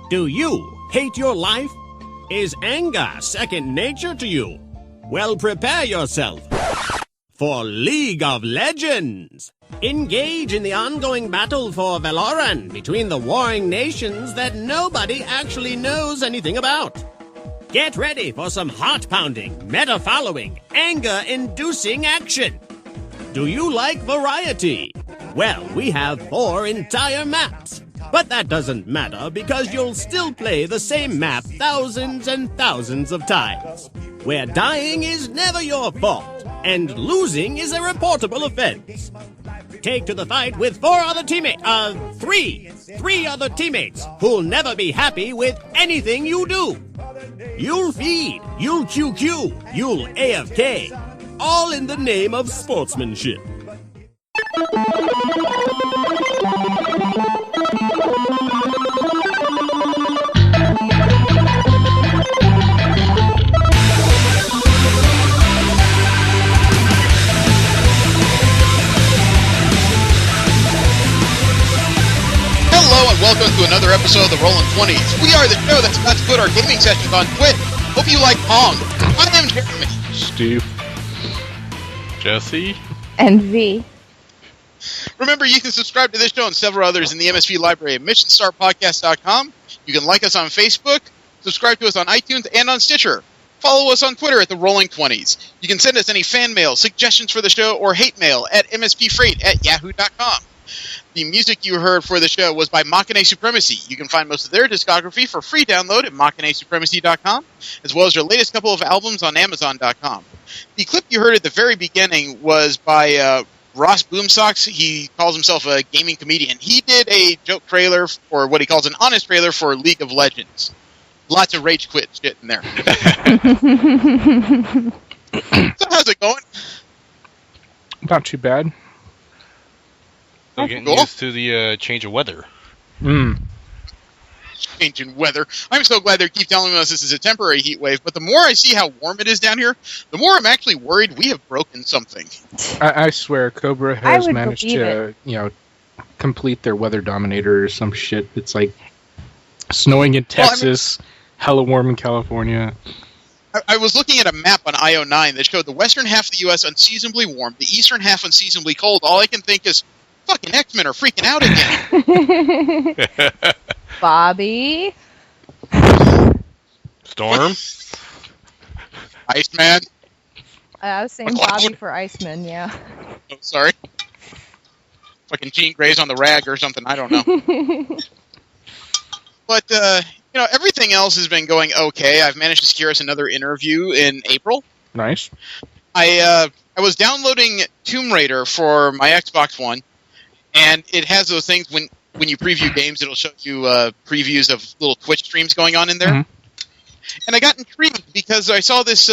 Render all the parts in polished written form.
Do you hate your life? Is anger second nature to you? Well, prepare yourself for League of Legends. Engage in the ongoing battle for Valoran between the warring nations that nobody actually knows anything about. Get ready for some heart-pounding, meta-following, anger-inducing action. Do you like variety? Well, we have 4 entire maps. But that doesn't matter because you'll still play the same map thousands and thousands of times. Where dying is never your fault, and losing is a reportable offense. Take to the fight with 4 other teammates, three other teammates who'll never be happy with anything you do. You'll feed, you'll QQ, you'll AFK, all in the name of sportsmanship. Hello and welcome to another episode of the Rollin' 20s. We are the show that's about to put our gaming sessions on Twitch. Hope you like Pong. I am Jeremy. Steve. Jesse. And V. Remember, you can subscribe to this show and several others in the MSP library at missionstarpodcast.com. You can like us on Facebook, subscribe to us on iTunes and on Stitcher. Follow us on Twitter at the Rolling 20s. You can send us any fan mail, suggestions for the show, or hate mail at mspfreight@yahoo.com. The music you heard for the show was by Machine Supremacy. You can find most of their discography for free download at machinesupremacy.com, as well as their latest couple of albums on amazon.com. The clip you heard at the very beginning was by Ross Boomsocks. He calls himself a gaming comedian. He did a joke trailer, or what he calls an honest trailer, for League of Legends. Lots of rage quit shit in there. So how's it going? Not too bad. Still getting used to the change of weather. Change in weather. I'm so glad they keep telling us this is a temporary heat wave, but the more I see how warm it is down here, the more I'm actually worried we have broken something. I swear, Cobra has managed to, complete their weather dominator or some shit. It's like snowing in Texas, hella warm in California. I was looking at a map on IO9 that showed the western half of the U.S. unseasonably warm, the eastern half unseasonably cold. All I can think is, fucking X-Men are freaking out again. Bobby. Storm. Iceman. I was saying Bobby for Iceman, yeah. Oh, sorry. Fucking Jean Grey's on the rag or something, I don't know. But, everything else has been going okay. I've managed to secure us another interview in April. Nice. I was downloading Tomb Raider for my Xbox One, and it has those things when you preview games, it'll show you previews of little Twitch streams going on in there. Mm-hmm. And I got intrigued because I saw this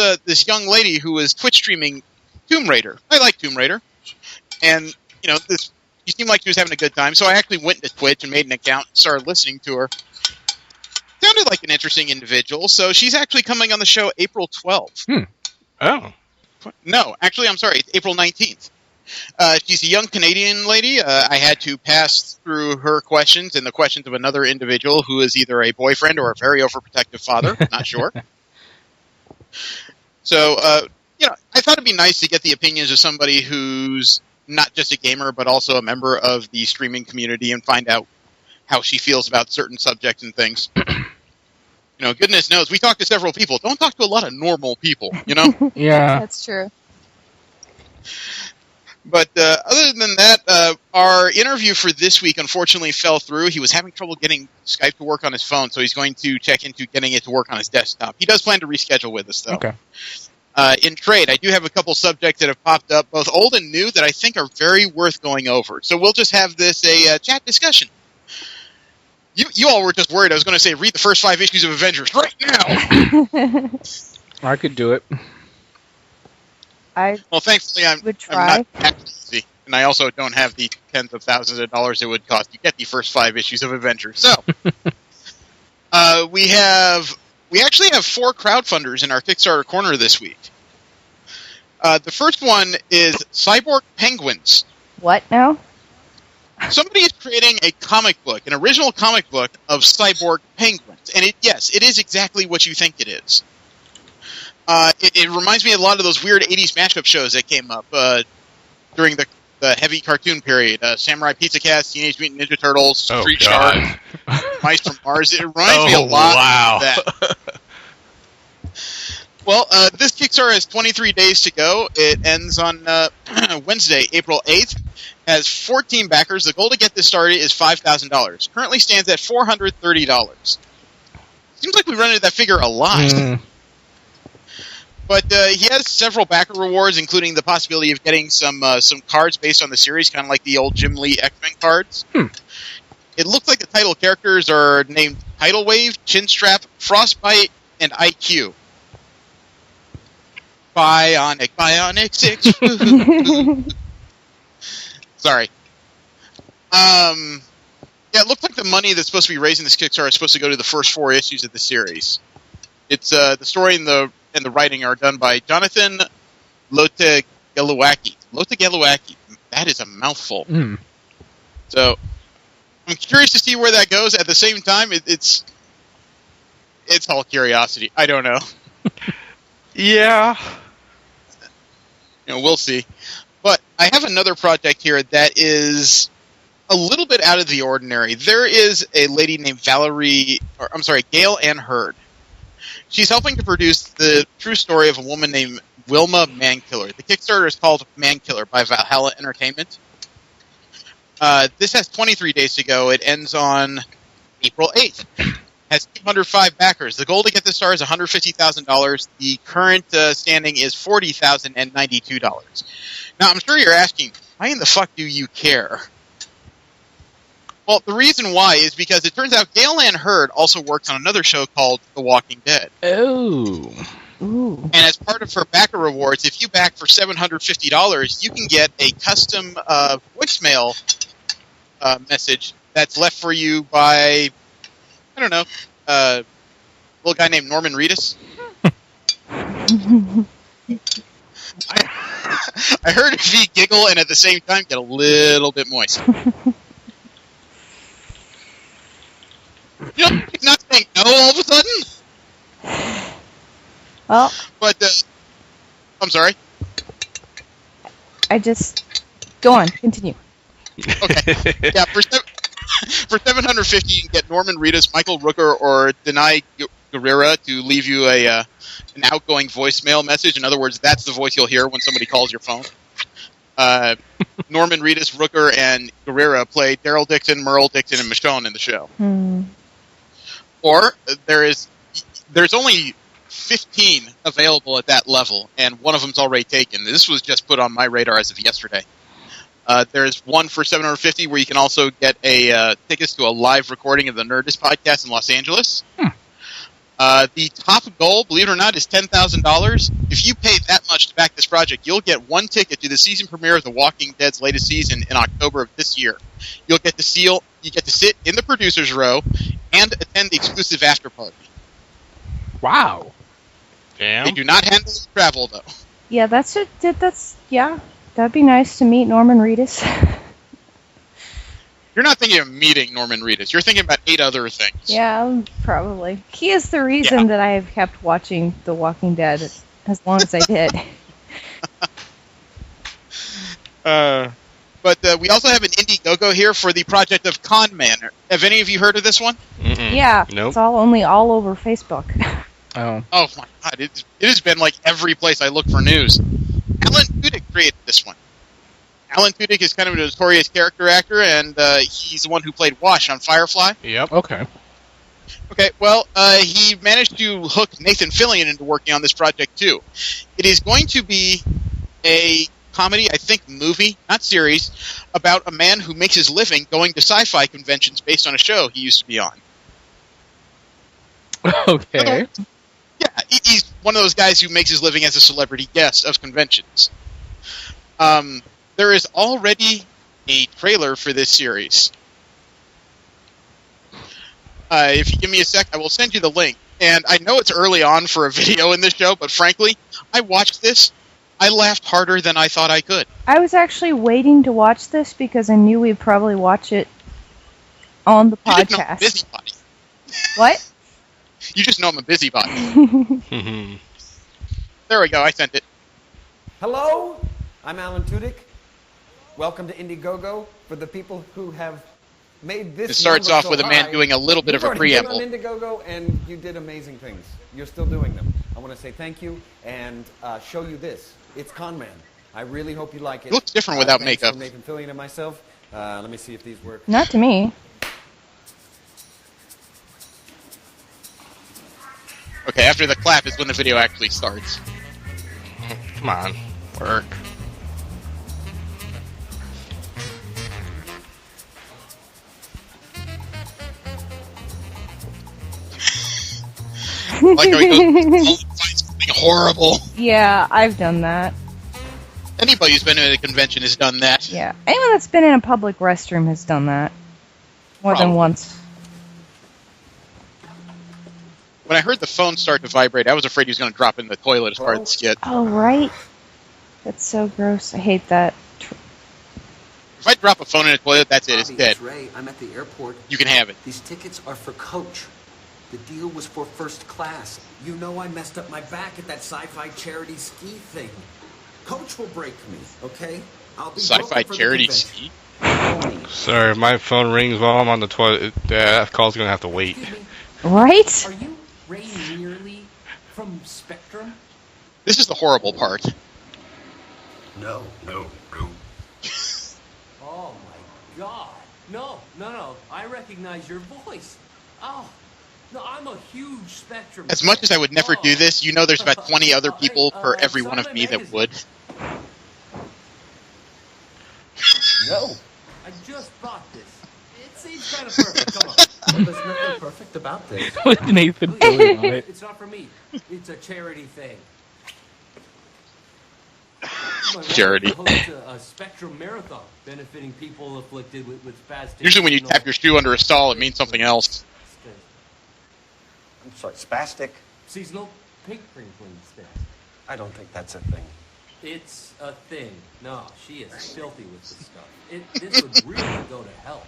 young lady who was Twitch streaming Tomb Raider. I like Tomb Raider. And, she seemed like she was having a good time, so I actually went to Twitch and made an account and started listening to her. Sounded like an interesting individual, so she's actually coming on the show April 12th. Oh. No, actually, I'm sorry, it's April 19th. She's a young Canadian lady. I had to pass through her questions and the questions of another individual who is either a boyfriend or a very overprotective father. Not sure. So, I thought it'd be nice to get the opinions of somebody who's not just a gamer, but also a member of the streaming community and find out how she feels about certain subjects and things. Goodness knows, we talk to several people. Don't talk to a lot of normal people, Yeah. That's true. But other than that, our interview for this week unfortunately fell through. He was having trouble getting Skype to work on his phone, so he's going to check into getting it to work on his desktop. He does plan to reschedule with us, though. Okay. In trade, I do have a couple subjects that have popped up, both old and new, that I think are very worth going over. So we'll just have this a chat discussion. You all were just worried I was going to say, read the first 5 issues of Avengers right now! I could do it. Well, thankfully, I'm not that easy, and I also don't have the tens of thousands of dollars it would cost to get the first 5 issues of Avengers. So, we actually have 4 crowdfunders in our Kickstarter corner this week. The first one is Cyborg Penguins. What now? Somebody is creating a comic book, an original comic book of cyborg penguins. And it is exactly what you think it is. It reminds me a lot of those weird 80s mashup shows that came up during the heavy cartoon period. Samurai Pizza Cats, Teenage Mutant Ninja Turtles, Street Shark, Mice from Mars. It reminds me a lot of that. Well, this Kickstarter has 23 days to go. It ends on Wednesday, April 8th. Has 14 backers. The goal to get this started is $5,000. Currently stands at $430. Seems like we run into that figure a lot. But he has several backer rewards, including the possibility of getting some cards based on the series, kind of like the old Jim Lee X-Men cards. It looks like the title characters are named Tidal Wave, Chinstrap, Frostbite, and IQ. Bionic 6. Sorry. Yeah, it looks like the money that's supposed to be raised in this Kickstarter is supposed to go to the first 4 issues of the series. It's the story and the writing are done by Jonathan Lotegelowacki. That is a mouthful. So I'm curious to see where that goes. At the same time, it's all curiosity. I don't know. Yeah. We'll see. But I have another project here that is a little bit out of the ordinary. There is a lady named Gail Ann Hurd. She's helping to produce the true story of a woman named Wilma Mankiller. The Kickstarter is called Mankiller by Valhalla Entertainment. This has 23 days to go. It ends on April 8th. Has 205 backers. The goal to get this star is $150,000. The current standing is $40,092. Now, I'm sure you're asking, why in the fuck do you care? Well, the reason why is because it turns out Gail Ann Hurd also works on another show called The Walking Dead. Oh. Ooh. And as part of her backer rewards, if you back for $750, you can get a custom voicemail message that's left for you by, I don't know, a little guy named Norman Reedus. I heard V giggle and at the same time get a little bit moist. He's not saying no all of a sudden. Well, but I'm sorry. Go on, continue. Okay. Yeah, for $750, you can get Norman Reedus, Michael Rooker, or Denai Guerrera to leave you an outgoing voicemail message. In other words, that's the voice you'll hear when somebody calls your phone. Norman Reedus, Rooker, and Guerrera play Daryl Dixon, Merle Dixon, and Michonne in the show. Or there's only 15 available at that level, and one of them's already taken. This was just put on my radar as of yesterday. There's one for $750 where you can also get tickets to a live recording of the Nerdist podcast in Los Angeles. The top goal, believe it or not, is $10,000. If you pay that much to back this project, you'll get one ticket to the season premiere of The Walking Dead's latest season in October of this year. You get to sit in the producer's row and attend the exclusive after party. Wow. Damn. They do not handle travel, though. Yeah, that'd be nice to meet Norman Reedus. You're not thinking of meeting Norman Reedus. You're thinking about 8 other things. Yeah, probably. He is the reason that I have kept watching The Walking Dead as long as I did. But we also have an Indiegogo here for the project of Con Man. Have any of you heard of this one? Yeah, Nope. It's all over Facebook. Oh my god, it has been like every place I look for news. Alan Tudyk created this one. Alan Tudyk is kind of a notorious character actor, and he's the one who played Wash on Firefly. Yep. Okay. Okay, well, he managed to hook Nathan Fillion into working on this project, too. It is going to be a comedy, I think movie, not series, about a man who makes his living going to sci-fi conventions based on a show he used to be on. Okay. Yeah, he's one of those guys who makes his living as a celebrity guest of conventions. There is already a trailer for this series. If you give me a sec, I will send you the link. And I know it's early on for a video in this show, but frankly, I watched this, I laughed harder than I thought I could. I was actually waiting to watch this because I knew we'd probably watch it on the podcast. You just know I'm a busybody. What? You just know I'm a busybody. There we go, I sent it. Hello, I'm Alan Tudyk. Welcome to Indiegogo. For the people who have made this. It starts off with a man doing a little bit of a preamble. You've been on Indiegogo and you did amazing things. You're still doing them. I want to say thank you and show you this. It's Con Man. I really hope you like it. It looks different without makeup. From Nathan Fillion and myself. Let me see if these work. Not to me. Okay, after the clap is when the video actually starts. Come on. Work. Like how he goes, find something horrible. Yeah, I've done that. Anybody who's been at a convention has done that. Yeah, anyone that's been in a public restroom has done that. More than once. When I heard the phone start to vibrate, I was afraid he was going to drop in the toilet as part of the skit. Oh, right. That's so gross. I hate that. If I drop a phone in a toilet, that's it. It's dead. Ray, I'm at the airport. You can have it. These tickets are for coach. The deal was for first class. You know I messed up my back at that sci-fi charity ski thing. Coach will break me, okay? I'll be sci-fi charity ski? Sorry, my phone rings while I'm on the toilet. That call's going to have to wait. Right? Are you Ray Nearly from Spectrum? This is the horrible part. No. Oh my God. No. I recognize your voice. Oh, no, I'm a huge Spectrum. As much as I would never do this, you know there's about 20 other people per every one of me that would. No. I just bought this. It seems kind of perfect. Come on. Well, there's nothing perfect about this. With Nathan Fillion on it. It's not for me. It's a charity thing. Charity. Host a Spectrum marathon benefiting people afflicted with spastic. Usually when you tap your shoe under a stall, it means something else. I'm sorry, spastic? Seasonal pig crinkling stem. I don't think that's a thing. It's a thing. No, she is filthy with this stuff. This would really go to hell.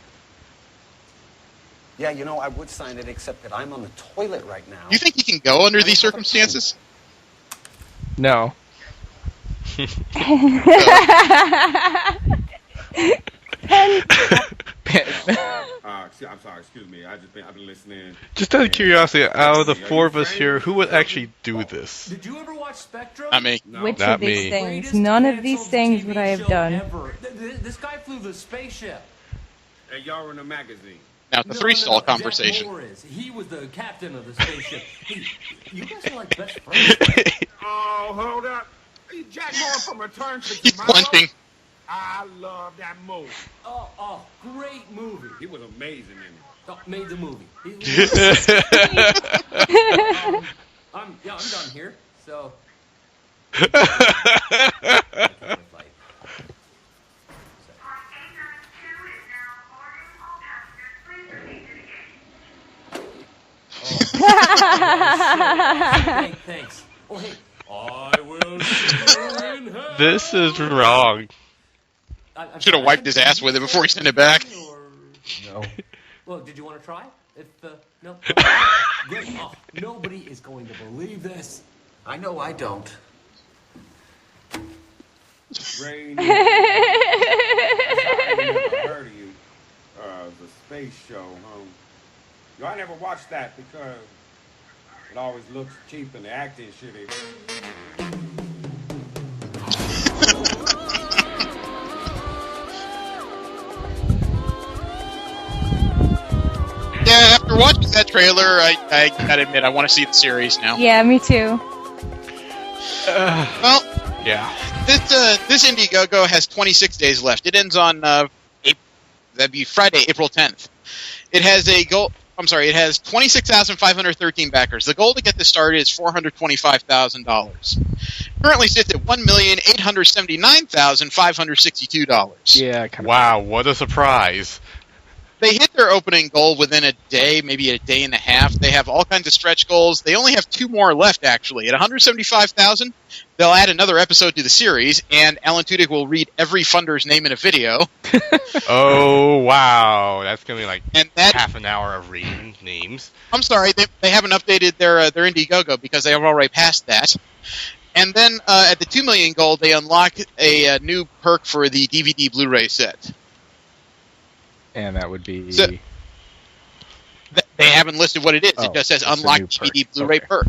Yeah, you know, I would sign it, except that I'm on the toilet right now. You think he can go under these circumstances? No. I'm sorry, excuse me. I've been listening. Just out of curiosity, out of the four of us here, who would actually do this? Did you ever watch Spectrum? Not me. No. Which Not of these me. things? None of these things would I have done. This guy flew the spaceship. And y'all were in a magazine. Now it's a three-stall conversation. Jack Moore is. He was the captain of the spaceship. You guys are like best friends. Right? Oh, hold up. Jack Moore from Return to He's Tomorrow. clenching. I love that movie. Oh, great movie. He was amazing in it. Oh, made the movie. I'm done here. So. Thanks. Oh, hey. I will see you in heaven. This is wrong. Should have wiped his ass with it before he sent it back. No. Well, did you want to try? No. Great. Oh, nobody is going to believe this. I know I don't. Rain. I heard of you. The space show, I never watched that because it always looks cheap and the acting shitty. Yeah, after watching that trailer, I gotta admit, I want to see the series now. Yeah, me too. Well, Yeah. This Indiegogo has 26 days left. It ends on that'd be Friday, April 10th. It has a goal. It has 26,513 backers. The goal to get this started is $425,000. Currently sits at $1,879,562. Yeah, kind of. Wow, what a surprise. They hit their opening goal within a day, maybe a day and a half. They have all kinds of stretch goals. They only have 2 more left, actually. At $175,000, they'll add another episode to the series, and Alan Tudyk will read every funder's name in a video. Oh, wow. That's going to be like and half an hour of reading names. I'm sorry, they haven't updated their Indiegogo because they have already passed that. And then at the 2 million goal, they unlock a new perk for the DVD Blu-ray set. And that would be... So, they haven't listed what it is. It just says unlock DVD Blu-ray perk.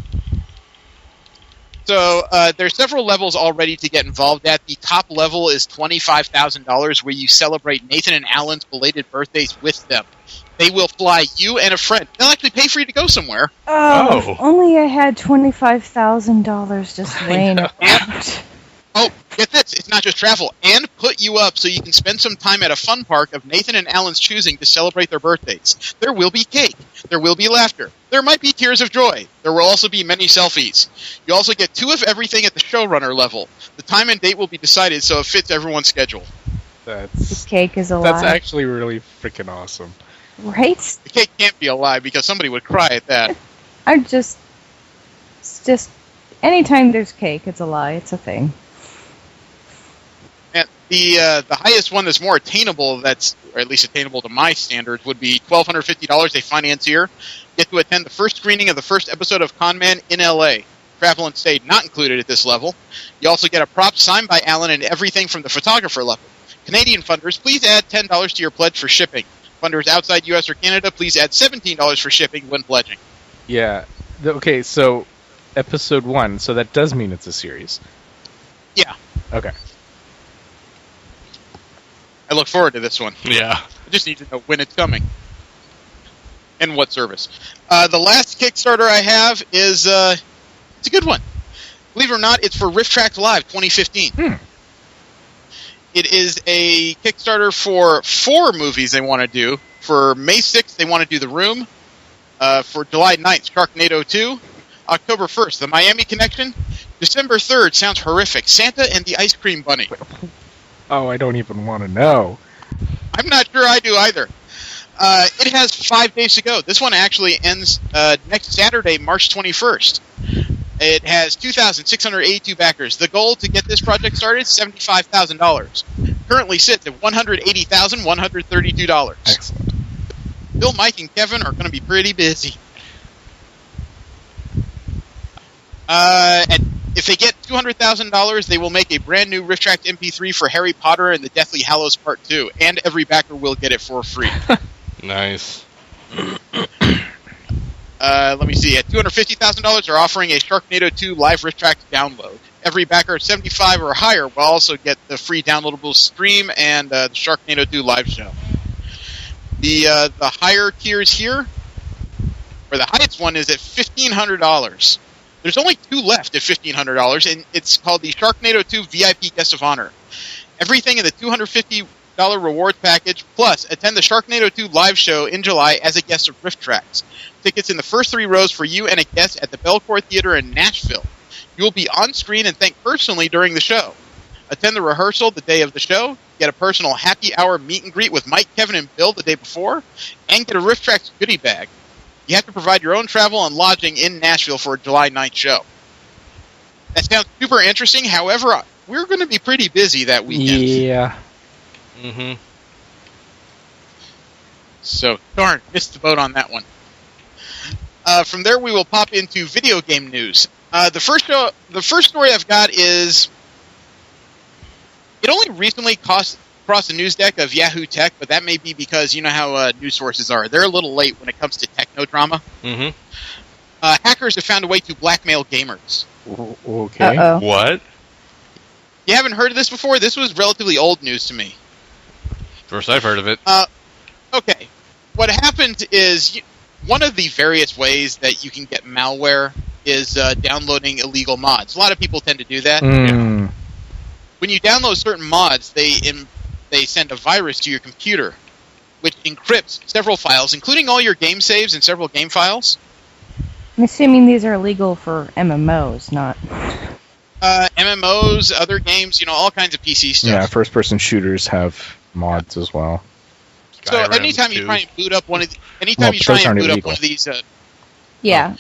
So there's several levels already to get involved at. The top level is $25,000, where you celebrate Nathan and Alan's belated birthdays with them. They will fly you and a friend. They'll actually pay for you to go somewhere. Oh, if only I had $25,000 just laying around. Oh, get this. It's not just travel. And put you up so you can spend some time at a fun park of Nathan and Alan's choosing to celebrate their birthdays. There will be cake. There will be laughter. There might be tears of joy. There will also be many selfies. You also get 2 of everything at the showrunner level. The time and date will be decided so it fits everyone's schedule. The cake is a lie. That's actually really freaking awesome. Right? The cake can't be a lie because somebody would cry at that. It's just anytime there's cake, it's a lie. It's a thing. And the highest one that's more attainable, or at least attainable to my standards, would be $1,250. A financier get to attend the first screening of the first episode of Con Man in L.A. Travel and stay not included at this level. You also get a prop signed by Alan and everything from the photographer level. Canadian funders, please add $10 to your pledge for shipping. Funders outside U.S. or Canada, please add $17 for shipping when pledging. Yeah. Okay, so episode 1, so that does mean it's a series. Yeah. Okay. I look forward to this one. Yeah. I just need to know when it's coming. And what service. The last Kickstarter I have is, it's a good one. Believe it or not, it's for Rift Track Live 2015. It is a Kickstarter for 4 movies they want to do. For May 6th, they want to do The Room. For July 9th, Sharknado 2. October 1st, The Miami Connection. December 3rd, sounds horrific, Santa and the Ice Cream Bunny. Oh, I don't even want to know. I'm not sure I do either. It has 5 days to go. This one actually ends next Saturday, March 21st. It has 2,682 backers. The goal to get this project started is $75,000. Currently sits at $180,132. Excellent. Bill, Mike, and Kevin are going to be pretty busy. And if they get $200,000, they will make a brand new Rift Track MP3 for Harry Potter and the Deathly Hallows Part 2, and every backer will get it for free. Nice. Let me see. At $250,000, they're offering a Sharknado 2 live Rift Track download. Every backer at 75 or higher will also get the free downloadable stream and the Sharknado 2 live show. The higher tiers here, or the highest one, is at $1,500. There's only 2 left at $1,500, and it's called the Sharknado 2 VIP Guest of Honor. Everything in the $250 rewards package, plus attend the Sharknado 2 live show in July as a guest of Rift Tracks. Tickets in the first 3 rows for you and a guest at the Belcourt Theater in Nashville. You will be on screen and thanked personally during the show. Attend the rehearsal the day of the show, get a personal happy hour meet and greet with Mike, Kevin, and Bill the day before, and get a Rift Tracks goodie bag. You have to provide your own travel and lodging in Nashville for a July 9th show. That sounds super interesting. However, we're going to be pretty busy that weekend. Yeah. Mm-hmm. So, darn, missed the boat on that one. From there, we will pop into video game news. The first story I've got is, it only recently crossed the news deck of Yahoo Tech, but that may be because you know how news sources are. They're a little late when it comes to techno-drama. Mm-hmm. Hackers have found a way to blackmail gamers. Okay. Uh-oh. What? You haven't heard of this before? This was relatively old news to me. First I've heard of it. Okay. What happened is, one of the various ways that you can get malware is downloading illegal mods. A lot of people tend to do that. Mm. When you download certain mods, they send a virus to your computer, which encrypts several files, including all your game saves and several game files. I'm assuming these are illegal for MMOs, not... MMOs, other games, all kinds of PC stuff. Yeah, first-person shooters have mods as well. So anytime you try and boot up one of these, yeah.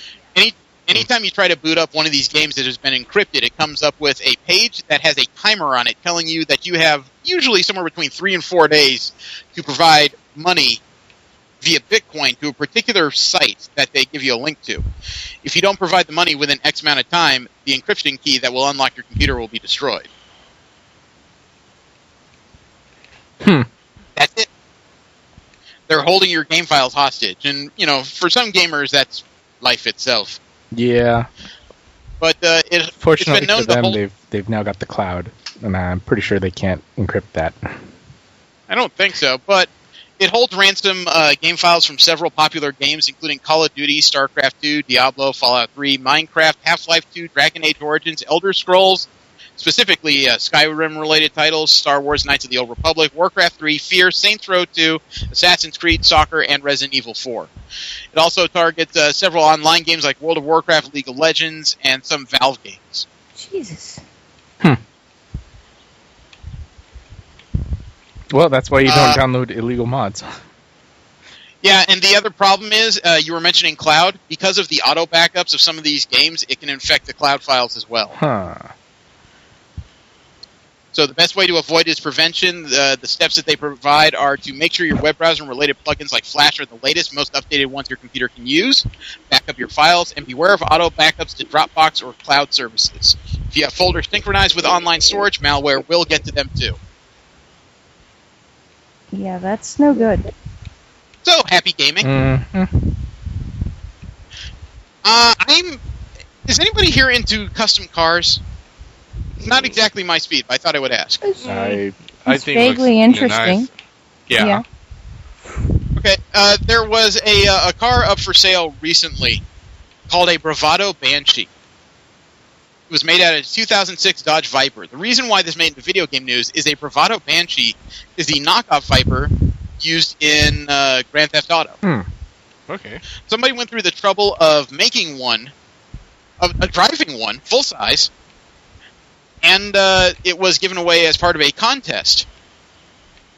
Anytime you try to boot up one of these games that has been encrypted, it comes up with a page that has a timer on it telling you that you have usually somewhere between 3 and 4 days to provide money via Bitcoin to a particular site that they give you a link to. If you don't provide the money within X amount of time, the encryption key that will unlock your computer will be destroyed. That's it. They're holding your game files hostage. And, for some gamers, that's life itself. Yeah. But fortunately it's been known for them, they've now got the cloud, and I'm pretty sure they can't encrypt that. I don't think so, but it holds ransom game files from several popular games, including Call of Duty, StarCraft 2, Diablo, Fallout 3, Minecraft, Half-Life 2, Dragon Age Origins, Elder Scrolls, specifically Skyrim-related titles, Star Wars Knights of the Old Republic, Warcraft 3, Fear, Saints Row 2, Assassin's Creed, Soccer, and Resident Evil 4. It also targets several online games like World of Warcraft, League of Legends, and some Valve games. Jesus. Well, that's why you don't download illegal mods. Yeah, and the other problem is, you were mentioning cloud. Because of the auto backups of some of these games, it can infect the cloud files as well. So the best way to avoid is prevention. The steps that they provide are to make sure your web browser and related plugins like Flash are the latest, most updated ones your computer can use. Back up your files, and beware of auto backups to Dropbox or cloud services. If you have folders synchronized with online storage, malware will get to them too. Yeah, that's no good. So, happy gaming. Is anybody here into custom cars? Not exactly my speed, but I thought I would ask. It's think vaguely interesting. Nice. Yeah. Okay, there was a car up for sale recently called a Bravado Banshee. It was made out of a 2006 Dodge Viper. The reason why this made it into video game news is a Bravado Banshee is the knockoff Viper used in Grand Theft Auto. Okay. Somebody went through the trouble of making one, of driving one, full size, and it was given away as part of a contest.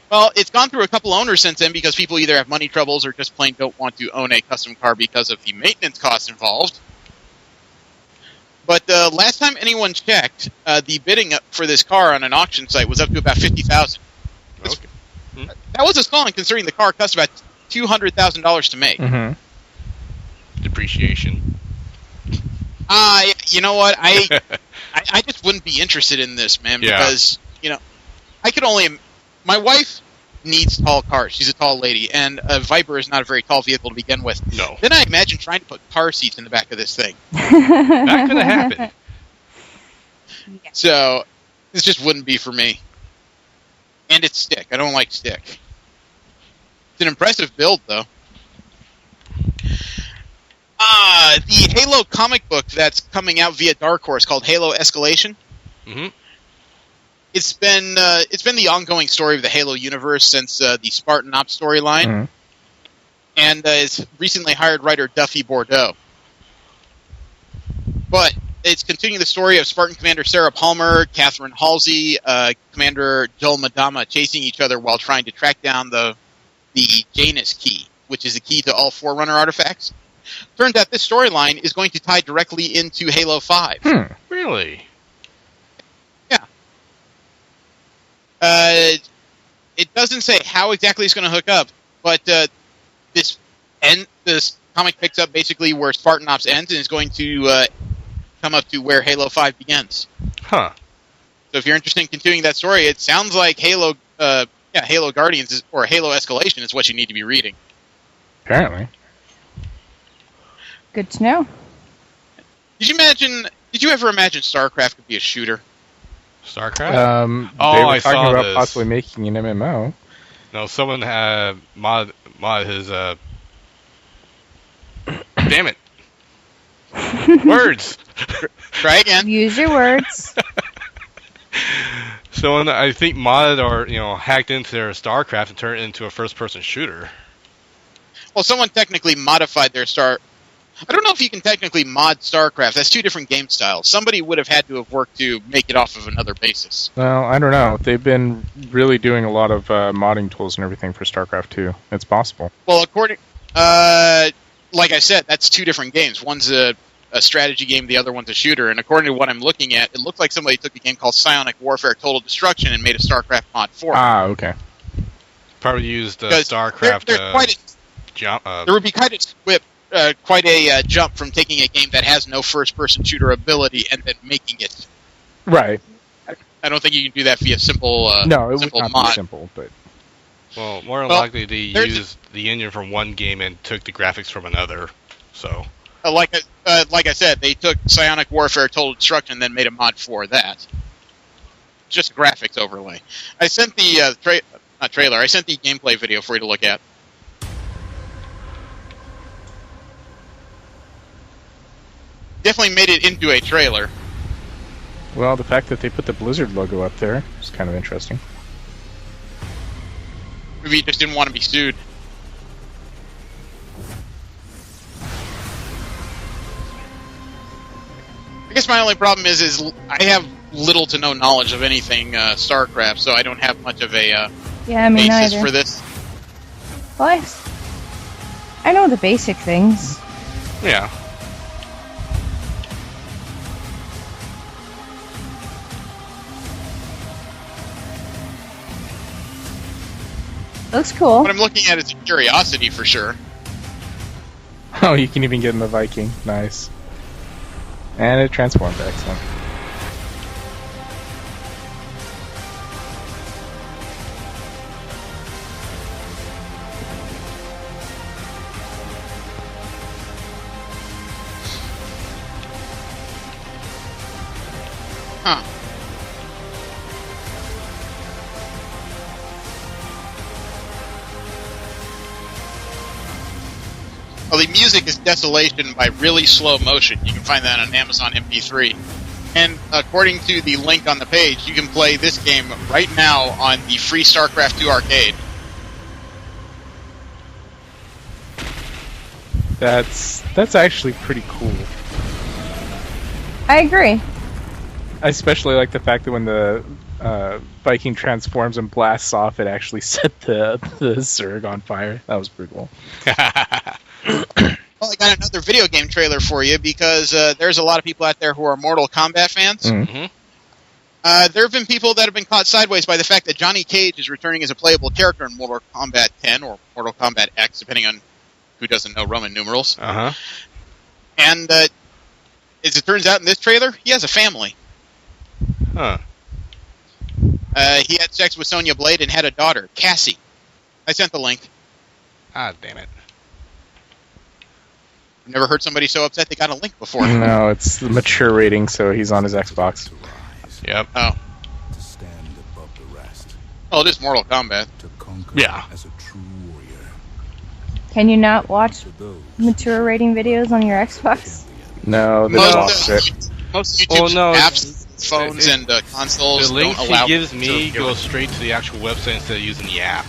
Well, it's gone through a couple owners since then because people either have money troubles or just plain don't want to own a custom car because of the maintenance costs involved. But last time anyone checked, the bidding for this car on an auction site was up to about $50,000. Okay. That was a small one considering the car cost about $200,000 to make. Depreciation. You know what? I just wouldn't be interested in this, man, because, I could only... My wife needs tall cars. She's a tall lady, and a Viper is not a very tall vehicle to begin with. No. Then I imagine trying to put car seats in the back of this thing. That could have happened. So, this just wouldn't be for me. And it's stick. I don't like stick. It's an impressive build, though. The Halo comic book that's coming out via Dark Horse called Halo Escalation. It's been the ongoing story of the Halo universe since the Spartan Ops storyline, and it's recently hired writer Duffy Bordeaux. But it's continuing the story of Spartan Commander Sarah Palmer, Catherine Halsey, Commander Joel Madama chasing each other while trying to track down the Janus key, which is the key to all Forerunner artifacts. Turns out this storyline is going to tie directly into Halo 5. Really? It doesn't say how exactly it's going to hook up, but this comic picks up basically where Spartan Ops ends and is going to come up to where Halo 5 begins. So if you're interested in continuing that story, it sounds like Halo Guardians or Halo Escalation is what you need to be reading. Apparently. Good to know. Did you ever imagine StarCraft could be a shooter? StarCraft? They were I talking saw about this. possibly making an MMO. No, someone had mod his damn it. Words. Try again. Use your words. Someone, I think, modded or hacked into their StarCraft and turned it into a first-person shooter. Well, someone technically modified their I don't know if you can technically mod StarCraft. That's two different game styles. Somebody would have had to have worked to make it off of another basis. Well, I don't know. They've been really doing a lot of modding tools and everything for StarCraft 2. It's possible. Well, like I said, that's two different games. One's a strategy game, the other one's a shooter. And according to what I'm looking at, it looks like somebody took a game called Psionic Warfare Total Destruction and made a StarCraft mod for it. Ah, okay. Probably used StarCraft jump. There would be quite a jump from taking a game that has no first-person shooter ability and then making it. Right. I don't think you can do that via simple no, it simple would not mod. be simple, but... Well, more than likely they used the engine from one game and took the graphics from another, so... like I said, they took Psionic Warfare Total Destruction and then made a mod for that. Just a graphics overlay. I sent the trailer. I sent the gameplay video for you to look at. Definitely made it into a trailer. Well, the fact that they put the Blizzard logo up there is kind of interesting. Maybe he just didn't want to be sued. I guess my only problem is I have little to no knowledge of anything StarCraft, so I don't have much of a basis for this. Well, I know the basic things. Yeah. Looks cool. What I'm looking at is a curiosity for sure. Oh, you can even get in the Viking. Nice. And it transformed. Excellent. Huh. Well, the music is Desolation by Really Slow Motion. You can find that on Amazon MP3. And according to the link on the page, you can play this game right now on the free StarCraft 2 arcade. That's actually pretty cool. I agree. I especially like the fact that when the Viking transforms and blasts off, it actually set the Zerg on fire. That was pretty cool. Well, I got another video game trailer for you because there's a lot of people out there who are Mortal Kombat fans. Mm-hmm. There have been people that have been caught sideways by the fact that Johnny Cage is returning as a playable character in Mortal Kombat 10 or Mortal Kombat X, depending on who doesn't know Roman numerals. Uh-huh. And as it turns out in this trailer, he has a family. Huh. He had sex with Sonya Blade and had a daughter, Cassie. I sent the link. Ah, damn it. I've never heard somebody so upset they got a link before. No, it's the mature rating, so he's on his Xbox. Yep. Oh. To stand above the rest. Oh, it is Mortal Kombat. To conquer Yeah. as a true warrior. Can you not watch mature rating videos on your Xbox? No, they lost it. Most YouTube no, apps, phones, and consoles The links don't allow he gives to me do go it. straight to the actual website instead of using the app.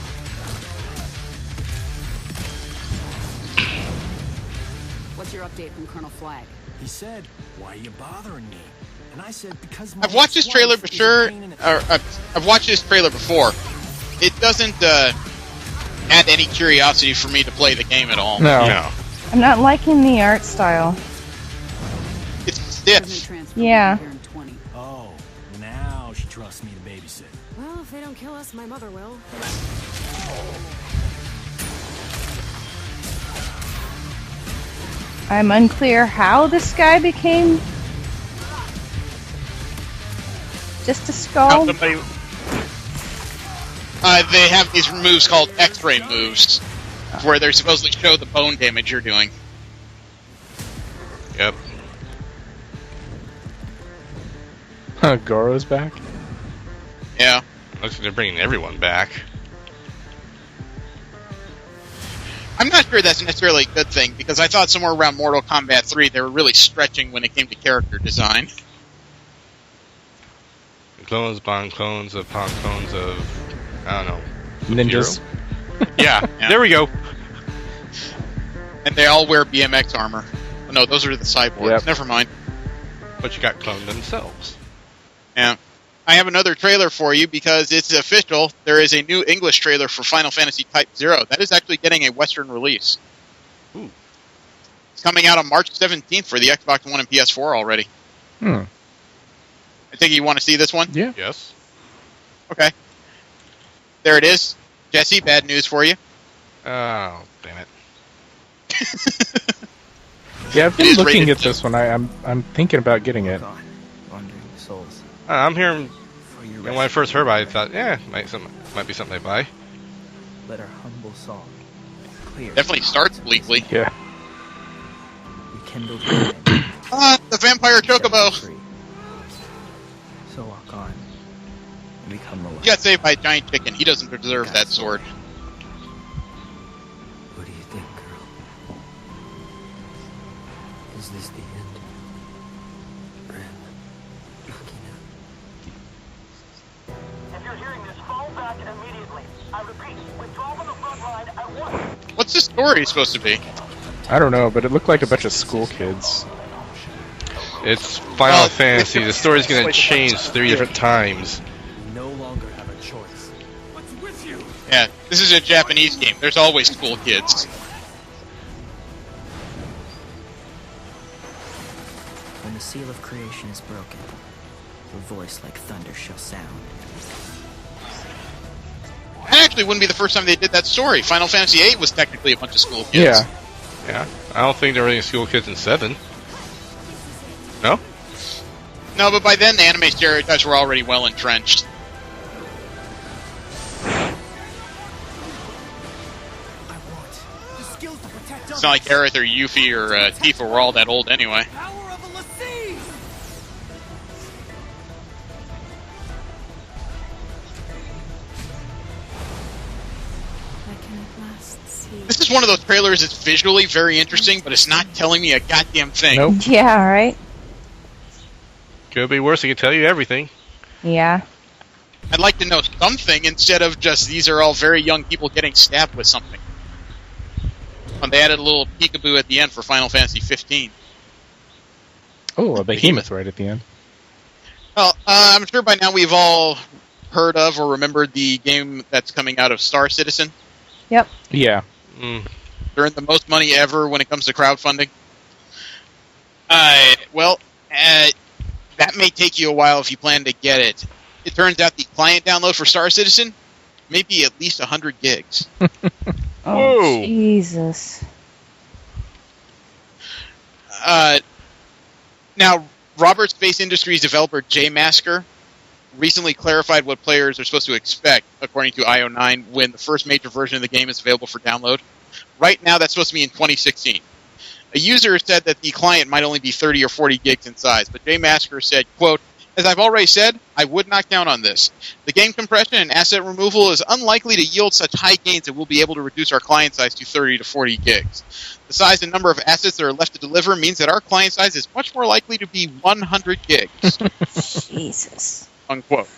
What's your update from Colonel Flag? He said, "Why are you bothering me?" And I said, "Because I've watched this trailer before. I've watched this trailer before. It doesn't add any curiosity for me to play the game at all. No. I'm not liking the art style. It's stiff. Yeah. Oh, now she trusts me to babysit. Well, if they don't kill us, my mother will. I'm unclear how this guy became just a skull. They have these moves called X-ray moves, where they're supposed to show the bone damage you're doing. Yep. Goro's back? Yeah. Looks like they're bringing everyone back. I'm not sure that's necessarily a good thing, because I thought somewhere around Mortal Kombat 3 they were really stretching when it came to character design. Clones upon clones upon clones of, I don't know, Ninjas. Yeah, there we go. And they all wear BMX armor. No, those are the cyborgs. Yep. Never mind. But you got cloned themselves. Yeah. I have another trailer for you because it's official. There is a new English trailer for Final Fantasy Type 0. That is actually getting a Western release. Ooh. It's coming out on March 17th for the Xbox One and PS4 already. I think you want to see this one? Yeah. Yes. Okay. There it is. Jesse, bad news for you. Oh, damn it. Yeah, I've been looking at this one. I'm thinking about getting it. Wandering souls. I'm hearing. When I first heard about it, I thought, might be something I buy. Let our humble song clear. Definitely starts bleakly. Yeah. We kindle the vampire chocobo. So walk on and become the light. He got saved by a giant chicken. He doesn't deserve that sword. What do you think, girl? Is this the end? Ren, If you're hearing this, fall back immediately. I repeat, withdraw from the front line at once. What's the story supposed to be? I don't know, but it looked like a bunch of school kids. It's Final Fantasy. The story's going to change 3 different times. We no longer have a choice. What's with you? Yeah, this is a Japanese game. There's always school kids. When the seal of creation is broken, a voice like thunder shall sound. That actually wouldn't be the first time they did that story. Final Fantasy VIII was technically a bunch of school kids. Yeah. Yeah. I don't think there were any school kids in 7. No? No, but by then the anime stereotypes were already well entrenched. It's not like Aerith or Yuffie or Tifa were all that old anyway. This is one of those trailers that's visually very interesting, but it's not telling me a goddamn thing. Nope. Yeah, right? Could be worse. It could tell you everything. Yeah. I'd like to know something instead of just these are all very young people getting stabbed with something. And they added a little peekaboo at the end for Final Fantasy 15. Oh, a behemoth right at the end. Well, I'm sure by now we've all heard of or remembered the game that's coming out of Star Citizen. Yep. Yeah. They're in the most money ever when it comes to crowdfunding. That may take you a while if you plan to get it. It turns out the client download for Star Citizen may be at least 100 gigs. Oh, Jesus. Now, Robert Space Industries developer Jay Masker recently clarified what players are supposed to expect, according to IO9, when the first major version of the game is available for download. Right now, that's supposed to be in 2016. A user said that the client might only be 30 or 40 gigs in size, but Jay Masker said, quote, "As I've already said, I would not count on this. The game compression and asset removal is unlikely to yield such high gains that we'll be able to reduce our client size to 30 to 40 gigs. The size and number of assets that are left to deliver means that our client size is much more likely to be 100 gigs. Jesus. Unquote.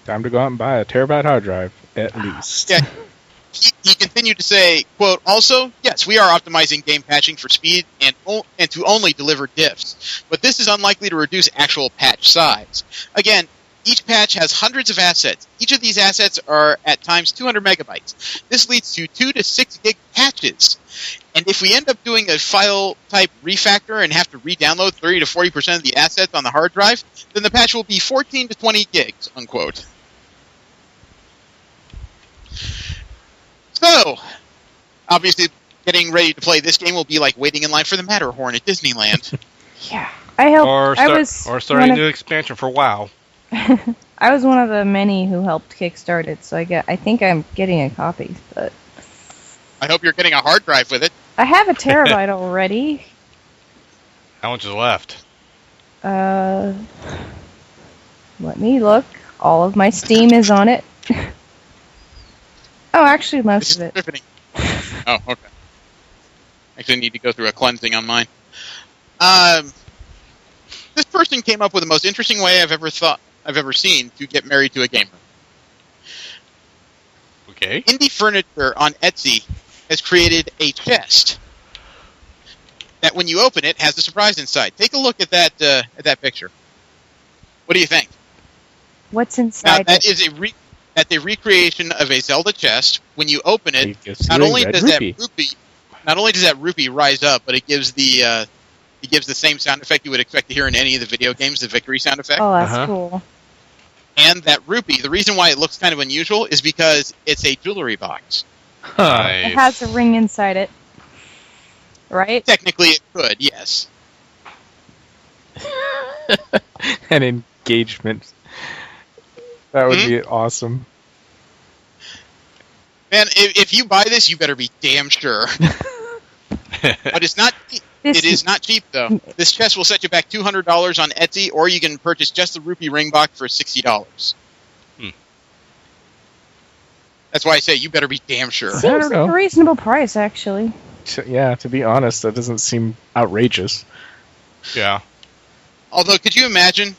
Time to go out and buy a terabyte hard drive, at least. Yeah. He continued to say, quote, "Also, yes, we are optimizing game patching for speed and to only deliver diffs. But this is unlikely to reduce actual patch size. Again, each patch has hundreds of assets. Each of these assets are at times 200 megabytes. This leads to 2 to 6 gig patches. And if we end up doing a file type refactor and have to re-download 30 to 40% of the assets on the hard drive, then the patch will be 14 to 20 gigs, unquote. So, obviously, getting ready to play this game will be like waiting in line for the Matterhorn at Disneyland. Yeah. I hope or starting a new expansion for WoW. I was one of the many who helped kickstart it, so I think I'm getting a copy, but I hope you're getting a hard drive with it. I have a terabyte already. How much is left? Let me look. All of my Steam is on it. Oh, actually, most of it. Oh, okay. Actually, need to go through a cleansing on mine. This person came up with the most interesting way I've ever seen to get married to a gamer. Okay. Indie Furniture on Etsy has created a chest that when you open it has a surprise inside. Take a look at that picture. What do you think? What's inside? Now, that is a recreation of a Zelda chest. When you open it, not only does that rupee rise up, but it gives the same sound effect you would expect to hear in any of the video games, the victory sound effect. Oh, that's cool. And that rupee, the reason why it looks kind of unusual is because it's a jewelry box. Nice. It has a ring inside it, right? Technically, it could, yes. An engagement. That would be awesome. Man, if you buy this, you better be damn sure. But it's not. It is not cheap, though. This chest will set you back $200 on Etsy, or you can purchase just the rupee ring box for $60. That's why I say you better be damn sure. Seems like a reasonable price, actually. Yeah, to be honest, that doesn't seem outrageous. Yeah. Although, could you imagine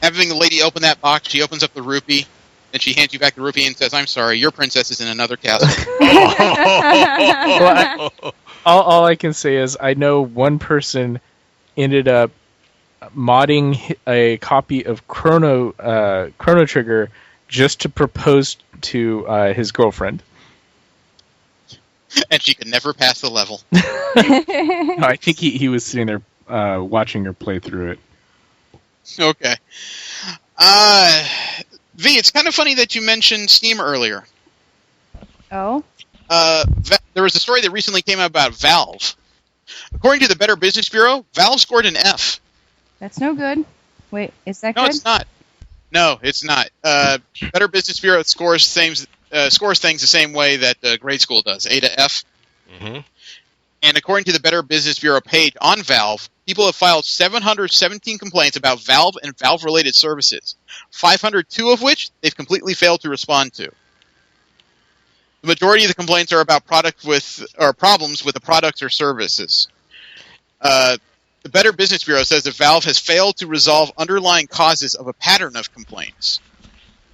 having the lady open that box, she opens up the rupee, and she hands you back the rupee and says, "I'm sorry, your princess is in another castle." All I can say is I know one person ended up modding a copy of Chrono Trigger just to propose to his girlfriend. And she could never pass the level. No, I think he was sitting there watching her play through it. Okay. V, it's kind of funny that you mentioned Steam earlier. Oh? There was a story that recently came out about Valve. According to the Better Business Bureau, Valve scored an F. That's no good. Wait, is that good? No, it's not. No, it's not. Better Business Bureau scores things the same way that grade school does, A to F. Mm-hmm. And according to the Better Business Bureau page on Valve, people have filed 717 complaints about Valve and Valve-related services, 502 of which they've completely failed to respond to. The majority of the complaints are about problems with the products or services. The Better Business Bureau says that Valve has failed to resolve underlying causes of a pattern of complaints.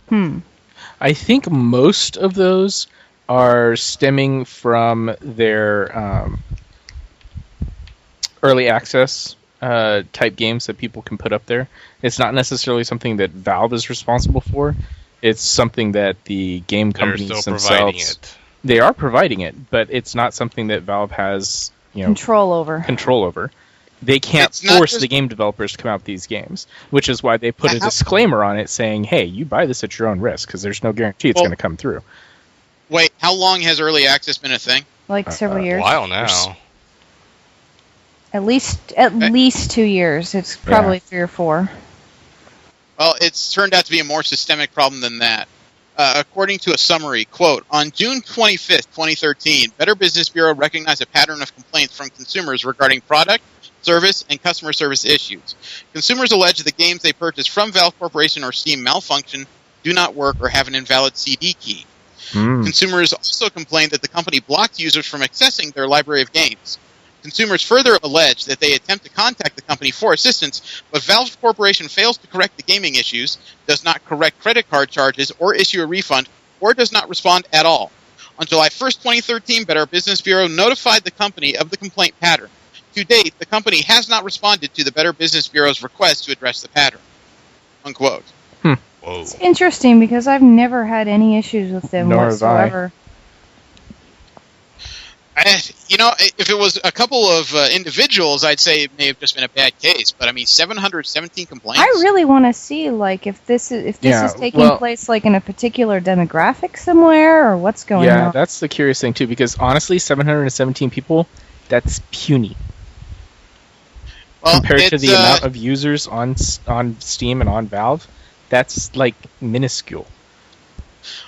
I think most of those are stemming from their early access type games that people can put up there. It's not necessarily something that Valve is responsible for. It's something that the game companies themselves they are providing it, but it's not something that Valve has control over. They can't force the game developers to come out with these games, which is why they put a disclaimer on it saying, "Hey, you buy this at your own risk," because there's no guarantee it's going to come through. Wait, how long has early access been a thing? Like several years. A while now. At least 2 years. It's probably 3 or 4. Well, it's turned out to be a more systemic problem than that. According to a summary, quote, on June 25th, 2013, Better Business Bureau recognized a pattern of complaints from consumers regarding product, service, and customer service issues. Consumers allege that the games they purchased from Valve Corporation or Steam malfunction, do not work, or have an invalid CD key. Consumers also complained that the company blocked users from accessing their library of games. Consumers further allege that they attempt to contact the company for assistance, but Valve Corporation fails to correct the gaming issues, does not correct credit card charges or issue a refund, or does not respond at all. On July 1st, 2013, Better Business Bureau notified the company of the complaint pattern. To date, the company has not responded to the Better Business Bureau's request to address the pattern. Unquote. Whoa. It's interesting because I've never had any issues with them whatsoever. If it was a couple of individuals, I'd say it may have just been a bad case. But I mean, 717 complaints. I really want to see if this is taking place like in a particular demographic somewhere, or what's going on. Yeah, that's the curious thing too. Because honestly, 717 people, that's puny compared to the amount of users on Steam and on Valve. That's like minuscule.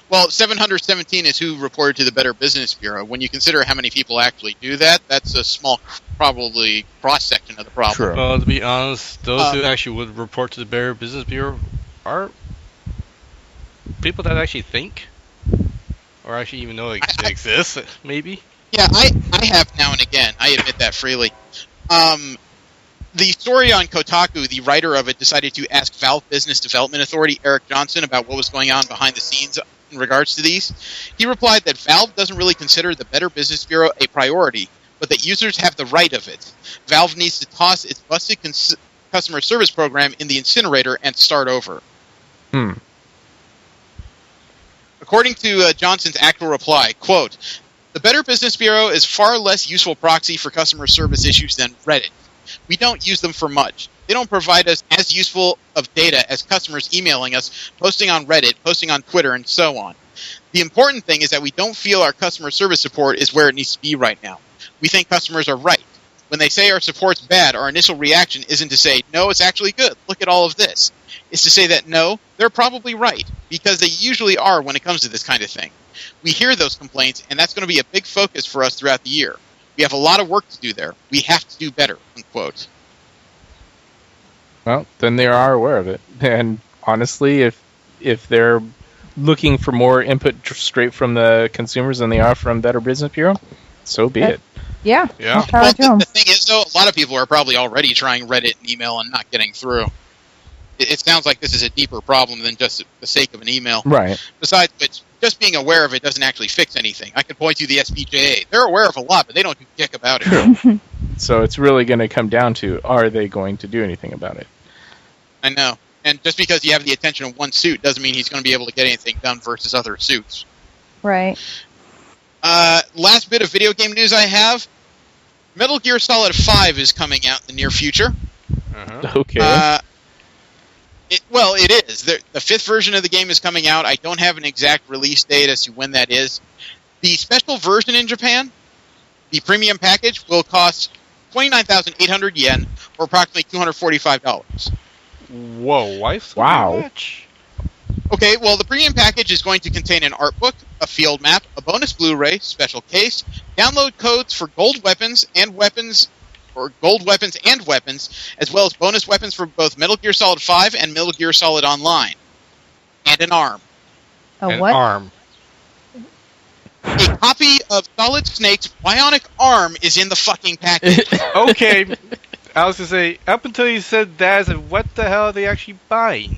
Well, 717 is who reported to the Better Business Bureau. When you consider how many people actually do that, that's a small, probably, cross-section of the problem. True. Well, to be honest, those who actually would report to the Better Business Bureau are people that actually think, or actually even know it exists, maybe. Yeah, I have now and again. I admit that freely. The story on Kotaku, the writer of it decided to ask Valve Business Development Authority Eric Johnson about what was going on behind the scenes in regards to these. He replied that Valve doesn't really consider the Better Business Bureau a priority, but that users have the right of it. Valve needs to toss its busted customer service program in the incinerator and start over. According to Johnson's actual reply, quote, "The Better Business Bureau is far less useful proxy for customer service issues than Reddit. We don't use them for much. They don't provide us as useful of data as customers emailing us, posting on Reddit, posting on Twitter, and so on. The important thing is that we don't feel our customer service support is where it needs to be right now. We think customers are right. When they say our support's bad, our initial reaction isn't to say, no, it's actually good. Look at all of this. It's to say that, no, they're probably right, because they usually are when it comes to this kind of thing. We hear those complaints, and that's going to be a big focus for us throughout the year. We have a lot of work to do there. We have to do better," unquote. Well, then they are aware of it. And honestly, if they're looking for more input straight from the consumers than they are from Better Business Bureau, so be it. Yeah. Well, the thing is, though, a lot of people are probably already trying Reddit and email and not getting through. It sounds like this is a deeper problem than just the sake of an email. Right. Besides which, just being aware of it doesn't actually fix anything. I could point to the SPJA. They're aware of a lot, but they don't do dick about it. True. So it's really going to come down to, are they going to do anything about it? I know. And just because you have the attention of one suit doesn't mean he's going to be able to get anything done versus other suits. Right. Last bit of video game news I have. Metal Gear Solid 5 is coming out in the near future. Okay. It is. The fifth version of the game is coming out. I don't have an exact release date as to when that is. The special version in Japan, the premium package, will cost 29,800 yen, or approximately $245. Whoa, why so much? Okay, well, the premium package is going to contain an art book, a field map, a bonus Blu-ray, special case, download codes for gold weapons, as well as bonus weapons for both Metal Gear Solid 5 and Metal Gear Solid Online. And an arm. A what? Arm. A copy of Solid Snake's bionic arm is in the fucking package. Okay. I was going to say, up until you said that, I said, what the hell are they actually buying?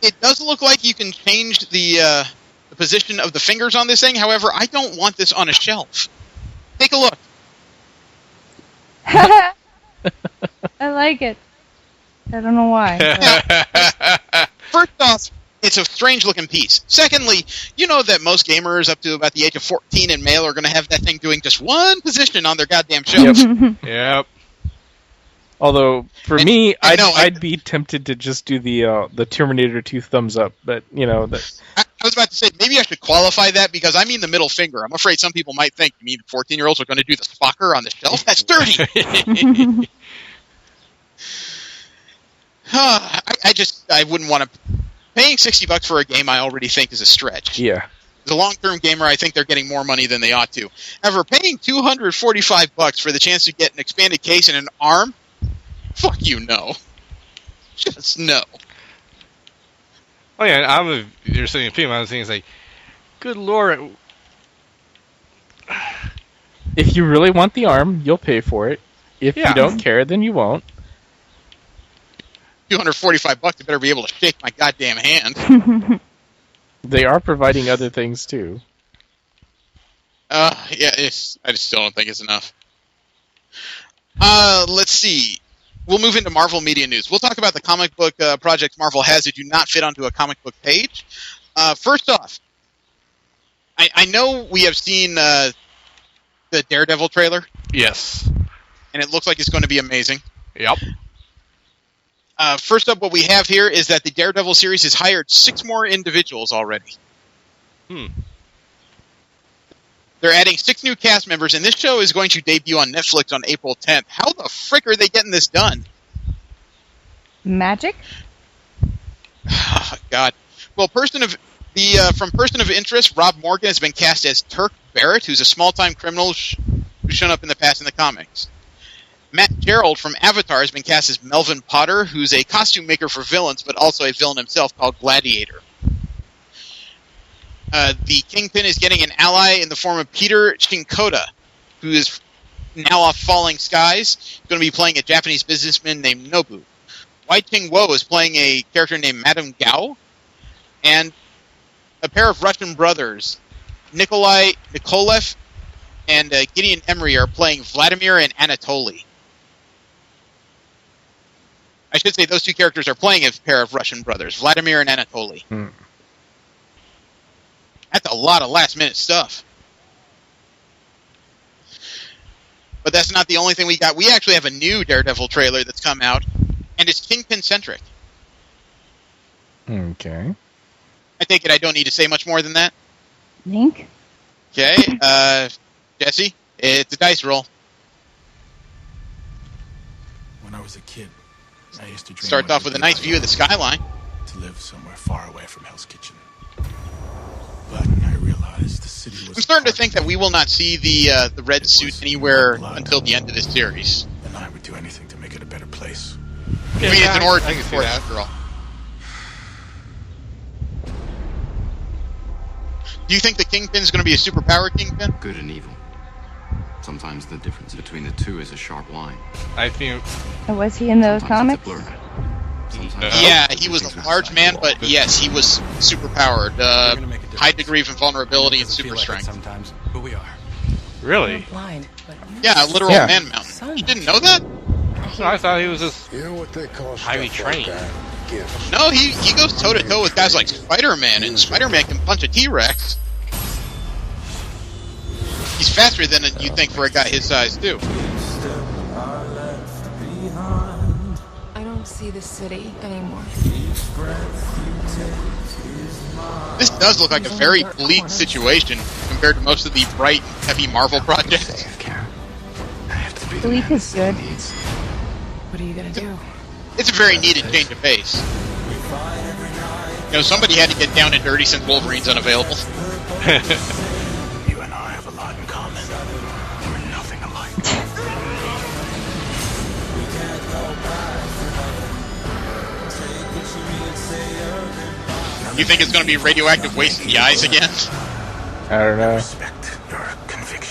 It does look like you can change the position of the fingers on this thing. However, I don't want this on a shelf. Take a look. I like it. I don't know why. First off, it's a strange-looking piece. Secondly, you know that most gamers up to about the age of 14 and male are going to have that thing doing just one position on their goddamn shelf. Yep. Although, for me, I'd be tempted to just do the Terminator 2 thumbs up, but, I was about to say, maybe I should qualify that, because I mean the middle finger. I'm afraid some people might think, you mean 14-year-olds are going to do the Spocker on the shelf? That's dirty! I wouldn't want to... Paying $60 for a game I already think is a stretch. Yeah. As a long-term gamer, I think they're getting more money than they ought to. However, paying $245 for the chance to get an expanded case and an arm? Fuck you, no. Just no. Oh yeah, you're saying people. I'm saying it's like, good lord. If you really want the arm, you'll pay for it. If you don't care, then you won't. $245, you better be able to shake my goddamn hand. They are providing other things too. I just still don't think it's enough. Let's see. We'll move into Marvel media news. We'll talk about the comic book projects Marvel has that do not fit onto a comic book page. First off, I know we have seen the Daredevil trailer. Yes. And it looks like it's going to be amazing. Yep. First up, what we have here is that the Daredevil series has hired 6 more individuals already. They're adding 6 new cast members, and this show is going to debut on Netflix on April 10th. How the frick are they getting this done? Magic? Oh, God. Well, from Person of Interest, Rob Morgan has been cast as Turk Barrett, who's a small-time criminal who's shown up in the past in the comics. Matt Gerald from Avatar has been cast as Melvin Potter, who's a costume maker for villains, but also a villain himself called Gladiator. The Kingpin is getting an ally in the form of Peter Shinkota, who is now off Falling Skies. He's going to be playing a Japanese businessman named Nobu. Wai Ting Wo is playing a character named Madame Gao. And a pair of Russian brothers, Nikolai Nikolev and Gideon Emery are playing Vladimir and Anatoly. I should say those two characters are playing a pair of Russian brothers, Vladimir and Anatoly. That's a lot of last-minute stuff. But that's not the only thing we got. We actually have a new Daredevil trailer that's come out, and it's Kingpin-centric. Okay. I take it I don't need to say much more than that? Link? Okay, Jesse, it's a dice roll. When I was a kid, I used to dream. Starts off with a nice view of the skyline. To live somewhere far away from Hell's Kitchen. But I realized the city was... I'm starting to think that we will not see the red suit anywhere until the end of this series. And I would do anything to make it a better place. I mean, it's an origin story after all. Do you think the Kingpin is going to be a superpowered Kingpin? Good and evil. Sometimes the difference between the two is a sharp line. I think... Oh, was he in the comics? Yeah, he was a large man, but yes, he was superpowered. High degree of invulnerability and super strength. Sometimes, but we are. Really? Blind, yeah, a literal man mountain. You didn't know that? No, I thought he was just highly trained. No, he goes toe-to-toe with guys like Spider-Man, and Spider-Man can punch a T-Rex. He's faster than you'd think for a guy his size, too. I don't see the city anymore. This does look like a very bleak situation compared to most of the bright, heavy Marvel projects. Bleak is good. What are you gonna do? It's a very needed change of pace. You know, somebody had to get down and dirty since Wolverine's unavailable. You and I have a lot in common. We're nothing alike. You think it's going to be radioactive waste in the eyes again? I don't know.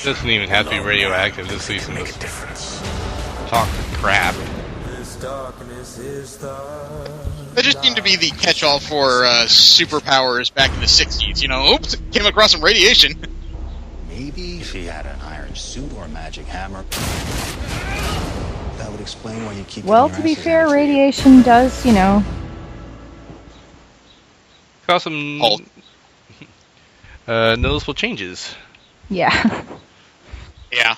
Doesn't even have to be radioactive. This season was talk crap. That just seemed to be the catch-all for superpowers back in the 60s. You know, oops, came across some radiation. Maybe if he had an iron suit or a magic hammer, that would explain why you keep... Well, to be fair, radiation does, you know... Cause some noticeable changes. Yeah. Yeah.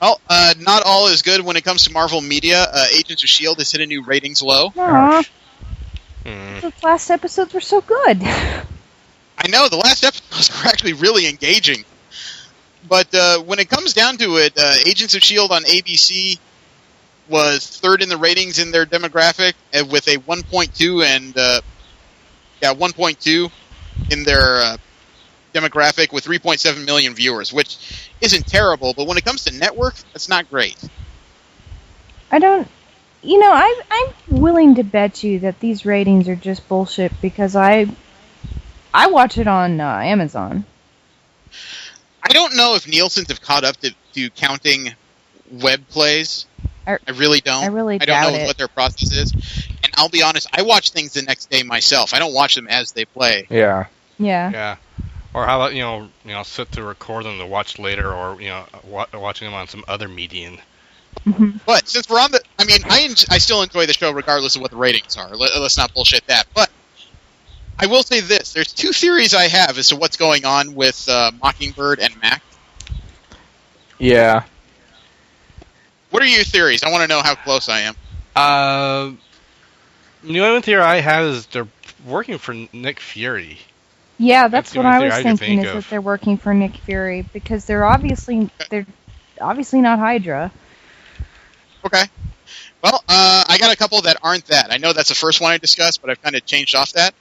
Well, not all is good when it comes to Marvel media. Agents of S.H.I.E.L.D. has hit a new ratings low. Aww. The last episodes were so good. I know, the last episodes were actually really engaging. But when it comes down to it, Agents of S.H.I.E.L.D. on ABC was third in the ratings in their demographic with a 1.2 and 1.2 in their demographic with 3.7 million viewers, which isn't terrible, but when it comes to network, that's not great. I don't... You know, I'm willing to bet you that these ratings are just bullshit because I watch it on Amazon. I don't know if Nielsen's have caught up to counting web plays. I really don't. I don't know what their process is. And I'll be honest, I watch things the next day myself. I don't watch them as they play. Yeah. Yeah. Or how about, you know, sit to record them to watch later, or, you know, watching them on some other medium. Mm-hmm. But since we're on the... I mean, I still enjoy the show regardless of what the ratings are. Let's not bullshit that. But I will say this. There's two theories I have as to what's going on with Mockingbird and Mac. Yeah. What are your theories? I want to know how close I am. The only theory I have is they're working for Nick Fury. Yeah, that's what I was thinking, is that they're working for Nick Fury, because they're obviously not Hydra. Okay. Well, I got a couple that aren't that. I know that's the first one I discussed, but I've kind of changed off that.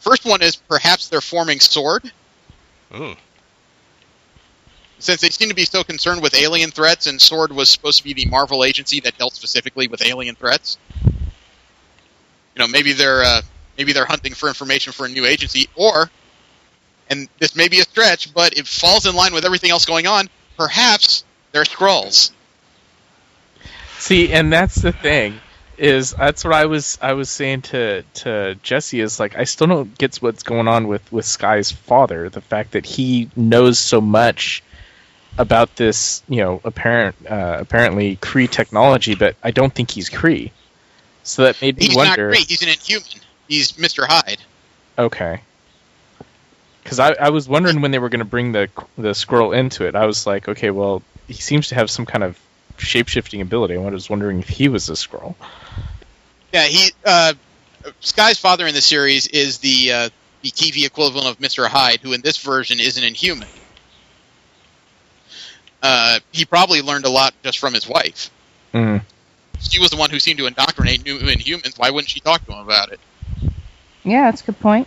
First one is perhaps they're forming SWORD. Ooh. Since they seem to be so concerned with alien threats, and SWORD was supposed to be the Marvel agency that dealt specifically with alien threats. You know, maybe they're hunting for information for a new agency, or, and this may be a stretch, but it falls in line with everything else going on, perhaps they're Skrulls. See, and that's the thing, that's what I was saying to Jesse, is like, I still don't get what's going on with Sky's father, the fact that he knows so much about this, apparently Kree technology, but I don't think he's Kree. So that made me wonder. He's not Kree. He's an Inhuman. He's Mr. Hyde. Okay. Because I was wondering when they were going to bring the Skrull into it. I was like, okay, well, he seems to have some kind of shape-shifting ability. I was wondering if he was a Skrull. Yeah, Sky's father in the series is the TV equivalent of Mr. Hyde, who in this version is an Inhuman. He probably learned a lot just from his wife. Mm. She was the one who seemed to indoctrinate new Inhumans. Why wouldn't she talk to him about it? Yeah, that's a good point.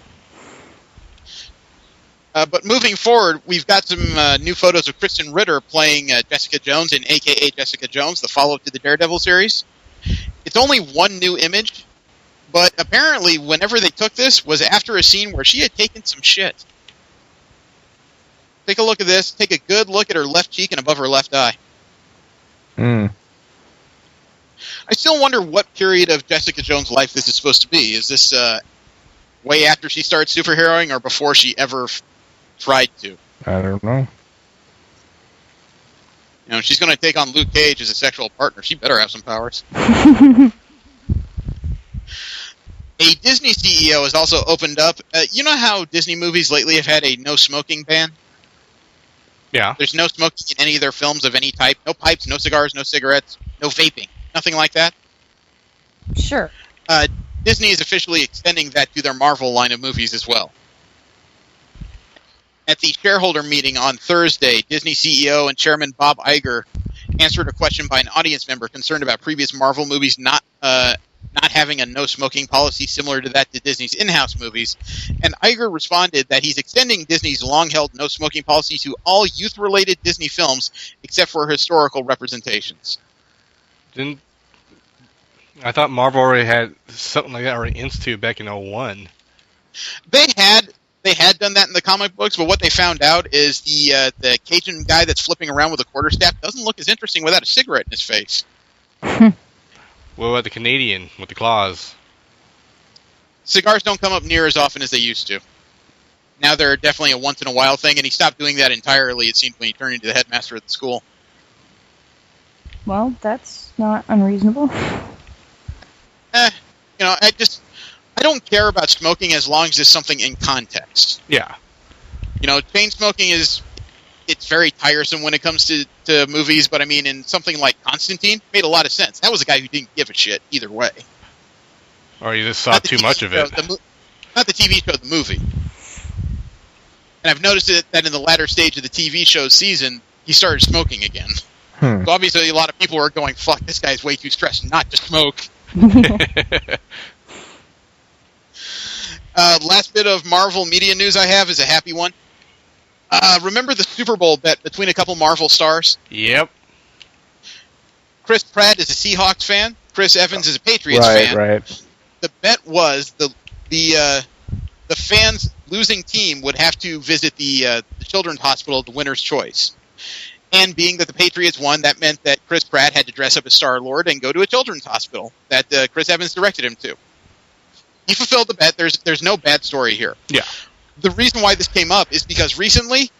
But moving forward, we've got some new photos of Kristen Ritter playing Jessica Jones in AKA Jessica Jones, the follow-up to the Daredevil series. It's only one new image, but apparently whenever they took this was after a scene where she had taken some shit. Take a look at this. Take a good look at her left cheek and above her left eye. Mm. I still wonder what period of Jessica Jones' life this is supposed to be. Is this way after she started superheroing or before she ever tried to? I don't know. She's going to take on Luke Cage as a sexual partner. She better have some powers. A Disney CEO has also opened up. You know how Disney movies lately have had a no smoking ban? Yeah. There's no smoking in any of their films of any type. No pipes, no cigars, no cigarettes, no vaping. Nothing like that? Sure. Disney is officially extending that to their Marvel line of movies as well. At the shareholder meeting on Thursday, Disney CEO and Chairman Bob Iger answered a question by an audience member concerned about previous Marvel movies not having a no-smoking policy similar to that to Disney's in-house movies, and Iger responded that he's extending Disney's long-held no-smoking policy to all youth-related Disney films except for historical representations. I thought Marvel already had something like that already instituted back in 2001. They had done that in the comic books, but what they found out is the Cajun guy that's flipping around with a quarterstaff doesn't look as interesting without a cigarette in his face. What about the Canadian with the claws? Cigars don't come up near as often as they used to. Now they're definitely a once-in-a-while thing, and he stopped doing that entirely, it seemed, when he turned into the headmaster at the school. Well, that's not unreasonable. I don't care about smoking as long as there's something in context. Yeah. Chain smoking it's very tiresome when it comes to movies, but I mean, in something like Constantine, made a lot of sense. That was a guy who didn't give a shit either way. Or you just saw too much of it. Not the TV show, the movie. And I've noticed that in the latter stage of the TV show's season, he started smoking again. So obviously a lot of people are going, fuck, this guy's way too stressed not to smoke. Last bit of Marvel media news I have is a happy one. Remember the Super Bowl bet between a couple Marvel stars? Yep. Chris Pratt is a Seahawks fan. Chris Evans is a Patriots fan. Right. The bet was the fans' losing team would have to visit the children's hospital, the winner's choice. And being that the Patriots won, that meant that Chris Pratt had to dress up as Star-Lord and go to a children's hospital that Chris Evans directed him to. He fulfilled the bet. There's no bad story here. Yeah. The reason why this came up is because recently,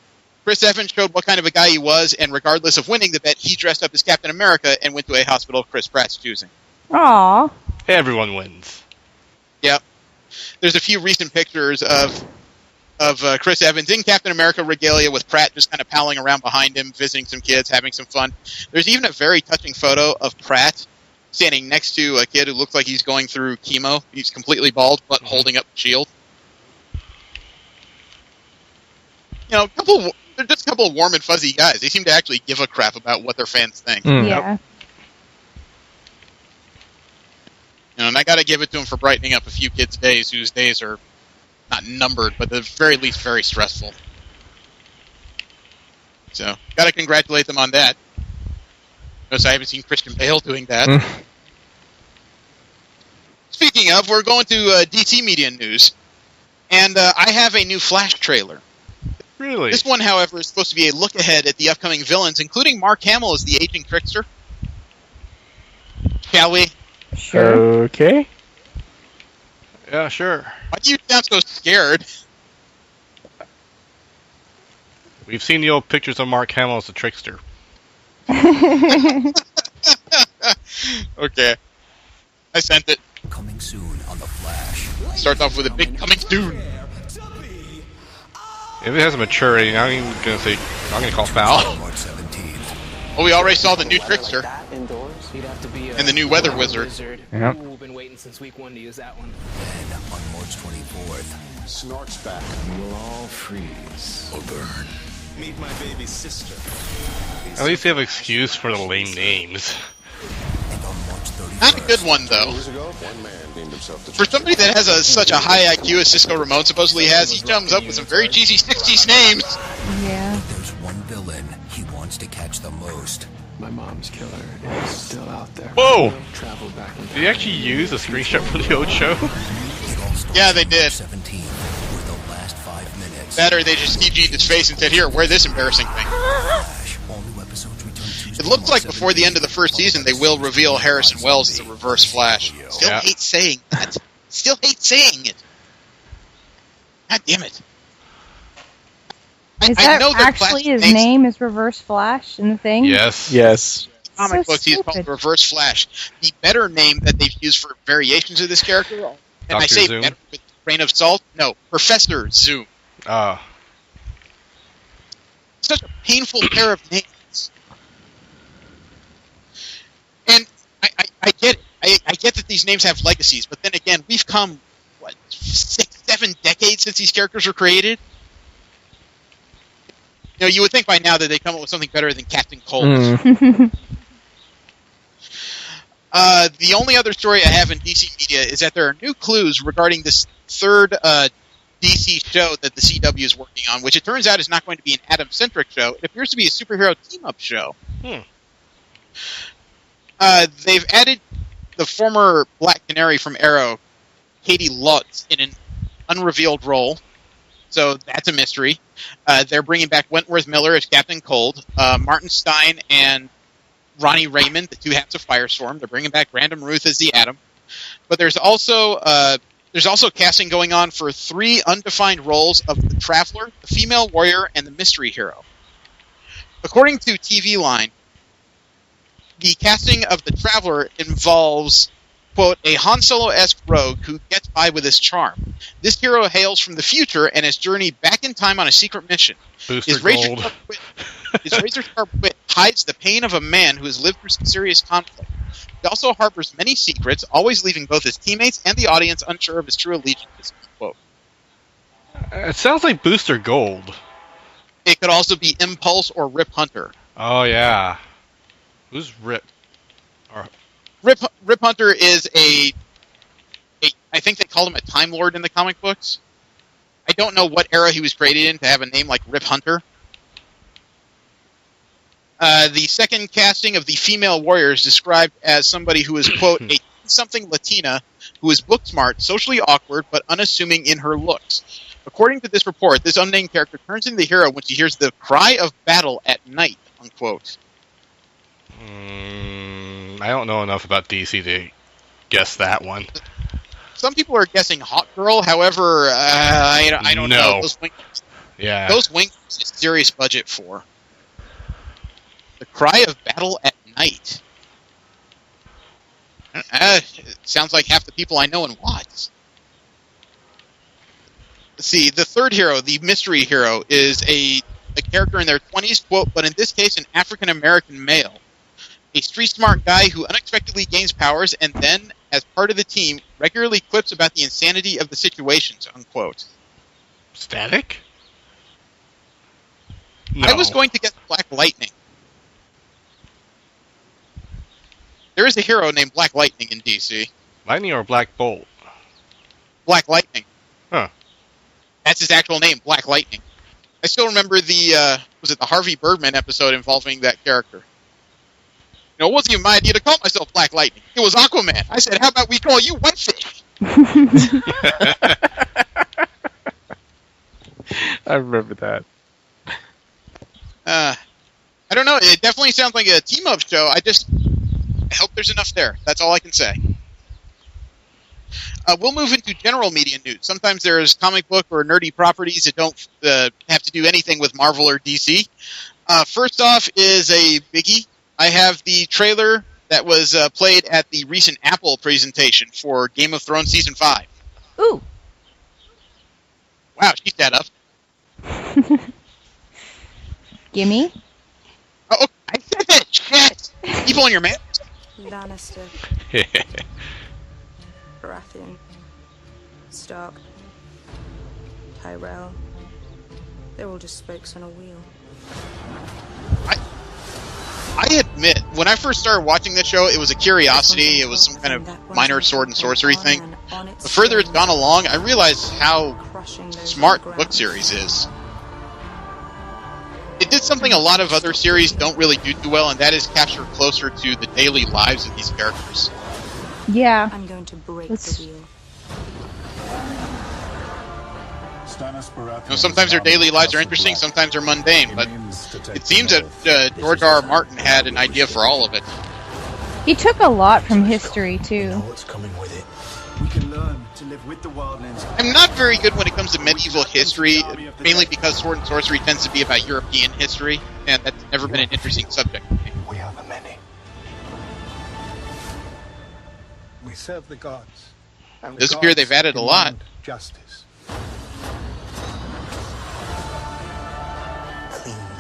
Chris Evans showed what kind of a guy he was, and regardless of winning the bet, he dressed up as Captain America and went to a hospital of Chris Pratt's choosing. Aww. Everyone wins. Yep. There's a few recent pictures of Chris Evans in Captain America regalia with Pratt just kind of palling around behind him, visiting some kids, having some fun. There's even a very touching photo of Pratt standing next to a kid who looks like he's going through chemo. He's completely bald, but holding up the shield. They're just a couple of warm and fuzzy guys. They seem to actually give a crap about what their fans think. Yeah. And I got to give it to them for brightening up a few kids' days whose days are not numbered, but at the very least very stressful. So, got to congratulate them on that. Notice I haven't seen Christian Bale doing that. Speaking of, we're going to DC media news, and I have a new Flash trailer. Really? This one, however, is supposed to be a look ahead at the upcoming villains, including Mark Hamill as the aging trickster. Shall we? Sure. Okay. Yeah, sure. Why do you sound so scared? We've seen the old pictures of Mark Hamill as the trickster. Okay. I sent it. Coming soon on The Flash. Starts off with a big coming soon. If it has a maturity, I'm gonna call foul. Well, we already saw the new trickster. And the new weather wizard. Yep. We've been waiting since week 1 to use that one. And on March 24th, Snork's back. we'll all freeze or burn. Meet my baby sister. At least they have an excuse for the lame names. Not a good one, though. For somebody that has such a high IQ as Cisco Ramon supposedly has, he comes up with some very cheesy 60s names. Yeah. There's one villain he wants to catch the most. My mom's killer is still out there. Whoa! Travel back in Did he actually use a screenshot from the old show? Yeah, they did. 17 with the last 5 minutes. That or they just CG'd his face and said, here, wear this embarrassing thing. It looks like before the end of the first season, they will reveal Harrison Wells as a Reverse Flash. Still hate saying that. Still hate saying it. God damn it. Is that actually his name is Reverse Flash in the thing? Yes. Yes. Comic books, he's called Reverse Flash. The better name that they've used for variations of this character, and Dr. I say Zoom? better with a grain of salt, no, Professor Zoom. Such a painful pair of names. And I get it. I get that these names have legacies, but then again, we've come, 6-7 decades since these characters were created? You know, you would think by now that they'd come up with something better than Captain Cold. The only other story I have in DC Media is that there are new clues regarding this third DC show that the CW is working on, which it turns out is not going to be an Atom-centric show. It appears to be a superhero team-up show. They've added the former Black Canary from Arrow, Katie Lutz, in an unrevealed role. So that's a mystery. They're bringing back Wentworth Miller as Captain Cold, Martin Stein and Ronnie Raymond, the two halves of Firestorm. They're bringing back Random Ruth as the Atom. But there's also casting going on for 3 undefined roles of the Traveler, the Female Warrior, and the Mystery Hero. According to TV Line, the casting of the Traveler involves, quote, a Han Solo-esque rogue who gets by with his charm. This hero hails from the future and has journeyed back in time on a secret mission. His razor-sharp wit hides the pain of a man who has lived through some serious conflict. He also harbors many secrets, always leaving both his teammates and the audience unsure of his true allegiance. Quote. It sounds like Booster Gold. It could also be Impulse or Rip Hunter. Oh, yeah. Who's Rip? Rip Hunter is I think they called him a Time Lord in the comic books. I don't know what era he was created in to have a name like Rip Hunter. The second casting of the Female Warrior is described as somebody who is, quote, a something Latina who is book smart, socially awkward, but unassuming in her looks. According to this report, this unnamed character turns into the hero when she hears the cry of battle at night, unquote. I don't know enough about DC to guess that one. Some people are guessing Hawk Girl, however, I don't know. Those wings is a serious budget for. The cry of battle at night. It sounds like half the people I know and watch. Let's see, the third hero, the mystery hero, is a character in their 20s, quote, but in this case an African-American male. A street-smart guy who unexpectedly gains powers and then, as part of the team, regularly quips about the insanity of the situations, unquote. Static? No. I was going to get Black Lightning. There is a hero named Black Lightning in DC. Lightning or Black Bolt? Black Lightning. Huh. That's his actual name, Black Lightning. I still remember the Harvey Birdman episode involving that character. You know, it wasn't even my idea to call myself Black Lightning. It was Aquaman. I said, how about we call you Whitefish? I remember that. I don't know. It definitely sounds like a team-up show. I hope there's enough there. That's all I can say. We'll move into general media news. Sometimes there's comic book or nerdy properties that don't have to do anything with Marvel or DC. First off is a biggie. I have the trailer that was played at the recent Apple presentation for Game of Thrones Season 5. Ooh. Wow, she's that up. Gimme? Oh, I said that! Shit! People in your mouth. Lannister. Baratheon. Stark. Tyrell. They're all just spokes on a wheel. I admit, when I first started watching this show, it was a curiosity. It was some kind of minor sword and sorcery thing. The further it's gone along, I realized how smart the book series is. It did something a lot of other series don't really do too well, and that is capture closer to the daily lives of these characters. Yeah. I'm going to break the wheel. Sometimes their daily lives are interesting, sometimes they're mundane, but it seems that George R. R. Martin had an idea for all of it. He took a lot from history, too. What's coming with it? We can learn to live with the wildlands. I'm not very good when it comes to medieval history, mainly because sword and sorcery tends to be about European history, and that's never been an interesting subject to me. We are the many. We serve the gods. It does appear they've added a lot. Justice.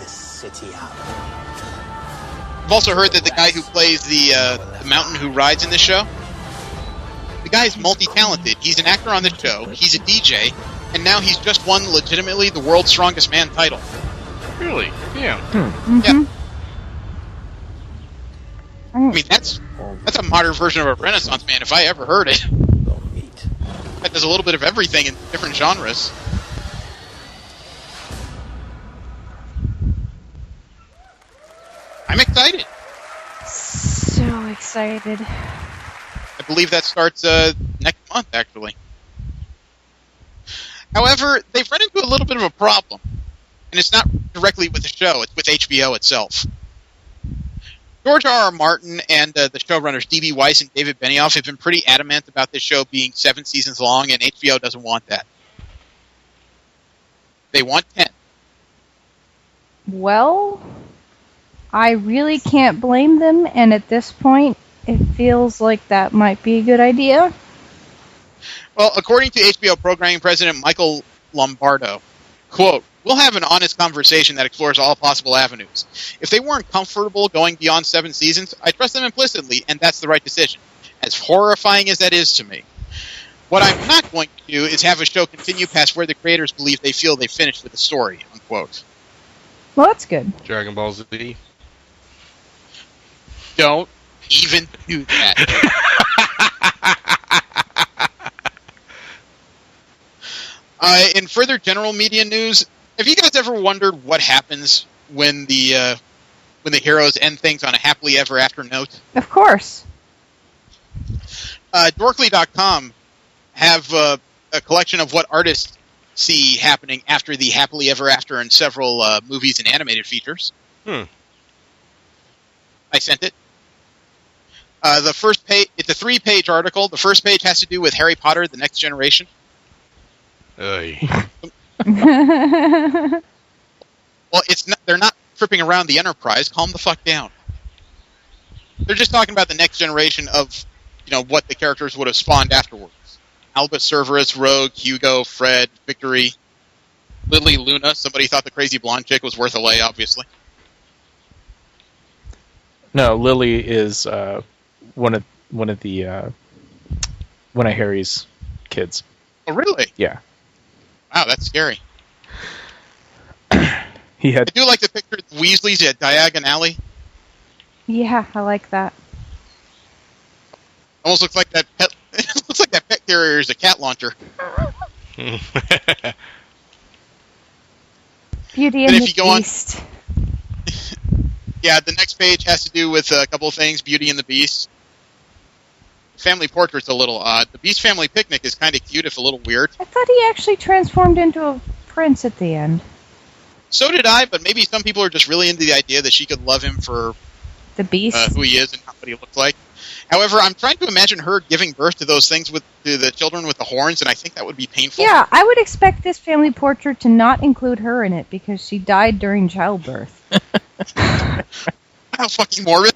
City out. I've also heard that the guy who plays the mountain who rides in this show, the guy's multi-talented. He's an actor on the show, he's a DJ, and now he's just won legitimately the World's Strongest Man title. Really? Yeah. Mm-hmm. Yeah. I mean, that's a modern version of a Renaissance man if I ever heard it. That does a little bit of everything in different genres. I'm excited. So excited. I believe that starts next month, actually. However, they've run into a little bit of a problem. And it's not directly with the show, it's with HBO itself. George R. R. Martin and the showrunners D.B. Weiss and David Benioff have been pretty adamant about this show being 7 seasons long, and HBO doesn't want that. They want 10. Well, I really can't blame them, and at this point, it feels like that might be a good idea. Well, according to HBO programming president Michael Lombardo, quote, "We'll have an honest conversation that explores all possible avenues. If they weren't comfortable going beyond 7 seasons, I trust them implicitly, and that's the right decision, as horrifying as that is to me. What I'm not going to do is have a show continue past where the creators believe they feel they finished with the story," unquote. Well, that's good. Dragon Ball Z. Don't even do that. In further general media news, have you guys ever wondered what happens when the heroes end things on a happily ever after note? Of course. Dorkly.com have a collection of what artists see happening after the happily ever after in several movies and animated features. I sent it. The first page, it's a 3-page article. The first page has to do with Harry Potter, The Next Generation. Well, they're not tripping around the Enterprise. Calm the fuck down. They're just talking about the next generation of, what the characters would have spawned afterwards. Albus, Cerberus, Rogue, Hugo, Fred, Victory, Lily, Luna. Somebody thought the crazy blonde chick was worth a lay, obviously. No, Lily is one of Harry's kids. Oh, really? Yeah. Wow, that's scary. I do like the picture of the Weasleys at Diagon Alley. Yeah, I like that. Almost looks like that pet. It looks like that pet carrier is a cat launcher. Beauty and the Beast. Yeah, the next page has to do with a couple of things. Beauty and the Beast. Family portrait's a little odd. The Beast Family Picnic is kind of cute, if a little weird. I thought he actually transformed into a prince at the end. So did I, but maybe some people are just really into the idea that she could love him for the Beast, who he is and what he looks like. However, I'm trying to imagine her giving birth to those things to the children with the horns, and I think that would be painful. Yeah, I would expect this family portrait to not include her in it because she died during childbirth. How fucking morbid.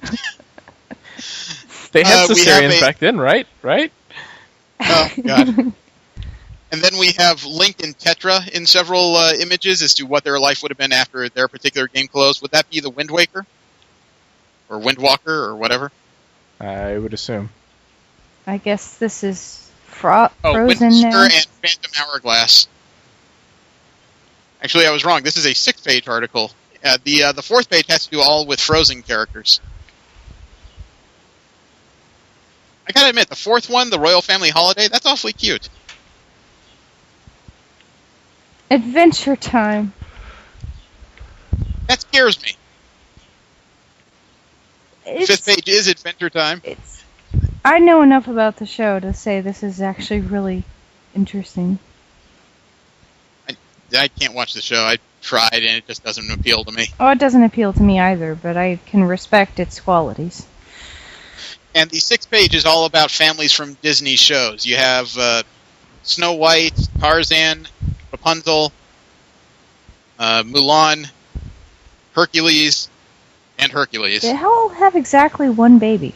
They had cesareans back then, right? Right? Oh, God. And then we have Link and Tetra in several images as to what their life would have been after their particular game closed. Would that be the Wind Waker? Or Windwalker, or whatever? I would assume. I guess this is frozen Windwalker now. and Phantom Hourglass. Actually, I was wrong. This is a 6-page article. The 4th page has to do all with Frozen characters. I gotta admit, the 4th one, the Royal Family Holiday, that's awfully cute. Adventure Time. That scares me. 5th page is Adventure Time. I know enough about the show to say this is actually really interesting. I can't watch the show. I tried, and it just doesn't appeal to me. Oh, it doesn't appeal to me either, but I can respect its qualities. And the 6th page is all about families from Disney shows. You have Snow White, Tarzan, Rapunzel, Mulan, Hercules, and Hercules. They all have exactly one baby.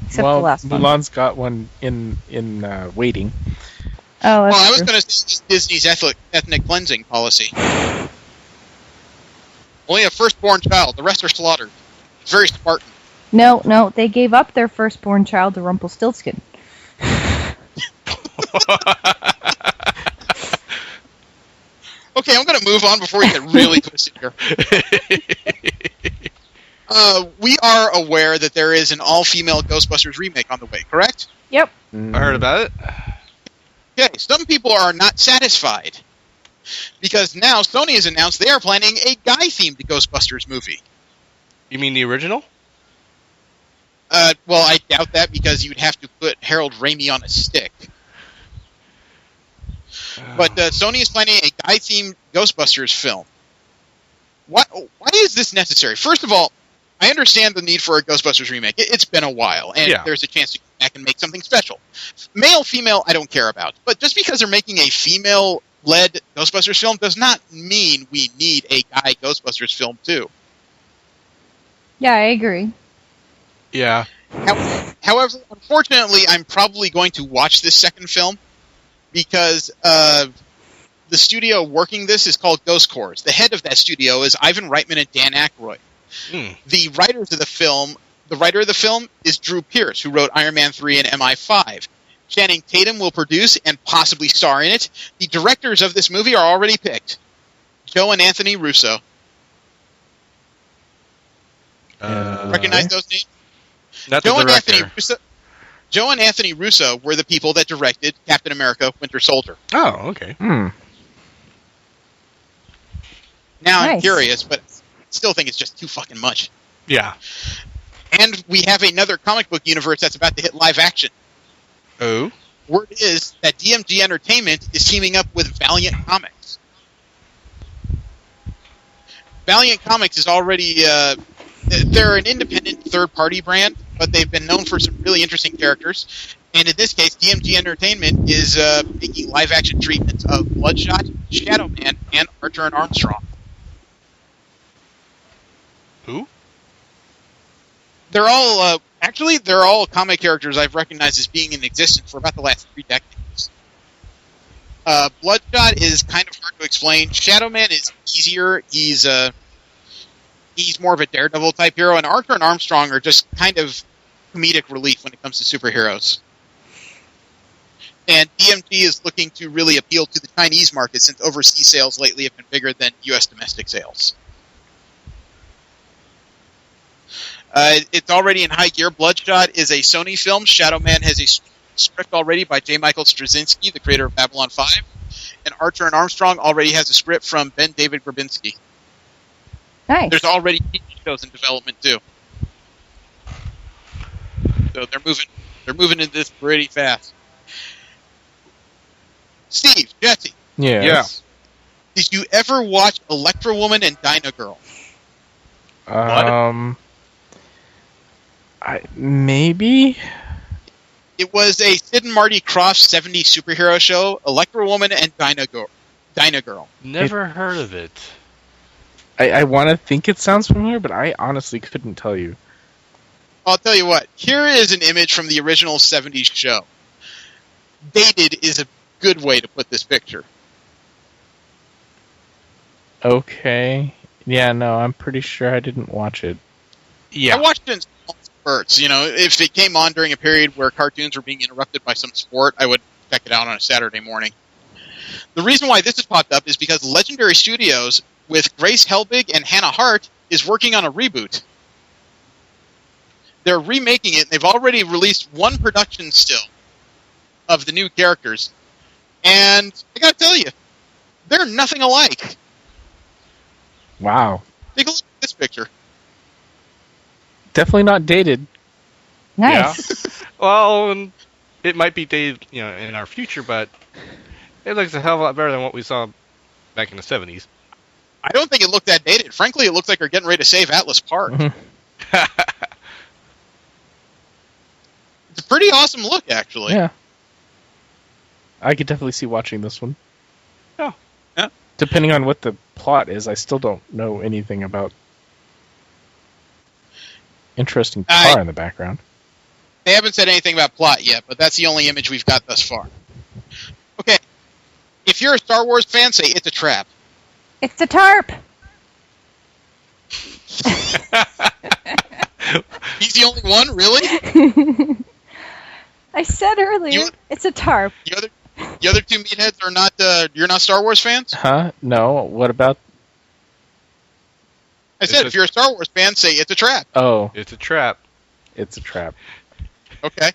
Except the last one. Mulan's got one in waiting. Oh, well, I was going to say Disney's ethnic cleansing policy. Only a firstborn child. The rest are slaughtered. It's very Spartan. No, they gave up their firstborn child to Rumpelstiltskin. Okay, I'm going to move on before we get really twisted here. We are aware that there is an all-female Ghostbusters remake on the way, correct? Yep. I heard about it. Okay, some people are not satisfied. Because now Sony has announced they are planning a guy-themed Ghostbusters movie. You mean the original? Well, I doubt that because you'd have to put Harold Ramey on a stick. But Sony is planning a guy-themed Ghostbusters film. Why is this necessary? First of all, I understand the need for a Ghostbusters remake. It's been a while, and there's a chance to come back and make something special. Male, female, I don't care about. But just because they're making a female-led Ghostbusters film does not mean we need a guy Ghostbusters film, too. Yeah, I agree. Yeah. However, unfortunately, I'm probably going to watch this second film because the studio working this is called Ghost Corps. The head of that studio is Ivan Reitman and Dan Aykroyd. The writer of the film is Drew Pearce, who wrote Iron Man 3 and MI5. Channing Tatum will produce and possibly star in it. The directors of this movie are already picked. Joe and Anthony Russo. Recognize those names? Not the director. Joe and Anthony Russo were the people that directed Captain America: Winter Soldier. Oh, okay. Now I'm curious, but still think it's just too fucking much. Yeah. And we have another comic book universe that's about to hit live action. Oh? Word is that DMG Entertainment is teaming up with Valiant Comics. Valiant Comics is already... they're an independent third-party brand, but they've been known for some really interesting characters. And in this case, DMG Entertainment is making live-action treatments of Bloodshot, Shadow Man, and Archer and Armstrong. Who? They're all they're all comic characters I've recognized as being in existence for about the last 3 decades. Bloodshot is kind of hard to explain. Shadow Man is easier. He's more of a Daredevil type hero, and Archer and Armstrong are just kind of comedic relief when it comes to superheroes. And DMG is looking to really appeal to the Chinese market since overseas sales lately have been bigger than U.S. domestic sales. It's already in high gear. Bloodshot is a Sony film. Shadow Man has a script already by J. Michael Straczynski, the creator of Babylon 5. And Archer and Armstrong already has a script from Ben David Grabinski. Nice. There's already TV shows in development too. So they're moving into this pretty fast. Steve, Jesse. Yeah. Did you ever watch Electra Woman and Dyna Girl? Maybe? It was a Sid and Marty Krofft 70s superhero show, Electro Woman and Dyna Girl. Never heard of it. I want to think it sounds familiar, but I honestly couldn't tell you. I'll tell you what. Here is an image from the original 70s show. Dated is a good way to put this picture. Okay. Yeah, no, I'm pretty sure I didn't watch it. Yeah. I watched it in small spurts. You know, if it came on during a period where cartoons were being interrupted by some sport, I would check it out on a Saturday morning. The reason why this has popped up is because Legendary Studios, with Grace Helbig and Hannah Hart, is working on a reboot. They're remaking it, and they've already released one production still of the new characters. And I gotta tell you, they're nothing alike. Wow. Take a look at this picture. Definitely not dated. Nice. Yeah. Well, it might be dated, in our future, but it looks a hell of a lot better than what we saw back in the 70s. I don't think it looked that dated. Frankly, it looks like they're getting ready to save Atlas Park. Mm-hmm. It's a pretty awesome look, actually. Yeah. I could definitely see watching this one. Oh. Yeah. Depending on what the plot is, I still don't know anything about interesting car in the background. They haven't said anything about plot yet, but that's the only image we've got thus far. Okay. If you're a Star Wars fan, say it's a trap. It's a tarp. He's the only one? Really? I said earlier, it's a tarp. The other two meatheads are not, you're not Star Wars fans? Huh? No. What about... I said, if you're a Star Wars fan, say it's a trap. Oh. It's a trap. It's a trap. Okay.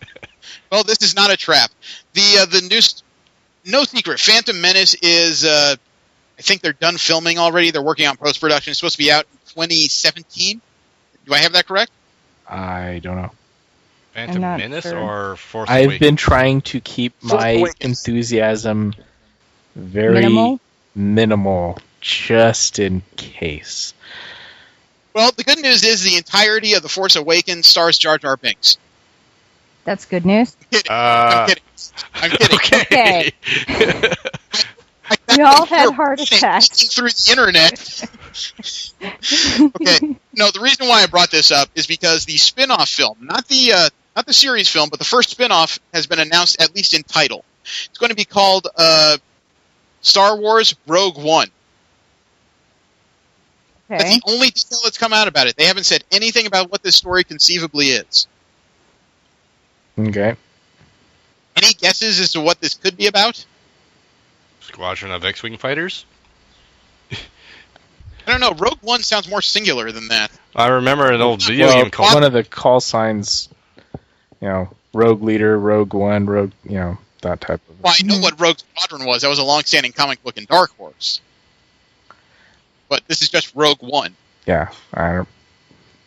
Well, this is not a trap. The new... No secret, Phantom Menace is... I think they're done filming already. They're working on post-production. It's supposed to be out in 2017. Do I have that correct? I don't know. Phantom Menace or Force Awakens? I've been trying to keep my enthusiasm very minimal, just in case. Well, the good news is the entirety of The Force Awakens stars Jar Jar Binks. That's good news. I'm kidding. I'm kidding. Okay. We all had heart attacks through the internet. Okay. No, the reason why I brought this up is because the spin-off film, not the series film, but the first spin-off has been announced, at least in title. It's going to be called Star Wars Rogue One. Okay. That's the only detail that's come out about it. They haven't said anything about what this story conceivably is. Okay. Any guesses as to what this could be about? Squadron of X-Wing fighters? I don't know. Rogue One sounds more singular than that. I remember an old video game called... One of the call signs, Rogue Leader, Rogue One, Rogue, that type of... Well, I know what Rogue Squadron was. That was a long-standing comic book in Dark Horse. But this is just Rogue One. Yeah, I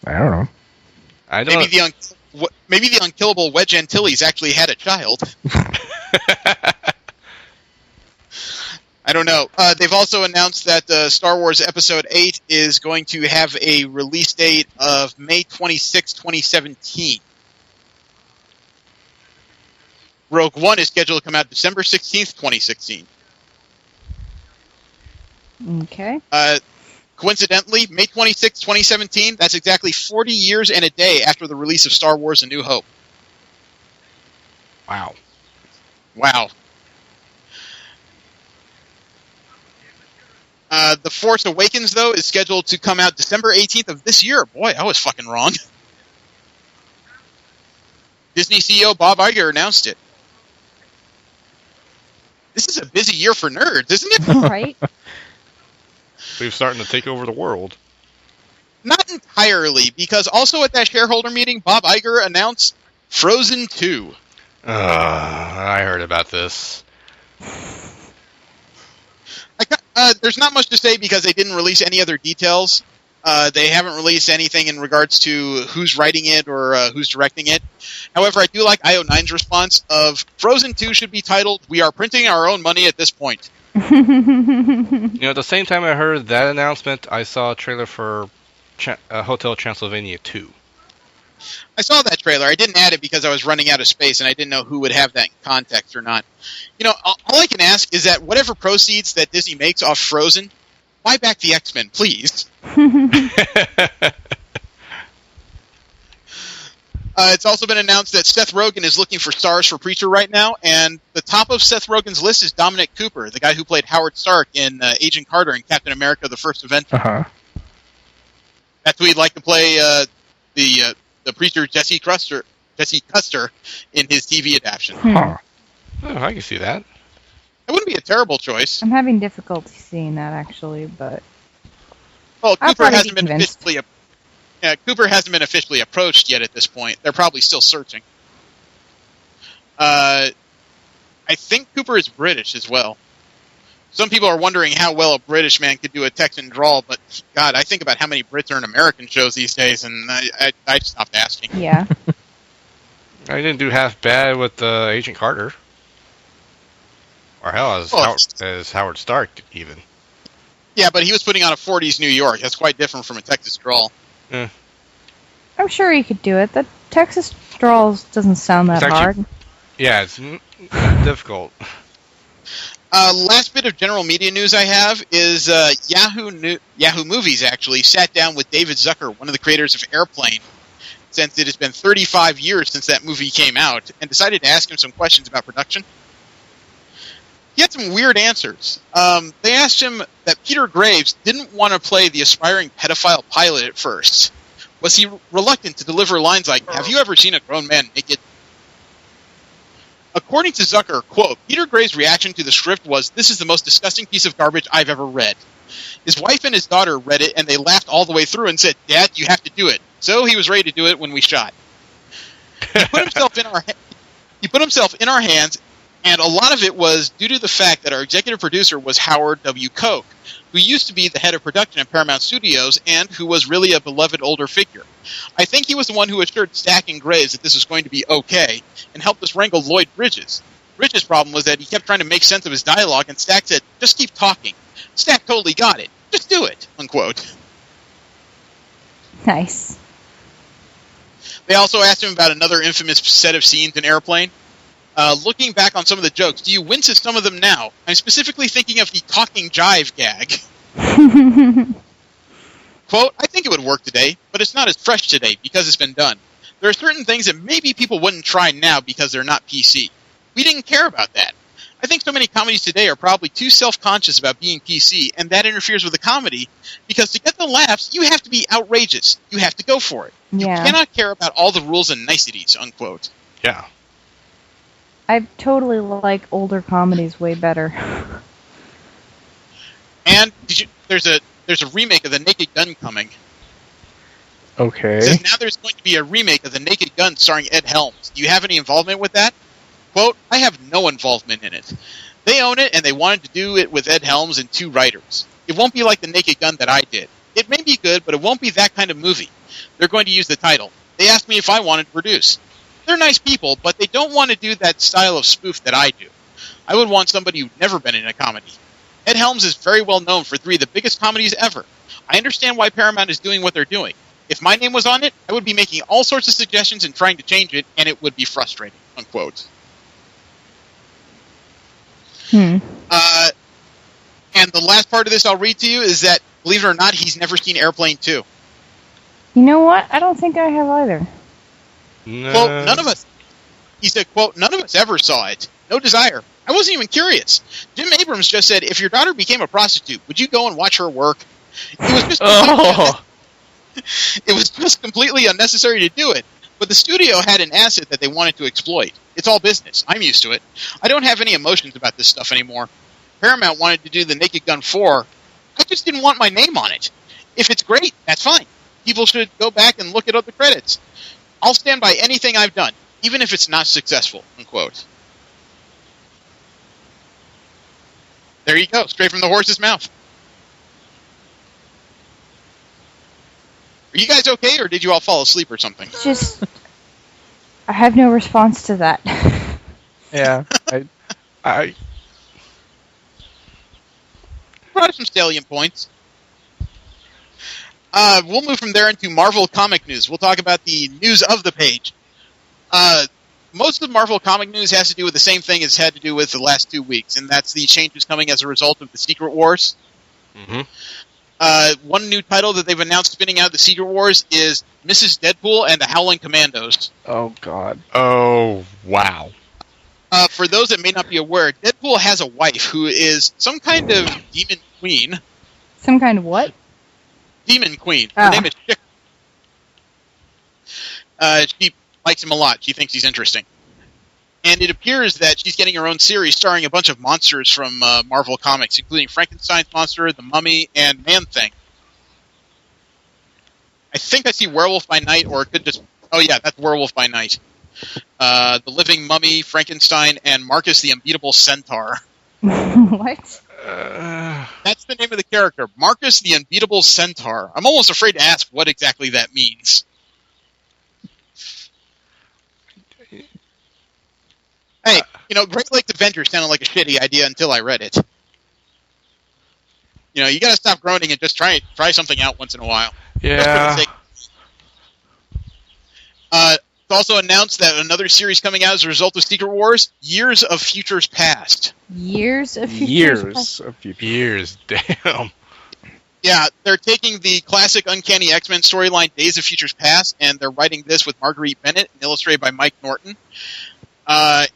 don't know. Maybe the unkillable Wedge Antilles actually had a child. I don't know. They've also announced that Star Wars Episode 8 is going to have a release date of May 26, 2017. Rogue One is scheduled to come out December 16th, 2016. Okay. Coincidentally, May 26, 2017, that's exactly 40 years and a day after the release of Star Wars A New Hope. Wow. The Force Awakens, though, is scheduled to come out December 18th of this year. Boy, I was fucking wrong. Disney CEO Bob Iger announced it. This is a busy year for nerds, isn't it? Right. We're starting to take over the world. Not entirely, because also at that shareholder meeting, Bob Iger announced Frozen 2. I heard about this. There's not much to say because they didn't release any other details. They haven't released anything in regards to who's writing it or who's directing it. However, I do like IO9's response of Frozen 2 should be titled, "We are printing our own money at this point." At the same time I heard that announcement, I saw a trailer for Hotel Transylvania 2. I saw that trailer. I didn't add it because I was running out of space and I didn't know who would have that in context or not. You know, all I can ask is that whatever proceeds that Disney makes off Frozen, buy back the X-Men, please. It's also been announced that Seth Rogen is looking for stars for Preacher right now, and the top of Seth Rogen's list is Dominic Cooper, the guy who played Howard Stark in Agent Carter and Captain America: The First Avenger. Uh-huh. That's who he'd like to play the Preacher Jesse Custer in his TV adaptation. Huh. Oh, I can see that. It wouldn't be a terrible choice. I'm having difficulty seeing that, actually, but... Well, Cooper hasn't been officially approached yet at this point. They're probably still searching. I think Cooper is British as well. Some people are wondering how well a British man could do a Texan drawl, but God, I think about how many Brits are in American shows these days, and I stopped asking. Yeah. I didn't do half bad with Agent Carter. Or hell, as Howard Stark, even. Yeah, but he was putting on a 40s New York. That's quite different from a Texas drawl. Yeah. I'm sure he could do it. The Texas drawls doesn't sound that hard. Yeah, it's difficult. Last bit of general media news I have is Yahoo Movies actually sat down with David Zucker, one of the creators of Airplane, since it has been 35 years since that movie came out, and decided to ask him some questions about production. He had some weird answers. They asked him that Peter Graves didn't want to play the aspiring pedophile pilot at first. Was he reluctant to deliver lines like, "Have you ever seen a grown man naked?" According to Zucker, quote, Peter Graves' reaction to the script was, "This is the most disgusting piece of garbage I've ever read." His wife and his daughter read it, and they laughed all the way through and said, "Dad, you have to do it." So he was ready to do it when we shot. He put himself in our hands, and a lot of it was due to the fact that our executive producer was Howard W. Koch, who used to be the head of production at Paramount Studios and who was really a beloved older figure. I think he was the one who assured Stack and Graves that this was going to be okay and helped us wrangle Lloyd Bridges. Bridges' problem was that he kept trying to make sense of his dialogue, and Stack said, "Just keep talking." Stack totally got it. "Just do it," unquote. Nice. They also asked him about another infamous set of scenes in Airplane. Looking back on some of the jokes, do you wince at some of them now? I'm specifically thinking of the talking jive gag. Quote, "I think it would work today, but it's not as fresh today because it's been done. There are certain things that maybe people wouldn't try now because they're not PC. We didn't care about that. I think so many comedies today are probably too self-conscious about being PC, and that interferes with the comedy, because to get the laughs, you have to be outrageous. You have to go for it. Yeah. You cannot care about all the rules and niceties," unquote. Yeah. I totally like older comedies way better. And there's a remake of The Naked Gun coming. Okay. It says now there's going to be a remake of The Naked Gun starring Ed Helms. Do you have any involvement with that? Quote, "I have no involvement in it. They own it, and they wanted to do it with Ed Helms and 2 writers. It won't be like The Naked Gun that I did. It may be good, but it won't be that kind of movie. They're going to use the title. They asked me if I wanted to produce. They're nice people, but they don't want to do that style of spoof that I do. I would want somebody who'd never been in a comedy. Ed Helms is very well known for 3 of the biggest comedies ever. I understand why Paramount is doing what they're doing. If my name was on it, I would be making all sorts of suggestions and trying to change it, and it would be frustrating," unquote. And the last part of this I'll read to you is that, believe it or not, he's never seen Airplane 2. You know what? I don't think I have either. No. Quote, "None of us," he said, quote, "none of us ever saw it. No desire. I wasn't even curious. Jim Abrams just said, if your daughter became a prostitute, would you go and watch her work? It was just completely unnecessary to do it, but the studio had an asset that they wanted to exploit. It's all business. I'm used to it. I don't have any emotions about this stuff anymore. Paramount wanted to do The Naked Gun 4. I just didn't want my name on it. If it's great, that's fine. People should go back and look at other credits. I'll stand by anything I've done, even if it's not successful," unquote. There you go, straight from the horse's mouth. Are you guys okay, or did you all fall asleep or something? It's just, I have no response to that. Yeah, I brought up some salient points. We'll move from there into Marvel comic news. We'll talk about the news of the page. Most of Marvel comic news has to do with the same thing it's had to do with the last 2 weeks, and that's the changes coming as a result of the Secret Wars. Mm-hmm. One new title that they've announced spinning out the Secret Wars is Mrs. Deadpool and the Howling Commandos. Oh, God. Oh, wow. For those that may not be aware, Deadpool has a wife who is some kind of demon queen. Some kind of what? Demon queen. Her name is Chick. She likes him a lot. She thinks he's interesting. And it appears that she's getting her own series starring a bunch of monsters from Marvel Comics, including Frankenstein's monster, the Mummy, and Man-Thing. I think I see Werewolf by Night, or it could just... Oh yeah, that's Werewolf by Night. The Living Mummy, Frankenstein, and Marcus the Unbeatable Centaur. What? That's the name of the character, Marcus the Unbeatable Centaur. I'm almost afraid to ask what exactly that means. Hey, Great Lakes Adventure sounded like a shitty idea until I read it. You gotta stop groaning and just try something out once in a while. Yeah. It's also announced that another series coming out as a result of Secret Wars, Years of Futures Past. Years of Futures Past? Years, damn. Yeah, they're taking the classic Uncanny X-Men storyline Days of Futures Past, and they're writing this with Marguerite Bennett and illustrated by Mike Norton.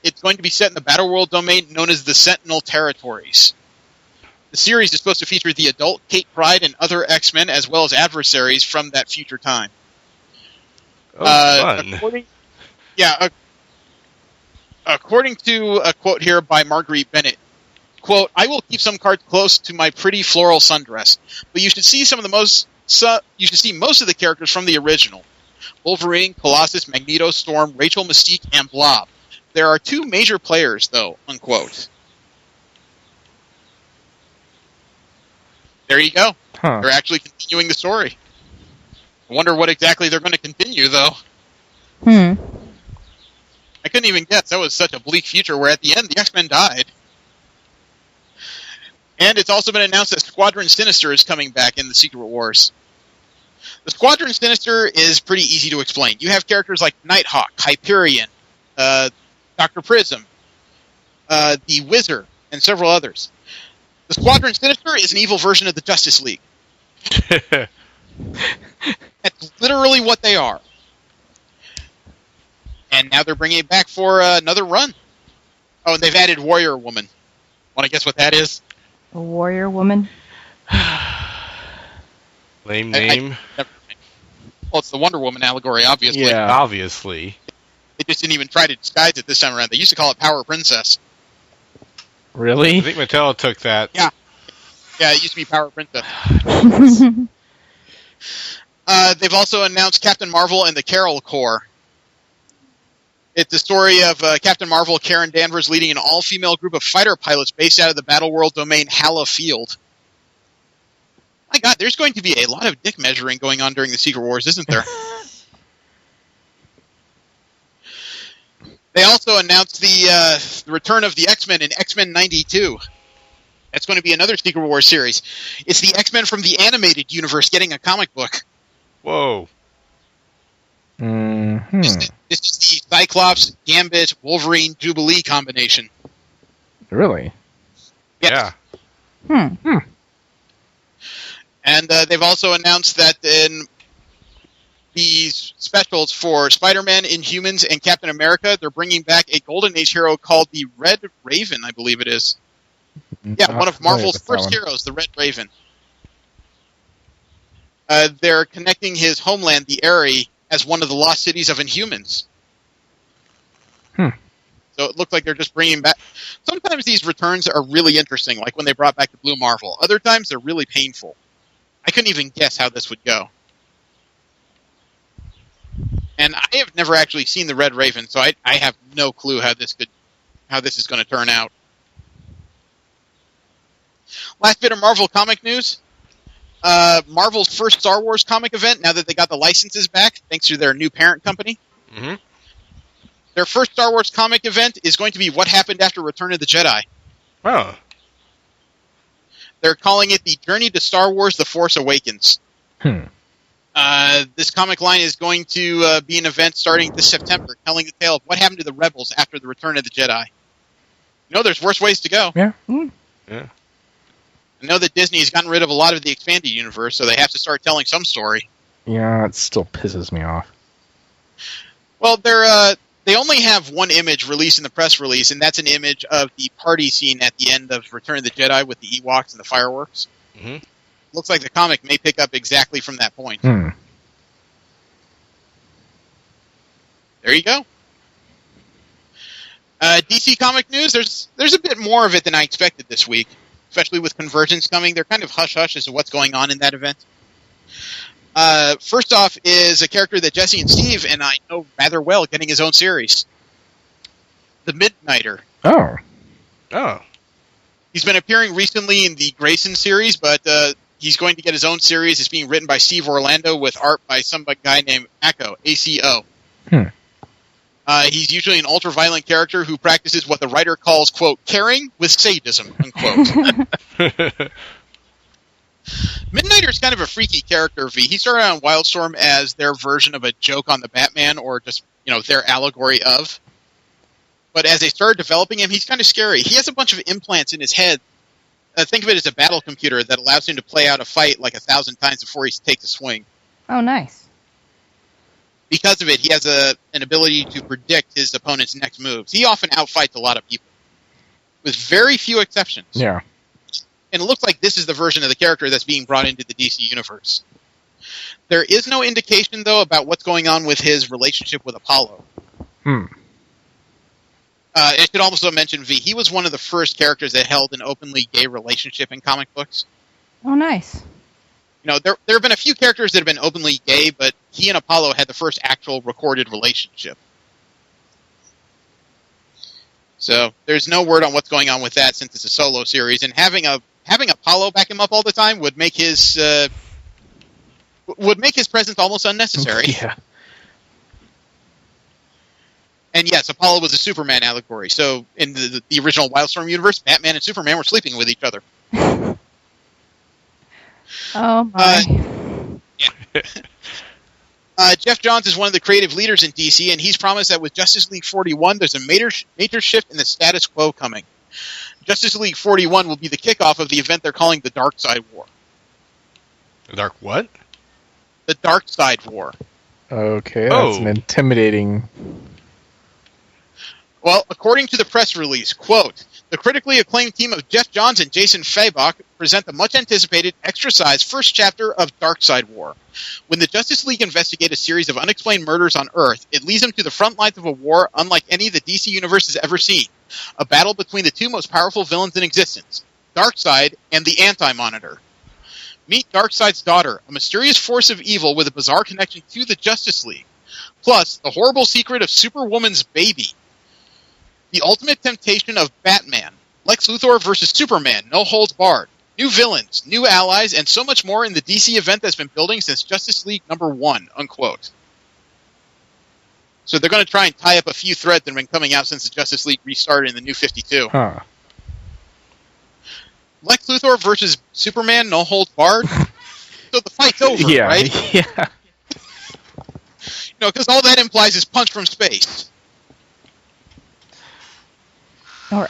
It's going to be set in the Battleworld domain known as the Sentinel Territories. The series is supposed to feature the adult Kate Pryde and other X-Men, as well as adversaries from that future time. Oh, fun. According to a quote here by Marguerite Bennett, quote, "I will keep some cards close to my pretty floral sundress, but you should see most of the characters from the original: Wolverine, Colossus, Magneto, Storm, Rachel Mystique, and Blob. There are 2 major players, though," unquote. There you go. Huh. They're actually continuing the story. I wonder what exactly they're going to continue, though. I couldn't even guess. That was such a bleak future where at the end the X-Men died. And it's also been announced that Squadron Sinister is coming back in the Secret Wars. The Squadron Sinister is pretty easy to explain. You have characters like Nighthawk, Hyperion, Dr. Prism, the Wizard, and several others. The Squadron Sinister is an evil version of the Justice League. That's literally what they are. And now they're bringing it back for another run. Oh, and they've added Warrior Woman. Want to guess what that is? A Warrior Woman? Lame name. Well, it's the Wonder Woman allegory, obviously. Yeah, obviously. They just didn't even try to disguise it this time around. They used to call it Power Princess. Really? I think Mattel took that. Yeah. Yeah, it used to be Power Princess. They've also announced Captain Marvel and the Carol Corps. It's the story of Captain Marvel, Karen Danvers, leading an all-female group of fighter pilots based out of the Battleworld domain Hala Field. My God, there's going to be a lot of dick measuring going on during the Secret Wars, isn't there? They also announced the return of the X-Men in X-Men 92. That's going to be another Secret Wars series. It's the X-Men from the animated universe getting a comic book. Whoa. Mm-hmm. This is the Cyclops, Gambit, Wolverine, Jubilee combination. Really? Yes. Yeah. And they've also announced that in these specials for Spider-Man, Inhumans, and Captain America, they're bringing back a Golden Age hero called the Red Raven, I believe it is. Yeah, one of Marvel's first heroes, the Red Raven. They're connecting his homeland, the Eyrie, as one of the lost cities of Inhumans. So it looks like they're just bringing back... Sometimes these returns are really interesting, like when they brought back the Blue Marvel. Other times they're really painful. I couldn't even guess how this would go. And I have never actually seen the Red Raven, so I have no clue how this is going to turn out. Last bit of Marvel comic news. Marvel's first Star Wars comic event, now that they got the licenses back, thanks to their new parent company. Mm-hmm. Their first Star Wars comic event is going to be What Happened After Return of the Jedi. Oh. They're calling it the Journey to Star Wars The Force Awakens. This comic line is going to be an event starting this September, telling the tale of what happened to the rebels after the Return of the Jedi. You know, there's worse ways to go. Yeah. Yeah. I know that Disney has gotten rid of a lot of the expanded universe, so they have to start telling some story. Yeah, it still pisses me off. Well, they only have one image released in the press release, and that's an image of the party scene at the end of Return of the Jedi with the Ewoks and the fireworks. Mm-hmm. Looks like the comic may pick up exactly from that point. Hmm. There you go. DC comic news, there's a bit more of it than I expected this week, especially with Convergence coming. They're kind of hush-hush as to what's going on in that event. First off is a character that Jesse and Steve and I know rather well getting his own series. The Midnighter. Oh. He's been appearing recently in the Grayson series, but he's going to get his own series. It's being written by Steve Orlando with art by some guy named Acco, A-C-O. He's usually an ultra-violent character who practices what the writer calls, quote, caring with sadism, unquote. Midnighter is kind of a freaky character, V. He started on Wildstorm as their version of a joke on the Batman, or just, their allegory of. But as they started developing him, he's kind of scary. He has a bunch of implants in his head. Think of it as a battle computer that allows him to play out a fight like 1,000 times before he takes a swing. Oh, nice. Because of it, he has an ability to predict his opponent's next moves. He often outfights a lot of people, with very few exceptions. Yeah. And it looks like this is the version of the character that's being brought into the DC universe. There is no indication, though, about what's going on with his relationship with Apollo. I should also mention, V, he was one of the first characters that held an openly gay relationship in comic books. Oh, nice. There have been a few characters that have been openly gay, but he and Apollo had the first actual recorded relationship. So there's no word on what's going on with that since it's a solo series, and having Apollo back him up all the time would make his presence almost unnecessary. Yeah. And yes, Apollo was a Superman allegory. So in the original Wildstorm universe, Batman and Superman were sleeping with each other. Oh my. Jeff Johns is one of the creative leaders in DC, and he's promised that with Justice League 41, there's a major shift in the status quo coming. Justice League 41 will be the kickoff of the event they're calling the Dark Side War. The Dark what? The Dark Side War. Okay, that's an intimidating... Well, according to the press release, quote, the critically acclaimed team of Jeff Johns and Jason Fabok present the much-anticipated, extra-sized first chapter of Darkside War. When the Justice League investigate a series of unexplained murders on Earth, it leads them to the front lines of a war unlike any the DC Universe has ever seen. A battle between the two most powerful villains in existence, Darkseid and the Anti-Monitor. Meet Darkseid's daughter, a mysterious force of evil with a bizarre connection to the Justice League. Plus, the horrible secret of Superwoman's baby. The ultimate temptation of Batman, Lex Luthor versus Superman, no holds barred. New villains, new allies, and so much more in the DC event that's been building since Justice League #1, unquote. So they're going to try and tie up a few threads that have been coming out since the Justice League restarted in the New 52. Huh. Lex Luthor versus Superman, no holds barred. So the fight's over, right? Yeah. Because all that implies is punch from space. Or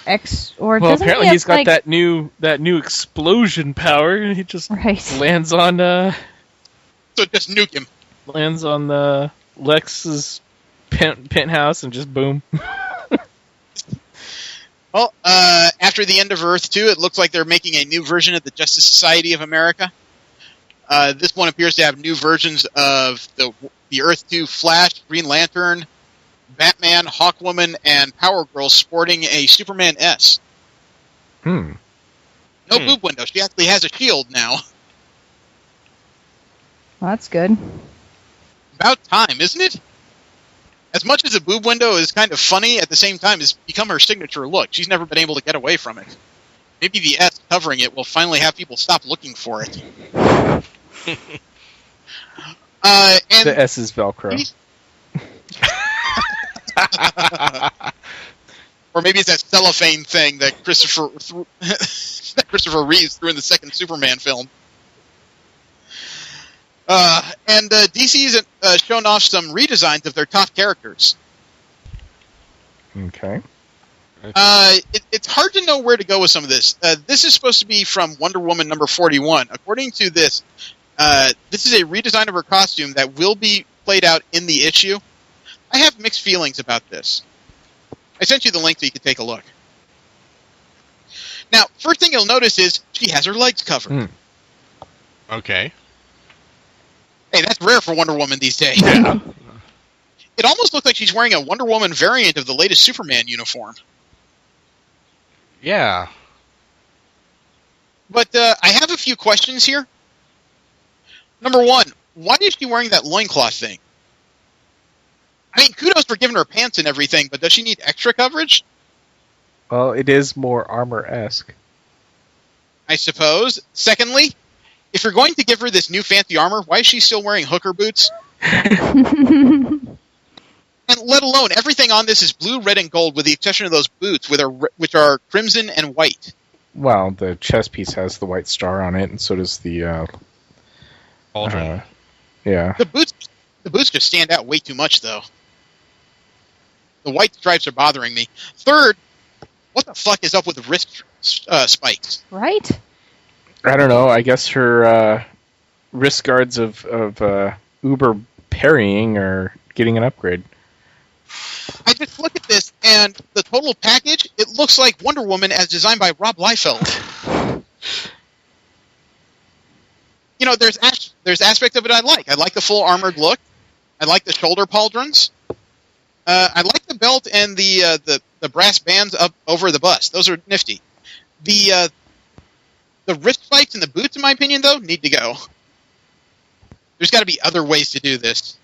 well, apparently he's got that new explosion power, and he just lands on so just nuke him. Lands on the Lex's penthouse and just boom. Well, after the end of Earth 2, it looks like they're making a new version of the Justice Society of America. This one appears to have new versions of the Earth 2 Flash, Green Lantern, Batman, Hawkwoman, and Power Girl sporting a Superman S. No boob window. She actually has a shield now. Well, that's good. About time, isn't it? As much as a boob window is kind of funny, at the same time, it's become her signature look. She's never been able to get away from it. Maybe the S covering it will finally have people stop looking for it. And the S is Velcro. Or maybe it's that cellophane thing that Christopher Reeves threw in the second Superman film. And DC's shown off some redesigns of their top characters. Okay. It's hard to know where to go with some of this. This is supposed to be from Wonder Woman number 41. According to this, this is a redesign of her costume that will be played out in the issue. I have mixed feelings about this. I sent you the link so you could take a look. Now, first thing you'll notice is she has her legs covered. Okay. Hey, that's rare for Wonder Woman these days. Yeah. It almost looks like she's wearing a Wonder Woman variant of the latest Superman uniform. Yeah. But I have a few questions here. Number one, why is she wearing that loincloth thing? I mean, kudos for giving her pants and everything, but does she need extra coverage? Well, it is more armor-esque. I suppose. Secondly, if you're going to give her this new fancy armor, why is she still wearing hooker boots? And let alone, everything on this is blue, red, and gold, with the exception of those boots, which are crimson and white. Well, the chest piece has the white star on it, and so does the... Aldrin. Yeah. The boots just stand out way too much, though. The white stripes are bothering me. Third, what the fuck is up with the wrist spikes? Right? I don't know. I guess her wrist guards of Uber parrying are getting an upgrade. I just look at this, and the total package, it looks like Wonder Woman as designed by Rob Liefeld. You know, there's aspect of it I like. I like the full armored look. I like the shoulder pauldrons. I like the belt and the brass bands up over the bust. Those are nifty. The wrist spikes and the boots, in my opinion, though, need to go. There's got to be other ways to do this.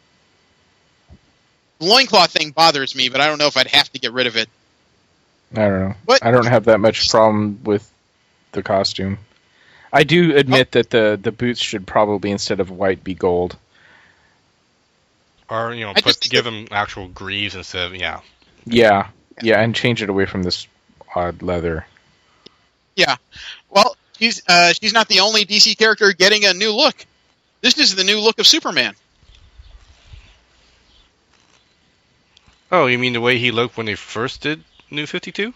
The loincloth thing bothers me, but I don't know if I'd have to get rid of it. I don't know. But I don't have that much problem with the costume. I do admit that the boots should probably, instead of white, be gold. Or, give them actual greaves instead of, yeah. Yeah, and change it away from this odd leather. Yeah. Well, she's not the only DC character getting a new look. This is the new look of Superman. Oh, you mean the way he looked when they first did New 52?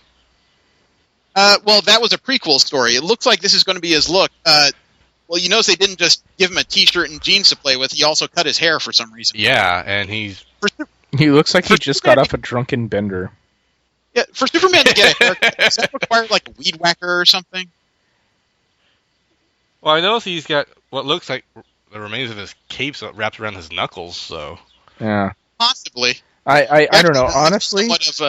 Well, that was a prequel story. It looks like this is going to be his look. Well, you notice they didn't just give him a t-shirt and jeans to play with. He also cut his hair for some reason. Yeah, and he looks like he just got off a drunken bender. Yeah, for Superman to get a haircut, does that require like a weed whacker or something? Well, I notice he's got what looks like the remains of his cape wrapped around his knuckles, so... Yeah. Possibly. I don't know. Honestly,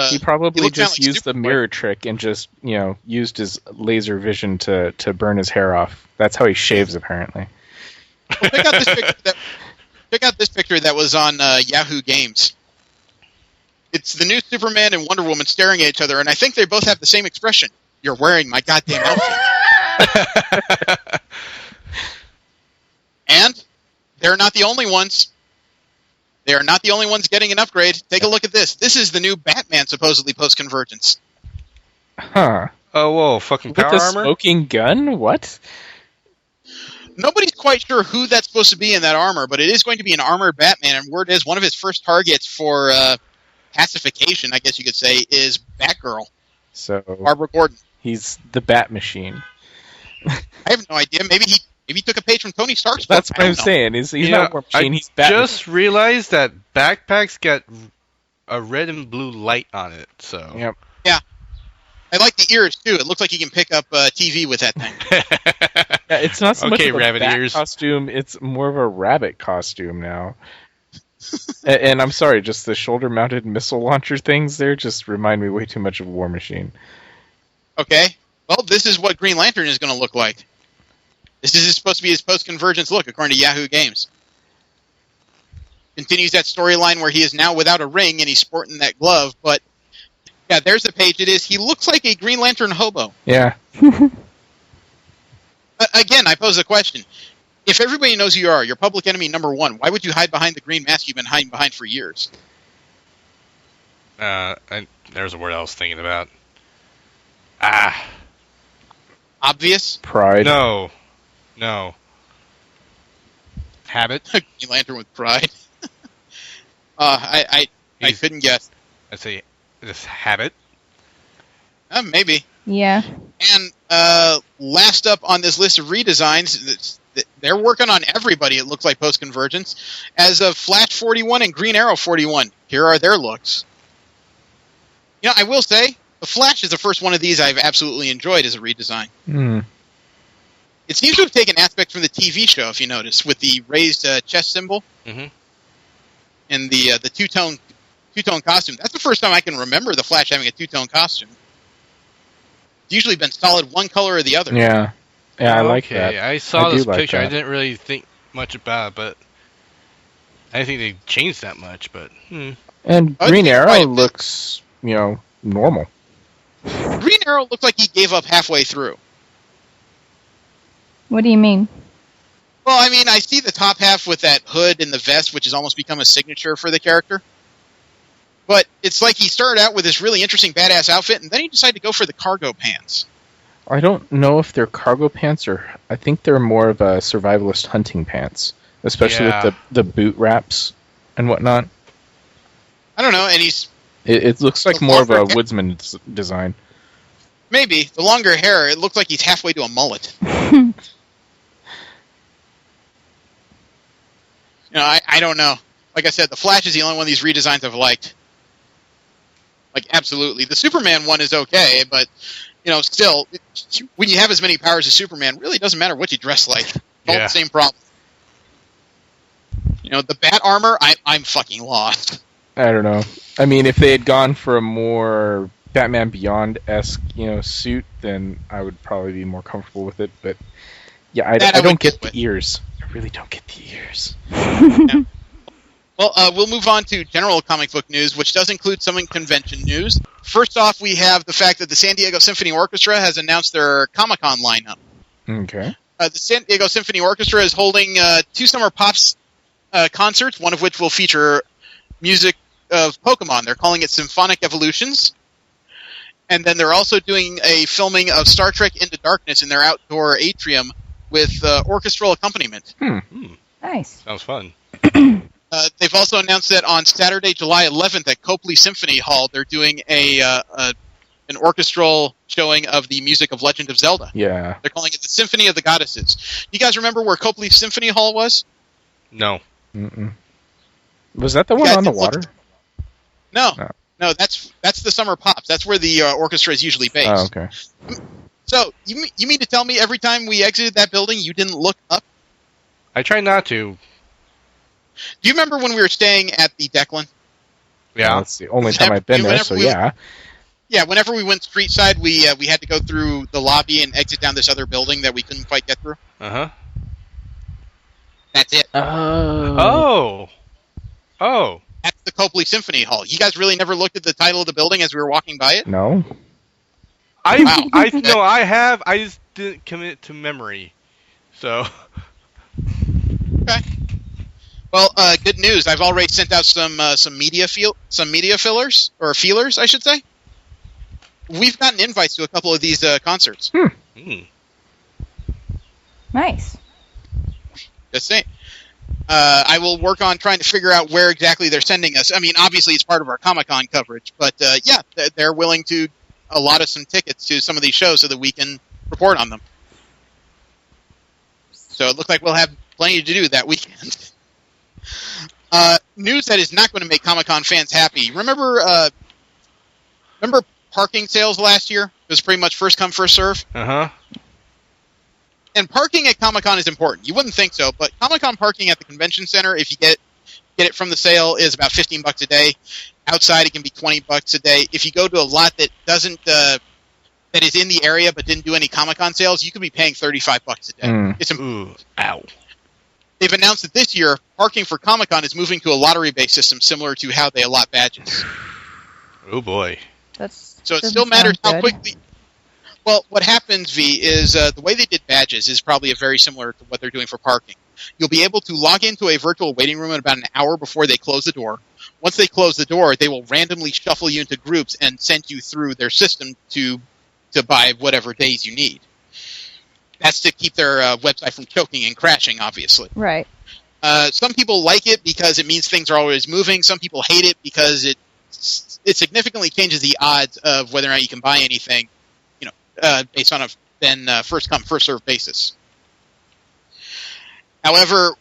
he probably just used the mirror trick and just, used his laser vision to burn his hair off. That's how he shaves, apparently. Well, check out this picture that was on Yahoo Games. It's the new Superman and Wonder Woman staring at each other, and I think they both have the same expression. You're wearing my goddamn outfit. And they're not the only ones. They are not the only ones getting an upgrade. Take a look at this. This is the new Batman, supposedly post-convergence. Huh. Oh, whoa, fucking power With a armor? smoking gun? What? Nobody's quite sure who that's supposed to be in that armor, but it is going to be an armored Batman, and word is one of his first targets for pacification, I guess you could say, is Batgirl. So Barbara Gordon. He's the Bat Machine. I have no idea. Maybe he took a page from Tony Stark's book. That's what I'm saying. He's not War Machine, he's Batman. I just realized that backpacks got a red and blue light on it, so... Yep. Yeah. I like the ears, too. It looks like you can pick up TV with that thing. Yeah, it's not so much of a rabbit bat ears. costume, it's more of a rabbit costume now. And I'm sorry, just the shoulder-mounted missile launcher things there just remind me way too much of War Machine. Okay. Well, this is what Green Lantern is going to look like. This is supposed to be his post-convergence look, according to Yahoo Games. Continues that storyline where he is now without a ring and he's sporting that glove, but yeah, there's the page it is. He looks like a Green Lantern hobo. Yeah. Again, I pose the question. If everybody knows who you are, you're public enemy number one, why would you hide behind the green mask you've been hiding behind for years? There's a word I was thinking about. Obvious? Pride. No. Habit. Green Lantern with pride. I couldn't guess. I'd say this Habit. Maybe. Yeah. And last up on this list of redesigns, they're working on everybody, it looks like, post-Convergence. As of Flash 41 and Green Arrow 41, here are their looks. You know, I will say, the Flash is the first one of these I've absolutely enjoyed as a redesign. It seems to have taken aspects from the TV show, if you notice, with the raised chest symbol and the two-tone costume. That's the first time I can remember the Flash having a two-tone costume. It's usually been solid one color or the other. Yeah, I like that. I saw this picture. Like I didn't really think much about it, but I didn't think they changed that much. But And Green Arrow looks, normal. Green Arrow looks like he gave up halfway through. What do you mean? Well, I mean, I see the top half with that hood and the vest, which has almost become a signature for the character. But it's like he started out with this really interesting badass outfit, and then he decided to go for the cargo pants. I don't know if they're cargo pants, or I think they're more of a survivalist hunting pants, especially with the boot wraps and whatnot. I don't know, and It looks like more of a woodsman design. Maybe. The longer hair, it looks like he's halfway to a mullet. I don't know. Like I said, the Flash is the only one of these redesigns I've liked. Like, absolutely. The Superman one is okay, but, still, when you have as many powers as Superman, it really doesn't matter what you dress like. All the same problem. The Bat armor, I'm fucking lost. I don't know. I mean, if they had gone for a more Batman Beyond-esque, suit, then I would probably be more comfortable with it. But yeah, I don't get the ears. I really don't get the ears. Yeah. Well, we'll move on to general comic book news, which does include some convention news. First off, we have the fact that the San Diego Symphony Orchestra has announced their Comic-Con lineup. Okay. The San Diego Symphony Orchestra is holding 2 Summer Pops concerts, one of which will feature music of Pokemon. They're calling it Symphonic Evolutions. And then they're also doing a filming of Star Trek Into Darkness in their outdoor atrium with orchestral accompaniment. Nice. Sounds fun. They've also announced that on Saturday, July 11th at Copley Symphony Hall, they're doing an orchestral showing of the music of Legend of Zelda. Yeah. They're calling it the Symphony of the Goddesses. You guys remember where Copley Symphony Hall was? No. Was that the one on the water? No, that's the Summer Pops. That's where the orchestra is usually based. Oh, okay. So, you mean to tell me every time we exited that building, you didn't look up? I try not to. Do you remember when we were staying at the Declan? Yeah. That's the only time I've been there, so yeah. Yeah, whenever we went street side, we had to go through the lobby and exit down this other building that we couldn't quite get through. Uh-huh. That's it. Oh. That's the Copley Symphony Hall. You guys really never looked at the title of the building as we were walking by it? No. I have. I just didn't commit to memory. So. Okay. Well, good news. I've already sent out some media fillers, or feelers, I should say. We've gotten invites to a couple of these concerts. Nice. Just saying. I will work on trying to figure out where exactly they're sending us. I mean, obviously it's part of our Comic-Con coverage, but yeah, they're willing to allot us some tickets to some of these shows so that we can report on them. So it looks like we'll have plenty to do that weekend. News that is not going to make Comic-Con fans happy. Remember parking sales last year? It was pretty much first come, first serve. Uh-huh. And parking at Comic-Con is important. You wouldn't think so, but Comic-Con parking at the convention center, if you get it from the sale, is about $15 a day. Outside, it can be $20 a day. If you go to a lot that doesn't, that is in the area but didn't do any Comic-Con sales, you could be paying $35 a day. It's ow. They've announced that this year, parking for Comic-Con is moving to a lottery-based system similar to how they allot badges. Oh boy. So it still matters how quickly. Well, what happens, V, is the way they did badges is probably very similar to what they're doing for parking. You'll be able to log into a virtual waiting room in about an hour before they close the door. Once they close the door, they will randomly shuffle you into groups and send you through their system to buy whatever days you need. That's to keep their website from choking and crashing, obviously. Right. Some people like it because it means things are always moving. Some people hate it because it significantly changes the odds of whether or not you can buy anything, based on a first come, first served basis. However,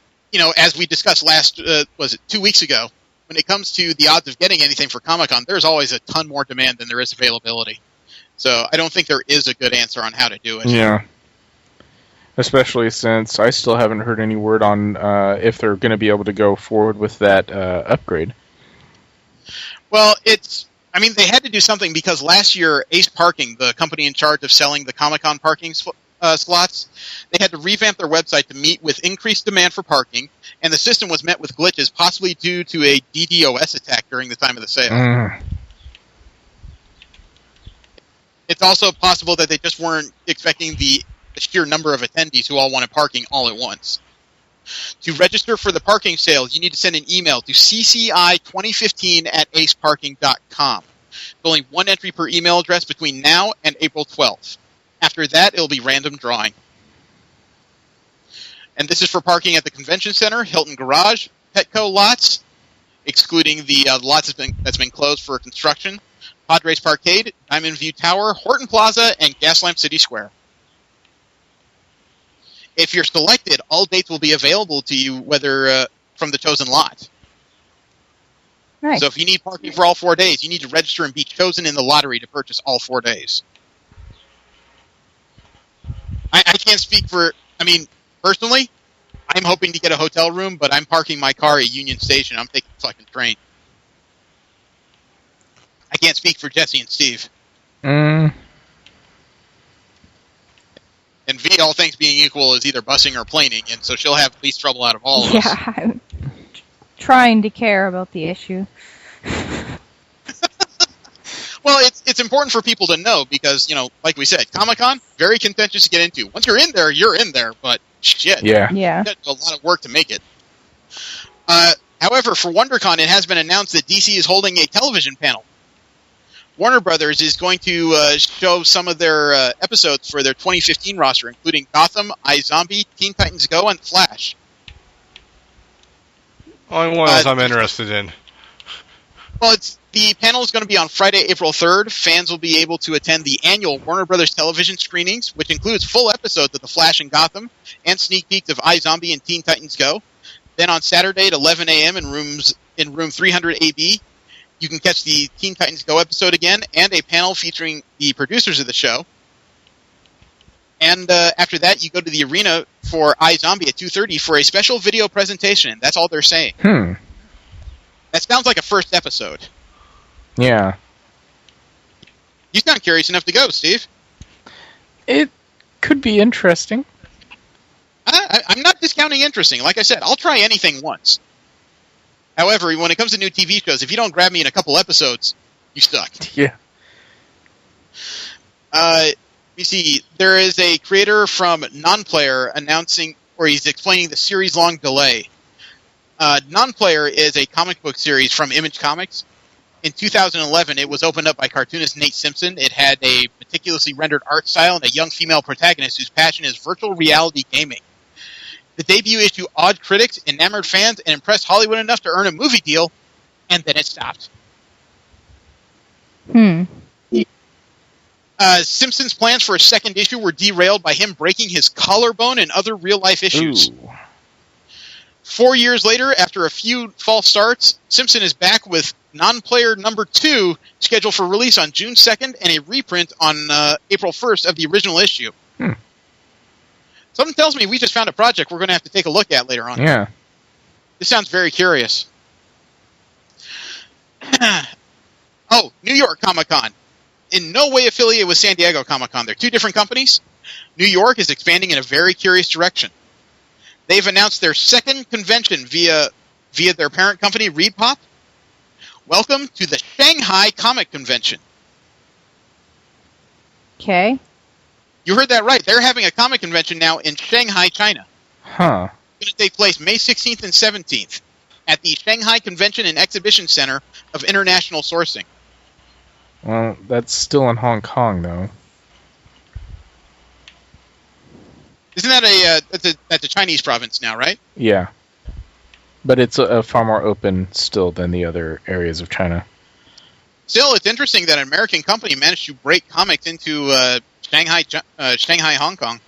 as we discussed 2 weeks ago, when it comes to the odds of getting anything for Comic-Con, there's always a ton more demand than there is availability. So I don't think there is a good answer on how to do it. Yeah. Especially since I still haven't heard any word on if they're going to be able to go forward with that upgrade. Well, they had to do something because last year, Ace Parking, the company in charge of selling the Comic-Con parking slots, they had to revamp their website to meet with increased demand for parking, and the system was met with glitches, possibly due to a DDoS attack during the time of the sale. It's also possible that they just weren't expecting the sheer number of attendees who all wanted parking all at once. To register for the parking sale, you need to send an email to cci2015@aceparking.com. There's only one entry per email address between now and April 12th. After that, it'll be random drawing. And this is for parking at the Convention Center, Hilton Garage, Petco lots, excluding the lots that's been closed for construction, Padres Parkade, Diamond View Tower, Horton Plaza, and Gaslamp City Square. If you're selected, all dates will be available to you, whether from the chosen lot. Right. So if you need parking for all 4 days, you need to register and be chosen in the lottery to purchase all 4 days. I can't speak for... personally, I'm hoping to get a hotel room, but I'm parking my car at Union Station. I'm taking the fucking train. I can't speak for Jesse and Steve. And V, all things being equal, is either busing or planing, and so she'll have least trouble out of all of us. Yeah, I'm trying to care about the issue. Well, it's important for people to know because, like we said, Comic-Con, very contentious to get into. Once you're in there, you're in there, but shit. Yeah. You got a lot of work to make it. However, for WonderCon, it has been announced that DC is holding a television panel. Warner Brothers is going to show some of their episodes for their 2015 roster, including Gotham, iZombie, Teen Titans Go, and Flash. Only one I'm interested in. Well, the panel is going to be on Friday, April 3rd. Fans will be able to attend the annual Warner Brothers television screenings, which includes full episodes of The Flash and Gotham, and sneak peeks of iZombie and Teen Titans Go. Then on Saturday at 11 a.m. in room 300 AB, you can catch the Teen Titans Go episode again, and a panel featuring the producers of the show. And after that, you go to the arena for iZombie at 2:30 for a special video presentation. That's all they're saying. That sounds like a first episode. Yeah. You sound curious enough to go, Steve. It could be interesting. I'm not discounting interesting. Like I said, I'll try anything once. However, when it comes to new TV shows, if you don't grab me in a couple episodes, you suck. Yeah. You see, there is a creator from Nonplayer announcing, or he's explaining the series-long delay. Nonplayer is a comic book series from Image Comics. In 2011, it was opened up by cartoonist Nate Simpson. It had a meticulously rendered art style and a young female protagonist whose passion is virtual reality gaming. The debut issue awed critics, enamored fans, and impressed Hollywood enough to earn a movie deal, and then it stopped. Simpson's plans for a second issue were derailed by him breaking his collarbone and other real-life issues. Ooh. 4 years later, after a few false starts, Simpson is back with Nonplayer number 2, scheduled for release on June 2nd, and a reprint on April 1st of the original issue. Something tells me we just found a project we're going to have to take a look at later on. Yeah. This sounds very curious. Oh, New York Comic-Con. In no way affiliated with San Diego Comic-Con. They're two different companies. New York is expanding in a very curious direction. They've announced their second convention via their parent company, ReedPop. Welcome to the Shanghai Comic Convention. Okay. You heard that right. They're having a comic convention now in Shanghai, China. Huh. It's going to take place May 16th and 17th at the Shanghai Convention and Exhibition Center of International Sourcing. Well, that's still in Hong Kong, though. Isn't that that's a Chinese province now, right? Yeah. But it's far more open still than the other areas of China. Still, it's interesting that an American company managed to break comics into Shanghai, Hong Kong.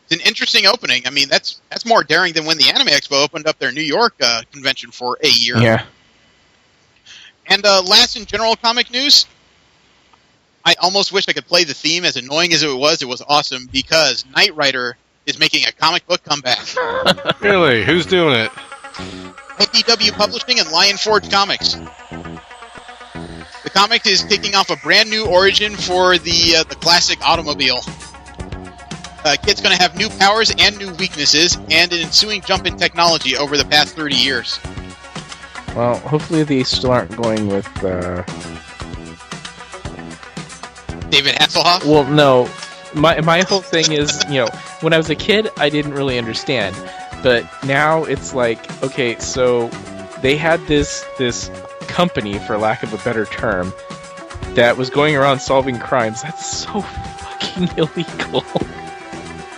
It's an interesting opening. I mean, that's more daring than when the Anime Expo opened up their New York convention for a year. Yeah. And last in general comic news, I almost wish I could play the theme. As annoying as it was awesome because Knight Rider is making a comic book comeback. Really? Who's doing it? IDW Publishing and Lion Forge Comics. The comic is kicking off a brand new origin for the classic automobile. Kit's going to have new powers and new weaknesses, and an ensuing jump in technology over the past 30 years. Well, hopefully they still aren't going with... David Hasselhoff? Well, no. My whole thing is, when I was a kid, I didn't really understand. But now it's like, okay, so they had this company, for lack of a better term, that was going around solving crimes. That's so fucking illegal.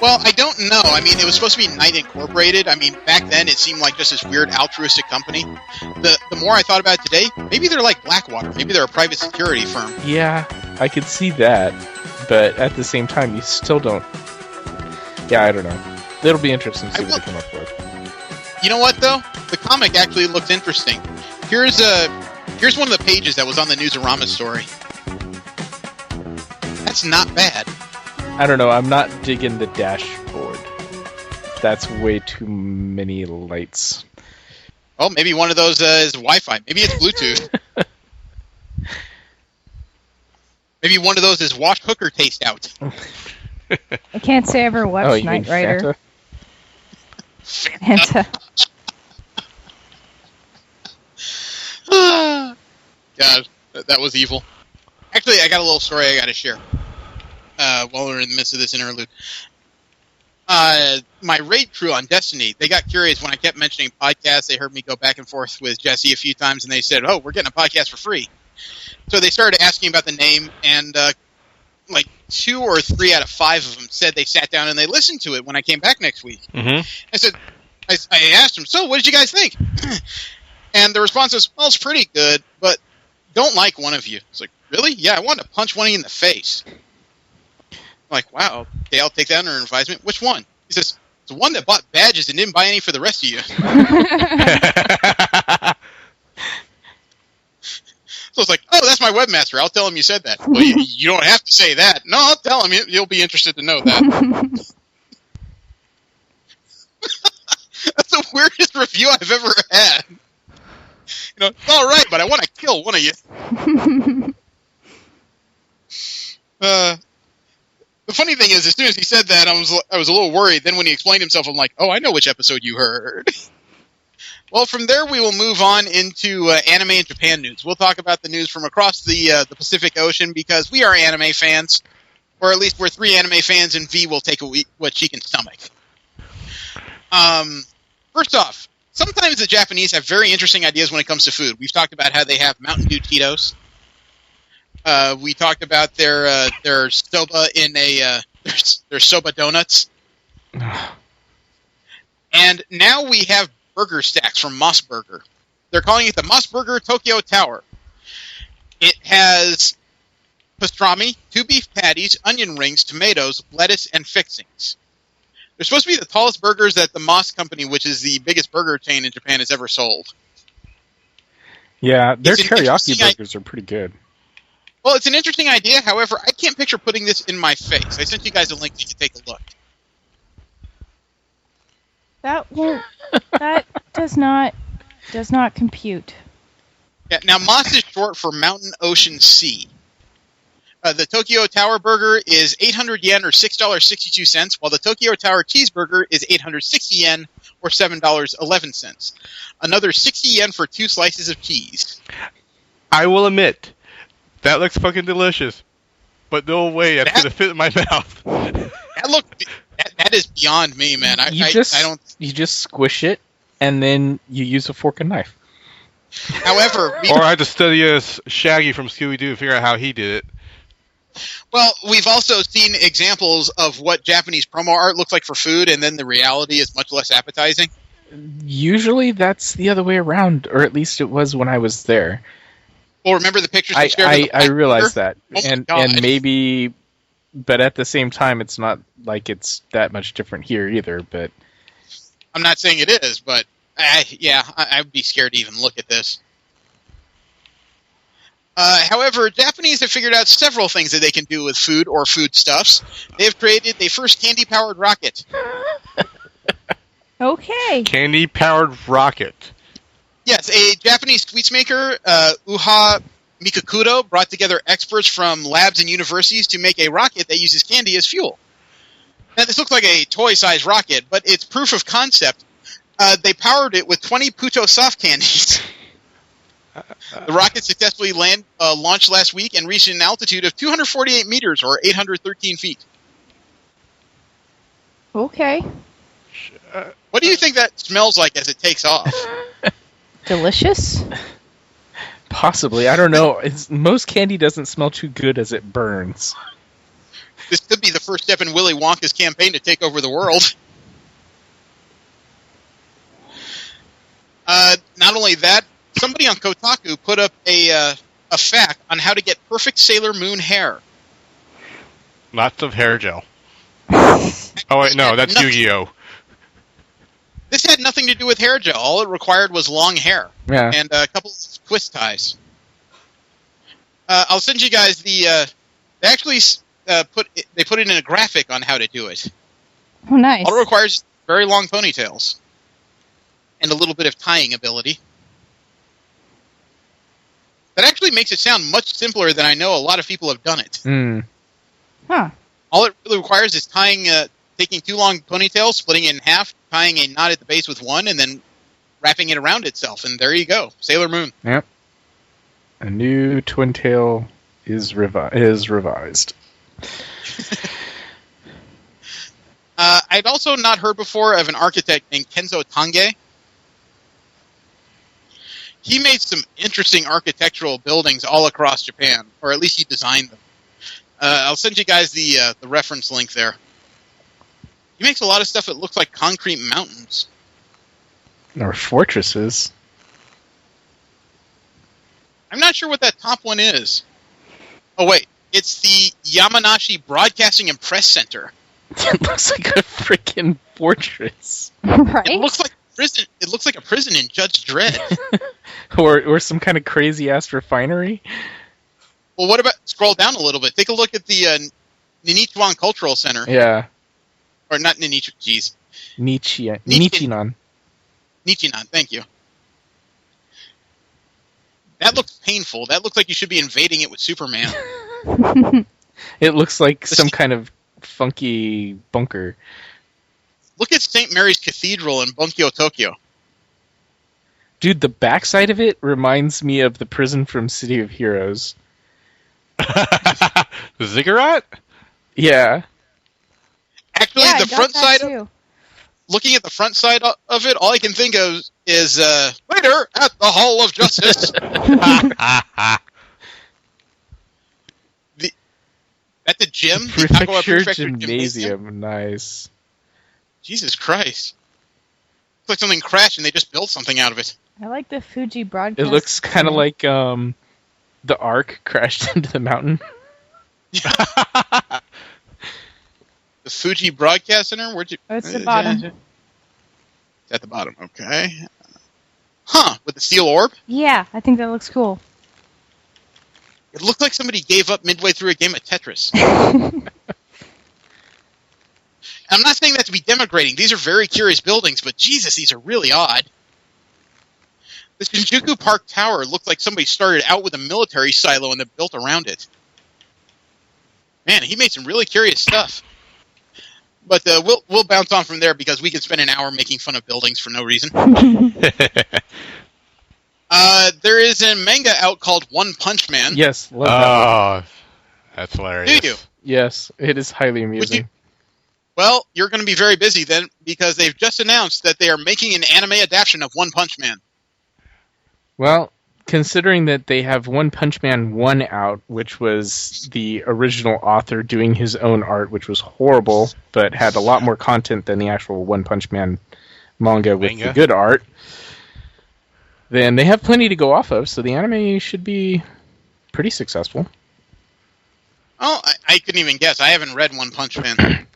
Well, I don't know. I mean, it was supposed to be Knight Incorporated. I mean, back then it seemed like just this weird altruistic company. The more I thought about it today, maybe they're like Blackwater. Maybe they're a private security firm. Yeah, I could see that. But at the same time, you still don't... Yeah, I don't know. It'll be interesting to see what they come up with. You know what, though? The comic actually looks interesting. Here's one of the pages that was on the Newsarama story. That's not bad. I don't know, I'm not digging the dashboard. That's way too many lights. Well, maybe one of those is Wi-Fi. Maybe it's Bluetooth. Maybe one of those is wash hooker taste out. I can't say I ever watched Knight Rider. Fanta. God, that was evil. Actually, I got a little story I got to share. While we're in the midst of this interlude. My raid crew on Destiny, they got curious when I kept mentioning podcasts. They heard me go back and forth with Jesse a few times, and they said, oh, we're getting a podcast for free. So they started asking about the name, and like 2 or 3 out of 5 of them said they sat down and they listened to it when I came back next week. Mm-hmm. I asked them, so what did you guys think? And the response was, well, it's pretty good, but don't like one of you. It's like, really? Yeah, I wanted to punch one of you in the face. I'm like, wow, okay, I'll take that under advisement. Which one? He says, it's the one that bought badges and didn't buy any for the rest of you. So it's like, oh, that's my webmaster. I'll tell him you said that. Well, you don't have to say that. No, I'll tell him. You'll be interested to know that. That's the weirdest review I've ever had. It's all right, but I want to kill one of you. The funny thing is, as soon as he said that, I was a little worried. Then when he explained himself, I'm like, oh, I know which episode you heard. Well, from there, we will move on into anime and Japan news. We'll talk about the news from across the Pacific Ocean because we are anime fans, or at least we're 3 anime fans, and V will take what she can stomach. First off, sometimes the Japanese have very interesting ideas when it comes to food. We've talked about how they have Mountain Dew Cheetos. We talked about their soba in their soba donuts. And now we have burger stacks from Moss Burger. They're calling it the Moss Burger Tokyo Tower. It has pastrami, 2 beef patties, onion rings, tomatoes, lettuce, and fixings. They're supposed to be the tallest burgers that the Moss Company, which is the biggest burger chain in Japan, has ever sold. Yeah, their teriyaki burgers are pretty good. Well, it's an interesting idea. However, I can't picture putting this in my face. I sent you guys a link so you can take a look. That does not compute. Yeah, now Moss is short for Mountain Ocean Sea. The Tokyo Tower burger is 800 yen or $6.62, while the Tokyo Tower cheeseburger is 860 yen or $7.11. Another 60 yen for 2 slices of cheese. I will admit, that looks fucking delicious. But no way that's going to fit in my mouth. That is beyond me, man. You just squish it, and then you use a fork and knife. However... Or I had to study Shaggy from Scooby-Doo to figure out how he did it. Well, we've also seen examples of what Japanese promo art looks like for food, and then the reality is much less appetizing. Usually that's the other way around, or at least it was when I was there. Well, remember the pictures? I realize that, Oh and maybe, but at the same time, it's not like it's that much different here either. But I'm not saying it is, but I'd be scared to even look at this. However, Japanese have figured out several things that they can do with food or foodstuffs. They have created the first candy-powered rocket. Okay. Candy-powered rocket. Yes, a Japanese sweets maker, Uha Mikakuro, brought together experts from labs and universities to make a rocket that uses candy as fuel. Now, this looks like a toy-sized rocket, but it's proof of concept. They powered it with 20 Puto soft candies. The rocket successfully launched last week and reached an altitude of 248 meters, or 813 feet. Okay. What do you think that smells like as it takes off? Delicious? Possibly. I don't know. Most candy doesn't smell too good as it burns. This could be the first step in Willy Wonka's campaign to take over the world. Not only that, somebody on Kotaku put up a fact on how to get perfect Sailor Moon hair. Lots of hair gel. Oh, wait, no, that's Yu-Gi-Oh! This had nothing to do with hair gel. All it required was long hair. Yeah. And a couple of twist ties. I'll send you guys the... they actually put it in a graphic on how to do it. Oh, nice. All it requires is very long ponytails. And a little bit of tying ability. That actually makes it sound much simpler than I know a lot of people have done it. Mm. Huh. All it really requires is taking two long ponytails, splitting it in half, tying a knot at the base with one, and then wrapping it around itself. And there you go. Sailor Moon. Yep. A new twin tail is revised. I'd also not heard before of an architect named Kenzo Tange. He made some interesting architectural buildings all across Japan, or at least he designed them. I'll send you guys the reference link there. He makes a lot of stuff that looks like concrete mountains. Or fortresses. I'm not sure what that top one is. Oh, wait. It's the Yamanashi Broadcasting and Press Center. It looks like a freaking fortress. Right? It looks like prison. It looks like a prison in Judge Dredd. or some kind of crazy-ass refinery. Well, what about... Scroll down a little bit. Take a look at the Ninichuan Cultural Center. Yeah. Or not Ninichuan, jeez. Nichinan. Nichinan, thank you. That looks painful. That looks like you should be invading it with Superman. It looks like some kind of funky bunker. Look at St. Mary's Cathedral in Bunkyo, Tokyo. Dude, the backside of it reminds me of the prison from City of Heroes. The ziggurat? Yeah. Actually, the front side... Looking at the front side of it, all I can think of is later at the Hall of Justice. At the gym, the Prefecture Gymnasium. Nice. Jesus Christ! Looks like something crashed and they just built something out of it. I like the Fuji broadcast. It looks kind of like the Ark crashed into the mountain. The Fuji Broadcast Center? Where'd you... Oh, it's the bottom. It's at the bottom, okay. Huh, with the steel orb? Yeah, I think that looks cool. It looked like somebody gave up midway through a game of Tetris. I'm not saying that to be denigrating. These are very curious buildings, but Jesus, these are really odd. The Shinjuku Park Tower looked like somebody started out with a military silo and then built around it. Man, he made some really curious stuff. But we'll bounce on from there because we can spend an hour making fun of buildings for no reason. There is a manga out called One Punch Man. Yes, love that. Oh, that's hilarious. Do you? Yes, it is highly amusing. Well, you're going to be very busy then because they've just announced that they are making an anime adaptation of One Punch Man. Well, considering that they have One Punch Man 1 out, which was the original author doing his own art, which was horrible, but had a lot more content than the actual One Punch Man manga with the good art, then they have plenty to go off of, so the anime should be pretty successful. Oh, I couldn't even guess. I haven't read One Punch Man.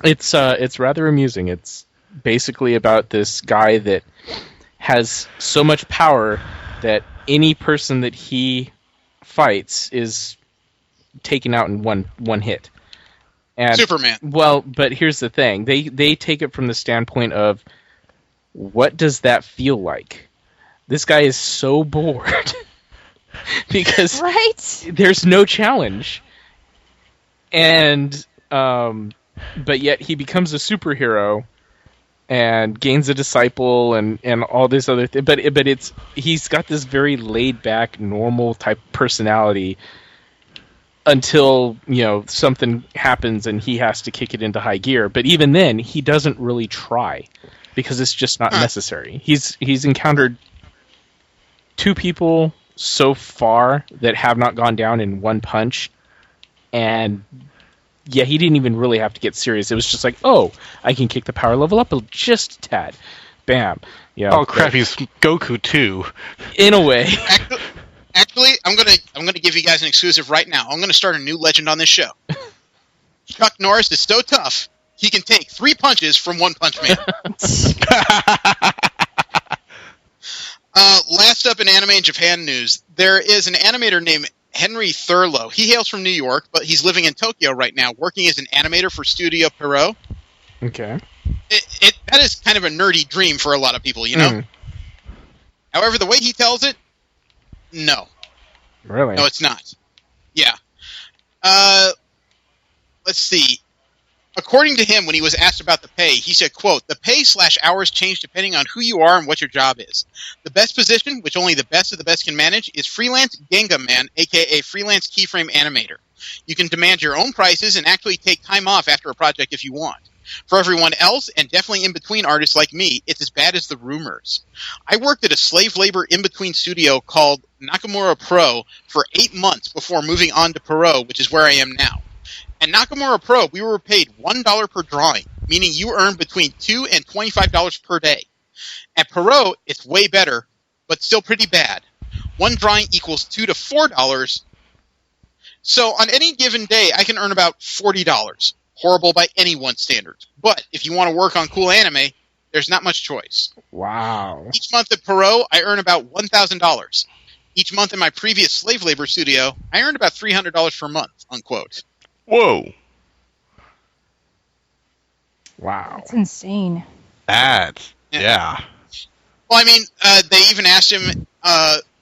It's rather amusing. It's basically about this guy that has so much power that any person that he fights is taken out in one hit. And, Superman. Well, but here's the thing. They take it from the standpoint of, what does that feel like? This guy is so bored because there's no challenge. And but yet he becomes a superhero and gains a disciple and all this other thing. But he's got this very laid back, normal type personality until something happens and he has to kick it into high gear. But even then, he doesn't really try because it's just not necessary. He's encountered 2 people so far that have not gone down in one punch, and he didn't even really have to get serious. It was just like, oh, I can kick the power level up just a tad. Bam. Oh crap, he's Goku too. In a way. Actually, I'm gonna give you guys an exclusive right now. I'm gonna start a new legend on this show. Chuck Norris is so tough, he can take 3 punches from One Punch Man. Last up in anime and Japan news, there is an animator named Henry Thurlow. He hails from New York, but he's living in Tokyo right now, working as an animator for Studio Pierrot. Okay. That is kind of a nerdy dream for a lot of people, you know? Mm. However, the way he tells it, no. Really? No, it's not. Yeah. Let's see. According to him, when he was asked about the pay, he said, quote, "The pay/hours change depending on who you are and what your job is. The best position, which only the best of the best can manage, is freelance Ganga Man, aka freelance keyframe animator. You can demand your own prices and actually take time off after a project if you want. For everyone else, and definitely in-between artists like me, it's as bad as the rumors. I worked at a slave labor in-between studio called Nakamura Pro for 8 months before moving on to Pierrot, which is where I am now. At Nakamura Pro, we were paid $1 per drawing, meaning you earn between $2 and $25 per day. At Pierrot, it's way better, but still pretty bad. One drawing equals $2 to $4. So on any given day, I can earn about $40. Horrible by anyone's standards. But if you want to work on cool anime, there's not much choice. Wow. Each month at Pierrot, I earn about $1,000. Each month in my previous slave labor studio, I earned about $300 per month, unquote. Whoa. Wow. That's insane. Yeah. Well, I mean, they even asked him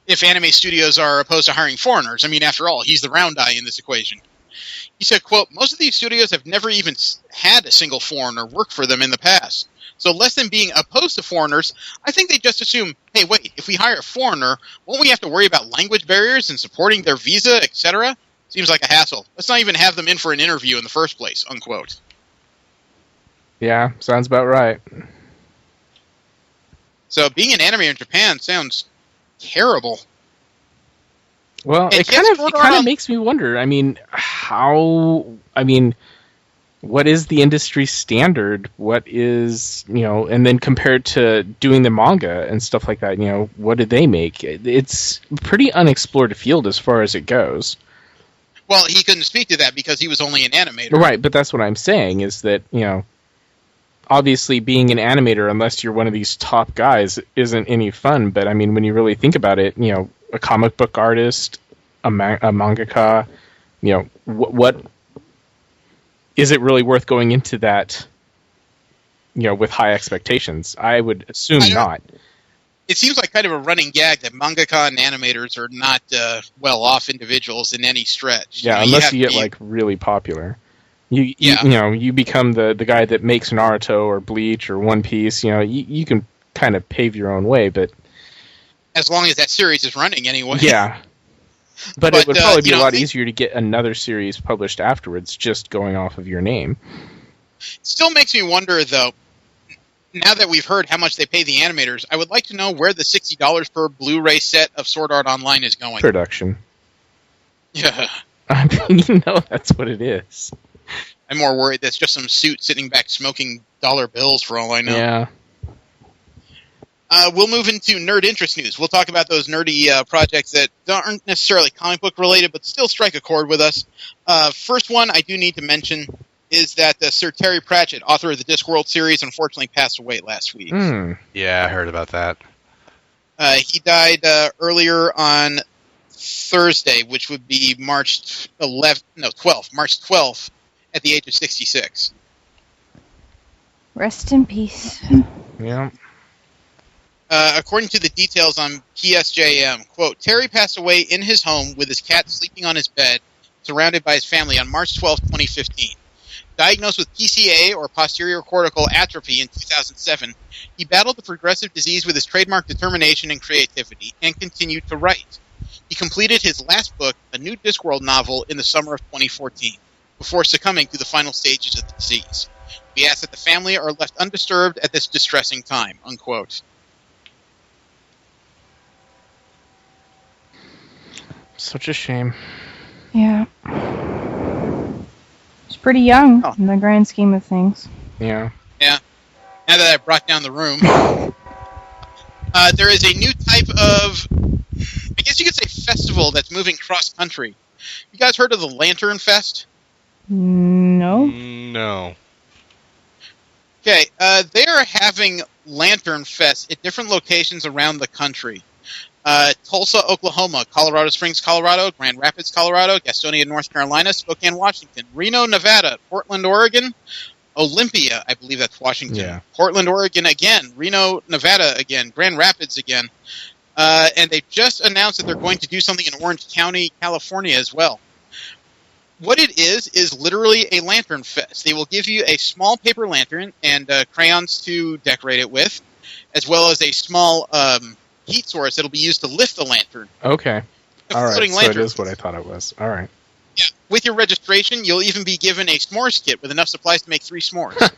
if anime studios are opposed to hiring foreigners. I mean, after all, he's the round eye in this equation. He said, quote, "Most of these studios have never even had a single foreigner work for them in the past. So less than being opposed to foreigners, I think they just assume, hey, wait, if we hire a foreigner, won't we have to worry about language barriers and supporting their visa, etc.? Seems like a hassle. Let's not even have them in for an interview in the first place," unquote. Yeah, sounds about right. So being an animator in Japan sounds terrible. Well, it kind of makes me wonder. I mean, what is the industry standard? What is, and then compared to doing the manga and stuff like that, what do they make? It's a pretty unexplored field as far as it goes. Well, he couldn't speak to that because he was only an animator. Right, but that's what I'm saying is that, obviously being an animator, unless you're one of these top guys, isn't any fun. But I mean, when you really think about it, a comic book artist, a mangaka, what is it really worth going into that, with high expectations? I would assume not. It seems like kind of a running gag that mangaka and animators are not well-off individuals in any stretch. Yeah, unless you get really popular. You become the guy that makes Naruto or Bleach or One Piece. You can kind of pave your own way, but as long as that series is running anyway. Yeah. But it would probably be a lot easier to get another series published afterwards, just going off of your name. Still makes me wonder, though, now that we've heard how much they pay the animators, I would like to know where the $60 per Blu-ray set of Sword Art Online is going. Production. Yeah. I mean, that's what it is. I'm more worried that's just some suit sitting back smoking dollar bills for all I know. Yeah. We'll move into nerd interest news. We'll talk about those nerdy projects that aren't necessarily comic book related, but still strike a chord with us. First one I do need to mention is that Sir Terry Pratchett, author of the Discworld series, unfortunately passed away last week. Yeah, I heard about that. He died earlier on Thursday, which would be March 12th, at the age of 66. Rest in peace. Yeah. According to the details on PSJM, quote, Terry passed away in his home with his cat sleeping on his bed, surrounded by his family on March 12, 2015. Diagnosed with PCA, or posterior cortical atrophy, in 2007, he battled the progressive disease with his trademark determination and creativity, and continued to write. He completed his last book, a new Discworld novel, in the summer of 2014, before succumbing to the final stages of the disease. We ask that the family are left undisturbed at this distressing time, unquote. Such a shame. Yeah. He's pretty young in the grand scheme of things. Yeah. Yeah. Now that I've brought down the room. There is a new type of, I guess you could say, festival that's moving cross-country. You guys heard of the Lantern Fest? No. No. Okay, they are having Lantern Fest at different locations around the country. Tulsa, Oklahoma, Colorado Springs, Colorado, Grand Rapids, Colorado, Gastonia, North Carolina, Spokane, Washington, Reno, Nevada, Portland, Oregon, Olympia, I believe that's Washington, Yeah. Portland, Oregon again, Reno, Nevada again, Grand Rapids again, and they just announced that they're going to do something in Orange County, California as well. What it is literally a lantern fest. They will give you a small paper lantern and crayons to decorate it with, as well as a small heat source that'll be used to lift the lantern. Okay. All right. So Lantern. it is what I thought it was. All right. Yeah. With your registration, you'll even be given a s'mores kit with enough supplies to make 3 s'mores.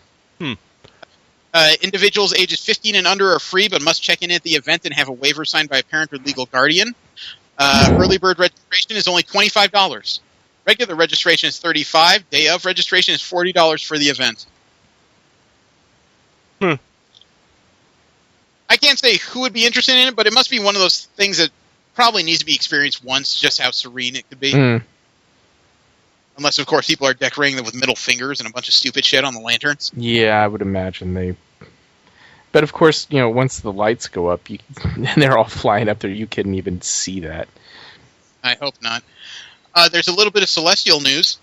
Individuals ages 15 and under are free, but must check in at the event and have a waiver signed by a parent or legal guardian. Early bird registration is only $25. Regular registration is $35. Day of registration is $40 for the event. I can't say who would be interested in it, but it must be one of those things that probably needs to be experienced once, just how serene it could be. Unless, of course, people are decorating them with middle fingers and a bunch of stupid shit on the lanterns. Yeah, I would imagine they... But, of course, once the lights go up and they're all flying up there, you couldn't even see that. I hope not. There's a little bit of celestial news.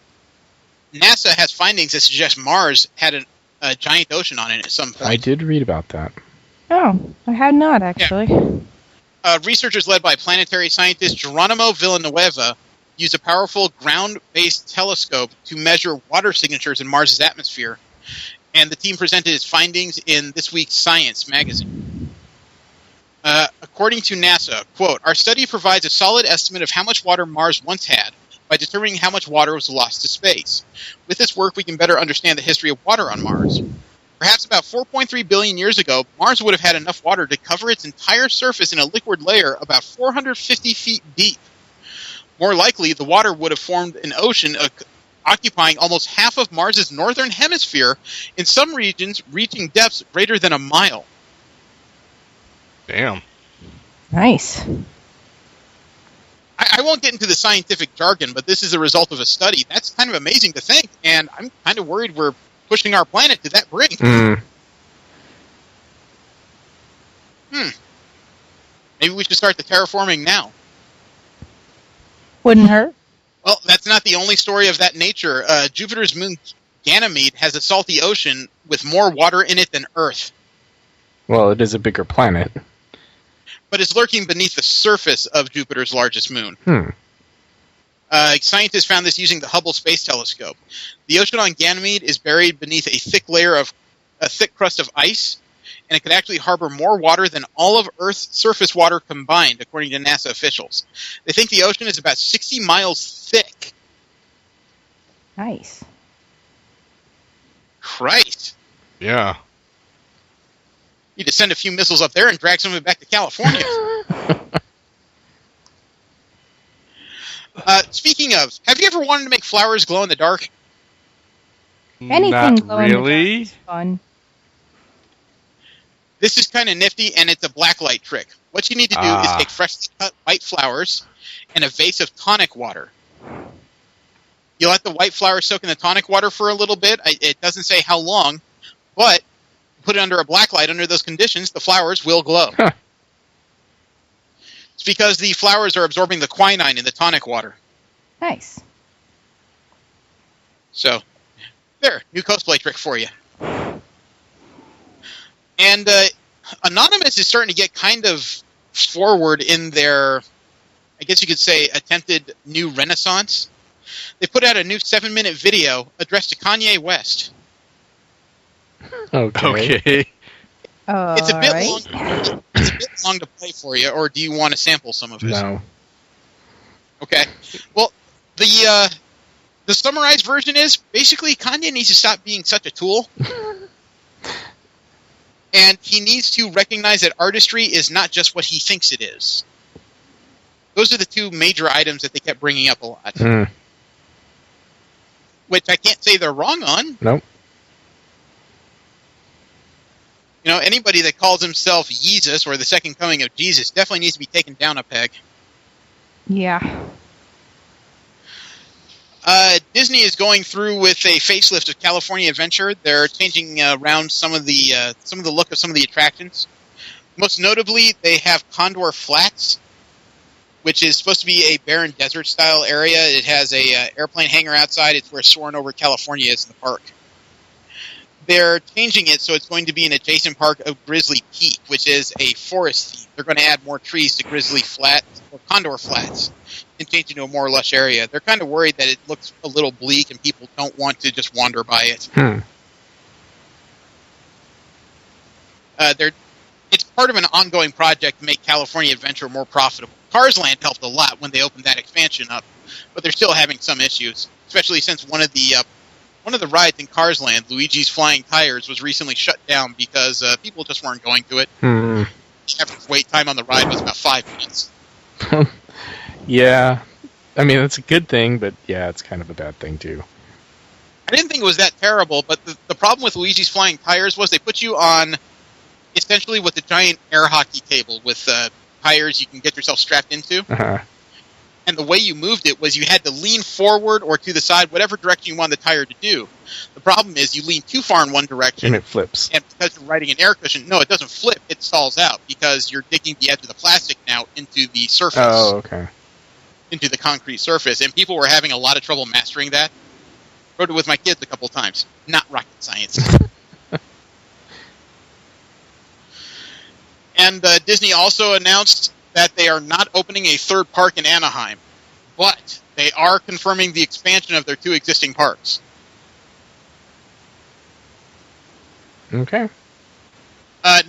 NASA has findings that suggest Mars had a giant ocean on it at some point. I did read about that. Oh, I had not, actually. Yeah. Researchers led by planetary scientist Geronimo Villanueva used a powerful ground-based telescope to measure water signatures in Mars' atmosphere, and the team presented its findings in this week's Science magazine. According to NASA, quote, our study provides a solid estimate of how much water Mars once had by determining how much water was lost to space. With this work, we can better understand the history of water on Mars. Perhaps about 4.3 billion years ago, Mars would have had enough water to cover its entire surface in a liquid layer about 450 feet deep. More likely, the water would have formed an ocean occupying almost half of Mars' northern hemisphere, in some regions reaching depths greater than a mile. Damn. Nice. I won't get into the scientific jargon, but this is a result of a study. That's kind of amazing to think, and I'm kind of worried we're pushing our planet to that brink. Maybe we should start the terraforming now. Wouldn't hurt. Well, that's not the only story of that nature. Jupiter's moon Ganymede has a salty ocean with more water in it than Earth. Well, it is a bigger planet. But it's lurking beneath the surface of Jupiter's largest moon. Scientists found this using the Hubble Space Telescope. The ocean on Ganymede is buried beneath a thick crust of ice, and it could actually harbor more water than all of Earth's surface water combined, according to NASA officials. They think the ocean is about 60 miles thick. Nice. Christ. Yeah. Need to send a few missiles up there and drag some of it back to California. Speaking of, have you ever wanted to make flowers glow in the dark? Anything Not glow in the dark really. is fun. This is kind of nifty, and it's a blacklight trick. What you need to do is take freshly cut white flowers and a vase of tonic water. You let the white flowers soak in the tonic water for a little bit. It doesn't say how long, but put it under a blacklight. Under those conditions, the flowers will glow. Huh. It's because the flowers are absorbing the quinine in the tonic water. Nice. So, there, new cosplay trick for you. And Anonymous is starting to get kind of forward in their, I guess you could say, attempted new renaissance. They put out a new 7-minute video addressed to Kanye West. Okay. It's a bit long. It's a bit long to play for you, or do you want to sample some of it? No. Okay. Well, the summarized version is basically Kanye needs to stop being such a tool. And he needs to recognize that artistry is not just what he thinks it is. Those are the two major items that they kept bringing up a lot. Which I can't say they're wrong on. Nope. You know, anybody that calls himself Yeezus or the second coming of Jesus definitely needs to be taken down a peg. Yeah. Disney is going through with a facelift of California Adventure. They're changing around some of the look of some of the attractions. Most notably, they have Condor Flats, which is supposed to be a barren desert style area. It has a airplane hangar outside. It's where Soarin' Over California is in the park. They're changing it so it's going to be an adjacent park of Grizzly Peak, which is a forest theme. They're going to add more trees to Grizzly Flats or Condor Flats and change it to a more lush area. They're kind of worried that it looks a little bleak and people don't want to just wander by it. It's part of an ongoing project to make California Adventure more profitable. Cars Land helped a lot when they opened that expansion up, but they're still having some issues, especially since one of the rides in Cars Land, Luigi's Flying Tires, was recently shut down because people just weren't going to it. The average wait time on the ride was about 5 minutes. Yeah. I mean, that's a good thing, but yeah, it's kind of a bad thing, too. I didn't think it was that terrible, but the problem with Luigi's Flying Tires was they put you on essentially with a giant air hockey table with tires you can get yourself strapped into. And the way you moved it was you had to lean forward or to the side, whatever direction you want the tire to do. The problem is you lean too far in one direction. And it flips. And because you're riding an air cushion, no, it doesn't flip. It stalls out because you're digging the edge of the plastic now into the surface. Oh, okay. Into the concrete surface. And people were having a lot of trouble mastering that. Rode it with my kids a couple times. Not rocket science. And Disney also announced that they are not opening a third park in Anaheim, but they are confirming the expansion of their 2 existing parks. Okay.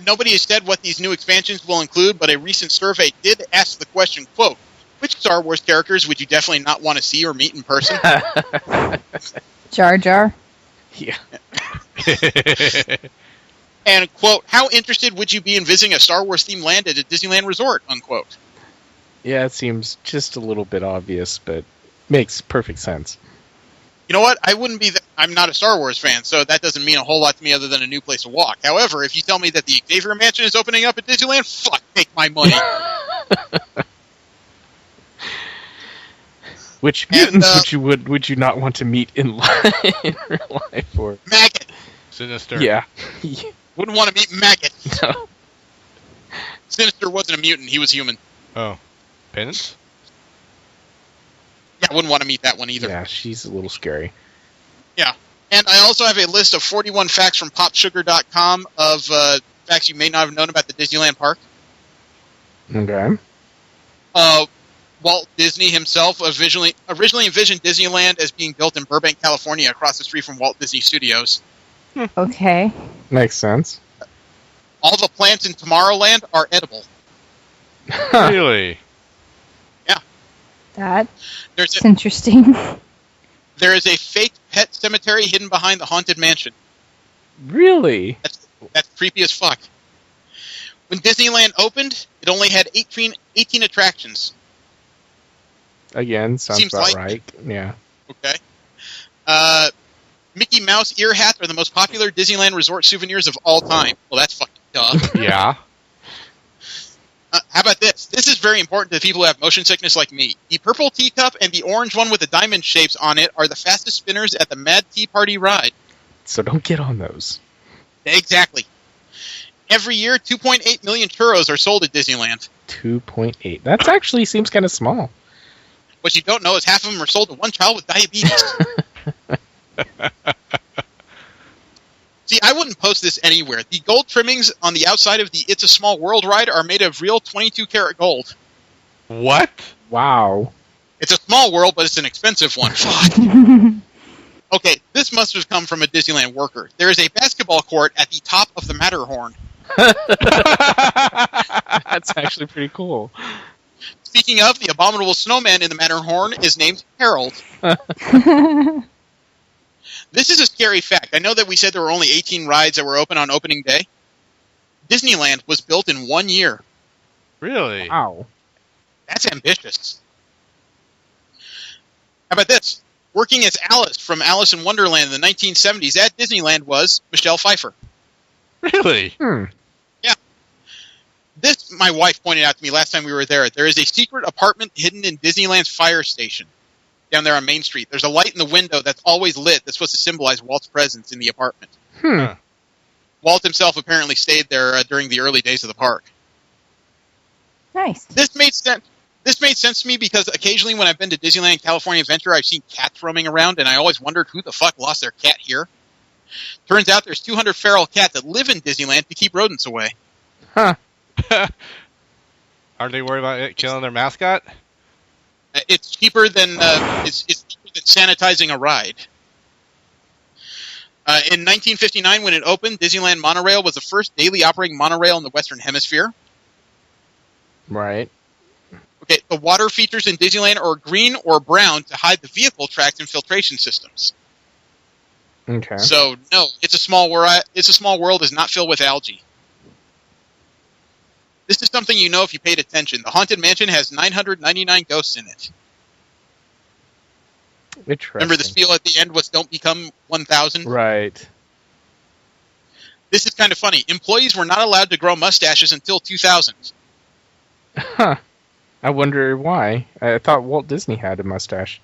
Nobody has said what these new expansions will include, but a recent survey did ask the question, quote, which Star Wars characters would you definitely not want to see or meet in person? Jar Jar. Yeah. And, quote, how interested would you be in visiting a Star Wars-themed land at a Disneyland resort, unquote. Yeah, it seems just a little bit obvious, but makes perfect sense. You know what? I wouldn't be... I'm not a Star Wars fan, so that doesn't mean a whole lot to me other than a new place to walk. However, if you tell me that the Xavier Mansion is opening up at Disneyland, fuck, take my money. Which mutants would you not want to meet in real life? Or Maggot. Sinister. Yeah. Wouldn't want to meet Maggot. No. Sinister wasn't a mutant, he was human. Oh. Penance? Yeah, I wouldn't want to meet that one either. Yeah, she's a little scary. Yeah. And I also have a list of 41 facts from popsugar.com of facts you may not have known about the Disneyland park. Okay. Walt Disney himself originally envisioned Disneyland as being built in Burbank, California, across the street from Walt Disney Studios. Okay. Makes sense. All the plants in Tomorrowland are edible. Really? Yeah. That's interesting. There is a fake pet cemetery hidden behind the Haunted Mansion. Really? That's creepy as fuck. When Disneyland opened, it only had 18 attractions. Again, sounds Seems about like right. Yeah. Okay. Mickey Mouse ear hats are the most popular Disneyland resort souvenirs of all time. Well, that's fucking Duh. Yeah. How about this? This is very important to people who have motion sickness like me. The purple teacup and the orange one with the diamond shapes on it are the fastest spinners at the Mad Tea Party ride. So don't get on those. Exactly. Every year, 2.8 million churros are sold at Disneyland. 2.8. That actually seems kind of small. What you don't know is half of them are sold to one child with diabetes. See, I wouldn't post this anywhere. The gold trimmings on the outside of the It's a Small World ride are made of real 22-karat gold. What? Wow. It's a small world, but it's an expensive one. Fuck. Okay, this must have come from a Disneyland worker. There is a basketball court at the top of the Matterhorn. That's actually pretty cool. Speaking of, the abominable snowman in the Matterhorn is named Harold. This is a scary fact. I know that we said there were only 18 rides that were open on opening day. Disneyland was built in 1 year. Really? Wow. That's ambitious. How about this? Working as Alice from Alice in Wonderland in the 1970s at Disneyland was Michelle Pfeiffer. Really? Yeah. This, my wife pointed out to me last time we were there. There is a secret apartment hidden in Disneyland's fire station down there on Main Street. There's a light in the window that's always lit that's supposed to symbolize Walt's presence in the apartment. Walt himself apparently stayed there during the early days of the park. Nice. This made sense. This made sense to me because occasionally when I've been to Disneyland California Adventure, I've seen cats roaming around, and I always wondered who the fuck lost their cat here. Turns out there's 200 feral cats that live in Disneyland to keep rodents away. Huh. Aren't they worried about it killing their mascot? It's cheaper than it's cheaper than sanitizing a ride. In 1959, when it opened, Disneyland Monorail was the first daily operating monorail in the Western Hemisphere. Right. Okay, the water features in Disneyland are green or brown to hide the vehicle tracks and filtration systems. Okay. So no, It's a Small World is not filled with algae. This is something you know if you paid attention. The Haunted Mansion has 999 ghosts in it. Interesting. Remember the spiel at the end was "Don't become 1,000." Right. This is kind of funny. Employees were not allowed to grow mustaches until 2000. Huh. I wonder why. I thought Walt Disney had a mustache.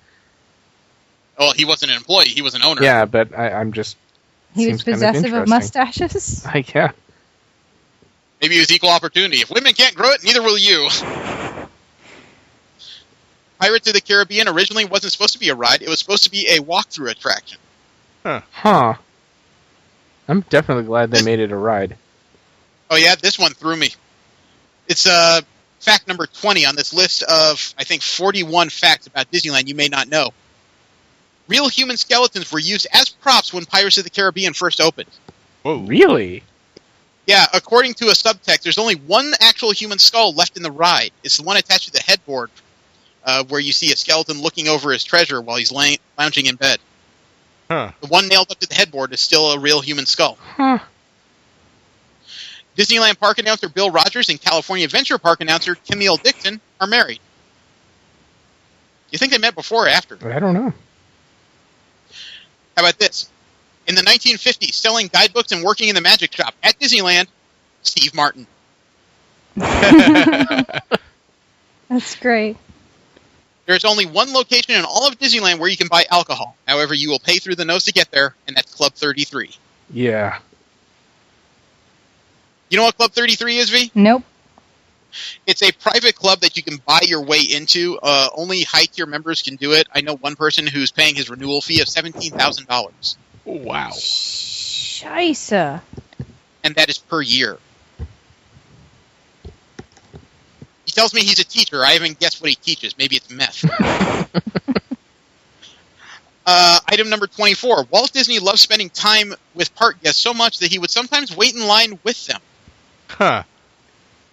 Well, he wasn't an employee. He was an owner. Yeah, but I'm just... He was possessive of mustaches? Yeah. Maybe it was equal opportunity. If women can't grow it, neither will you. Pirates of the Caribbean originally wasn't supposed to be a ride. It was supposed to be a walkthrough attraction. Huh. I'm definitely glad they made it a ride. Oh yeah, this one threw me. It's fact number 20 on this list of, I think, 41 facts about Disneyland you may not know. Real human skeletons were used as props when Pirates of the Caribbean first opened. Whoa. Really? Yeah, according to a subtext, there's only one actual human skull left in the ride. It's the one attached to the headboard, where you see a skeleton looking over his treasure while he's lounging in bed. Huh. The one nailed up to the headboard is still a real human skull. Huh. Disneyland Park announcer Bill Rogers and California Adventure Park announcer Camille Dixon are married. You think they met before or after? I don't know. How about this? In the 1950s, selling guidebooks and working in the magic shop at Disneyland, Steve Martin. That's great. There's only one location in all of Disneyland where you can buy alcohol. However, you will pay through the nose to get there, and that's Club 33. Yeah. You know what Club 33 is, V? Nope. It's a private club that you can buy your way into. Only high-tier members can do it. I know one person who's paying his renewal fee of $17,000. Oh, wow. Scheisse. And that is per year. He tells me he's a teacher. I haven't guessed what he teaches. Maybe it's meth. Item number 24. Walt Disney loved spending time with park guests so much that he would sometimes wait in line with them. Huh.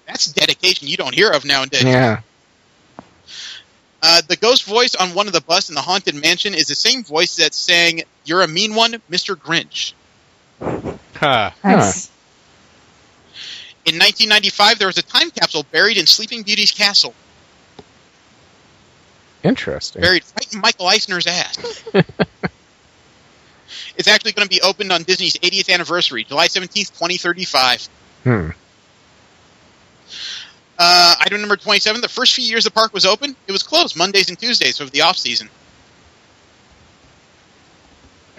That's dedication you don't hear of nowadays. Yeah. The ghost voice on one of the bus in the Haunted Mansion is the same voice that sang, "You're a mean one, Mr. Grinch." Huh. Nice. In 1995, there was a time capsule buried in Sleeping Beauty's castle. Interesting. Buried right in Michael Eisner's ass. It's actually going to be opened on Disney's 80th anniversary, July 17th, 2035. Item number 27, the first few years the park was open, it was closed Mondays and Tuesdays over the off-season.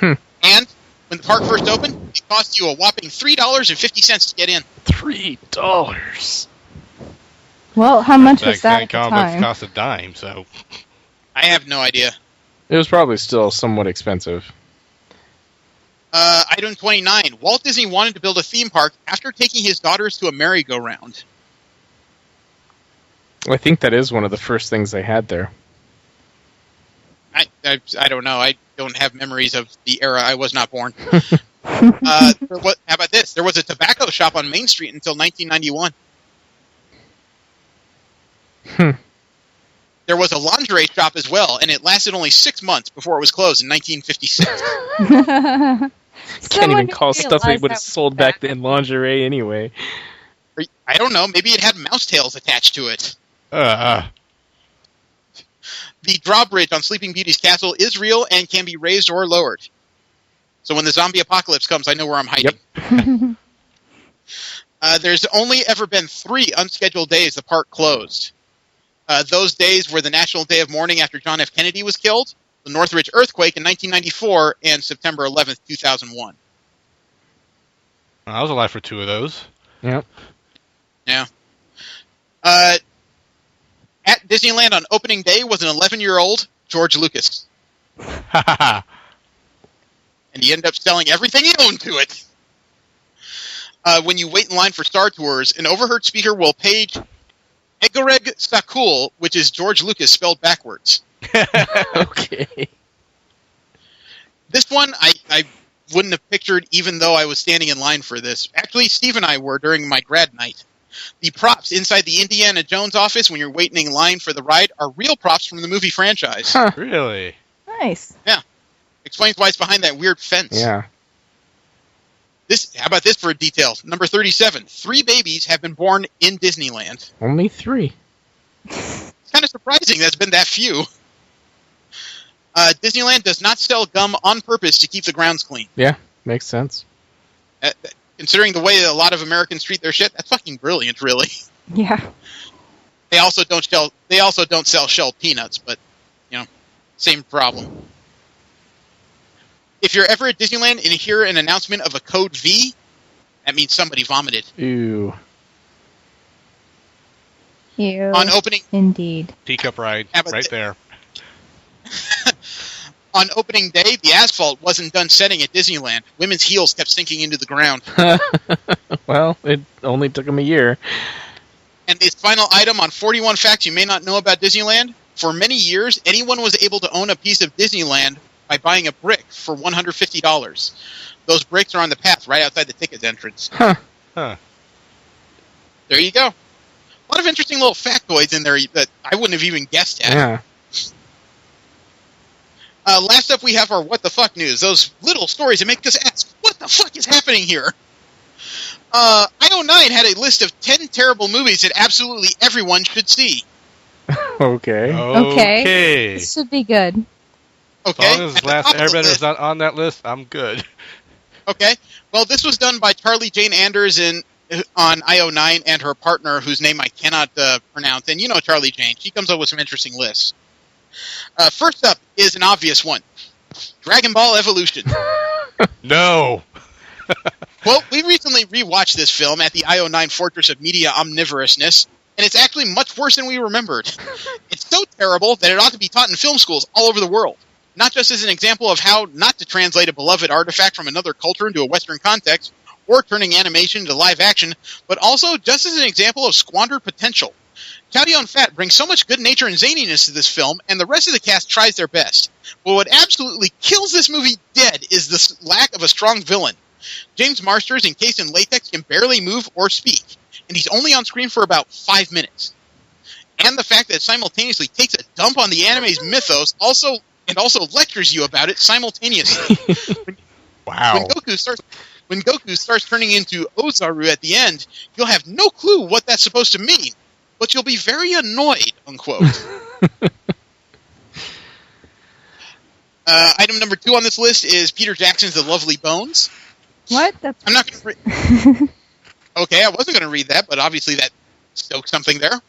And when the park first opened, it cost you a whopping $3.50 to get in. $3. Well, how much was that at the comic time? cost a dime, so... I have no idea. It was probably still somewhat expensive. Item 29, Walt Disney wanted to build a theme park after taking his daughters to a merry-go-round. I think that is one of the first things they had there. I don't know. I don't have memories of the era. I was not born. How about this? There was a tobacco shop on Main Street until 1991. There was a lingerie shop as well, and it lasted only 6 months before it was closed in 1956. Can't even call stuff they would have sold back then lingerie anyway. I don't know. Maybe it had mouse tails attached to it. The drawbridge on Sleeping Beauty's castle is real and can be raised or lowered. So when the zombie apocalypse comes, I know where I'm hiding. Yep. There's only ever been 3 unscheduled days the park closed. Those days were the National Day of Mourning after John F. Kennedy was killed, the Northridge earthquake in 1994, and September 11th, 2001. I was alive for 2 of those. Yep. Yeah. At Disneyland on opening day was an 11-year-old George Lucas. And he ended up selling everything he owned to it. When you wait in line for Star Tours, an overheard speaker will page Egereg Sakul, which is George Lucas spelled backwards. Okay. This one I wouldn't have pictured even though I was standing in line for this. Actually, Steve and I were during my grad night. The props inside the Indiana Jones office when you're waiting in line for the ride are real props from the movie franchise. Huh. Really? Nice. Yeah. Explains why it's behind that weird fence. Yeah. How about this for a detail? Number 37. 3 babies have been born in Disneyland. Only 3. It's kind of surprising there's been that few. Disneyland does not sell gum on purpose to keep the grounds clean. Yeah, makes sense. Considering the way that a lot of Americans treat their shit, that's fucking brilliant, really. Yeah. They also don't sell shelled peanuts, but same problem. If you're ever at Disneyland and hear an announcement of a code V, that means somebody vomited. Ew. Ew. On opening, indeed. Teacup ride, right there. On opening day, the asphalt wasn't done setting at Disneyland. Women's heels kept sinking into the ground. Well, it only took them a year. And this final item on 41 facts you may not know about Disneyland. For many years, anyone was able to own a piece of Disneyland by buying a brick for $150. Those bricks are on the path right outside the ticket entrance. Huh. There you go. A lot of interesting little factoids in there that I wouldn't have even guessed at. Yeah. Last up, we have our What the Fuck news. Those little stories that make us ask, what the fuck is happening here? IO9 had a list of 10 terrible movies that absolutely everyone should see. Okay. This should be good. Okay. As long as Last Airbender's not on that list, I'm good. Okay. Well, this was done by Charlie Jane Anders on IO9 and her partner, whose name I cannot pronounce. And you know Charlie Jane. She comes up with some interesting lists. First up is an obvious one. Dragon Ball Evolution. No. Well, we recently rewatched this film at the IO9 Fortress of Media Omnivorousness, and it's actually much worse than we remembered. It's so terrible that it ought to be taught in film schools all over the world. Not just as an example of how not to translate a beloved artifact from another culture into a Western context, or turning animation into live action, but also just as an example of squandered potential. Chow Yun-fat brings so much good nature and zaniness to this film, and the rest of the cast tries their best. But what absolutely kills this movie dead is the lack of a strong villain. James Marsters, encased in latex, can barely move or speak, and he's only on screen for about 5 minutes. And the fact that it simultaneously takes a dump on the anime's mythos also lectures you about it simultaneously. Wow. When Goku starts turning into Ozaru at the end, you'll have no clue what that's supposed to mean, but you'll be very annoyed, unquote. Item number 2 on this list is Peter Jackson's The Lovely Bones. What? I'm not going to... Okay, I wasn't going to read that, but obviously that stoked something there.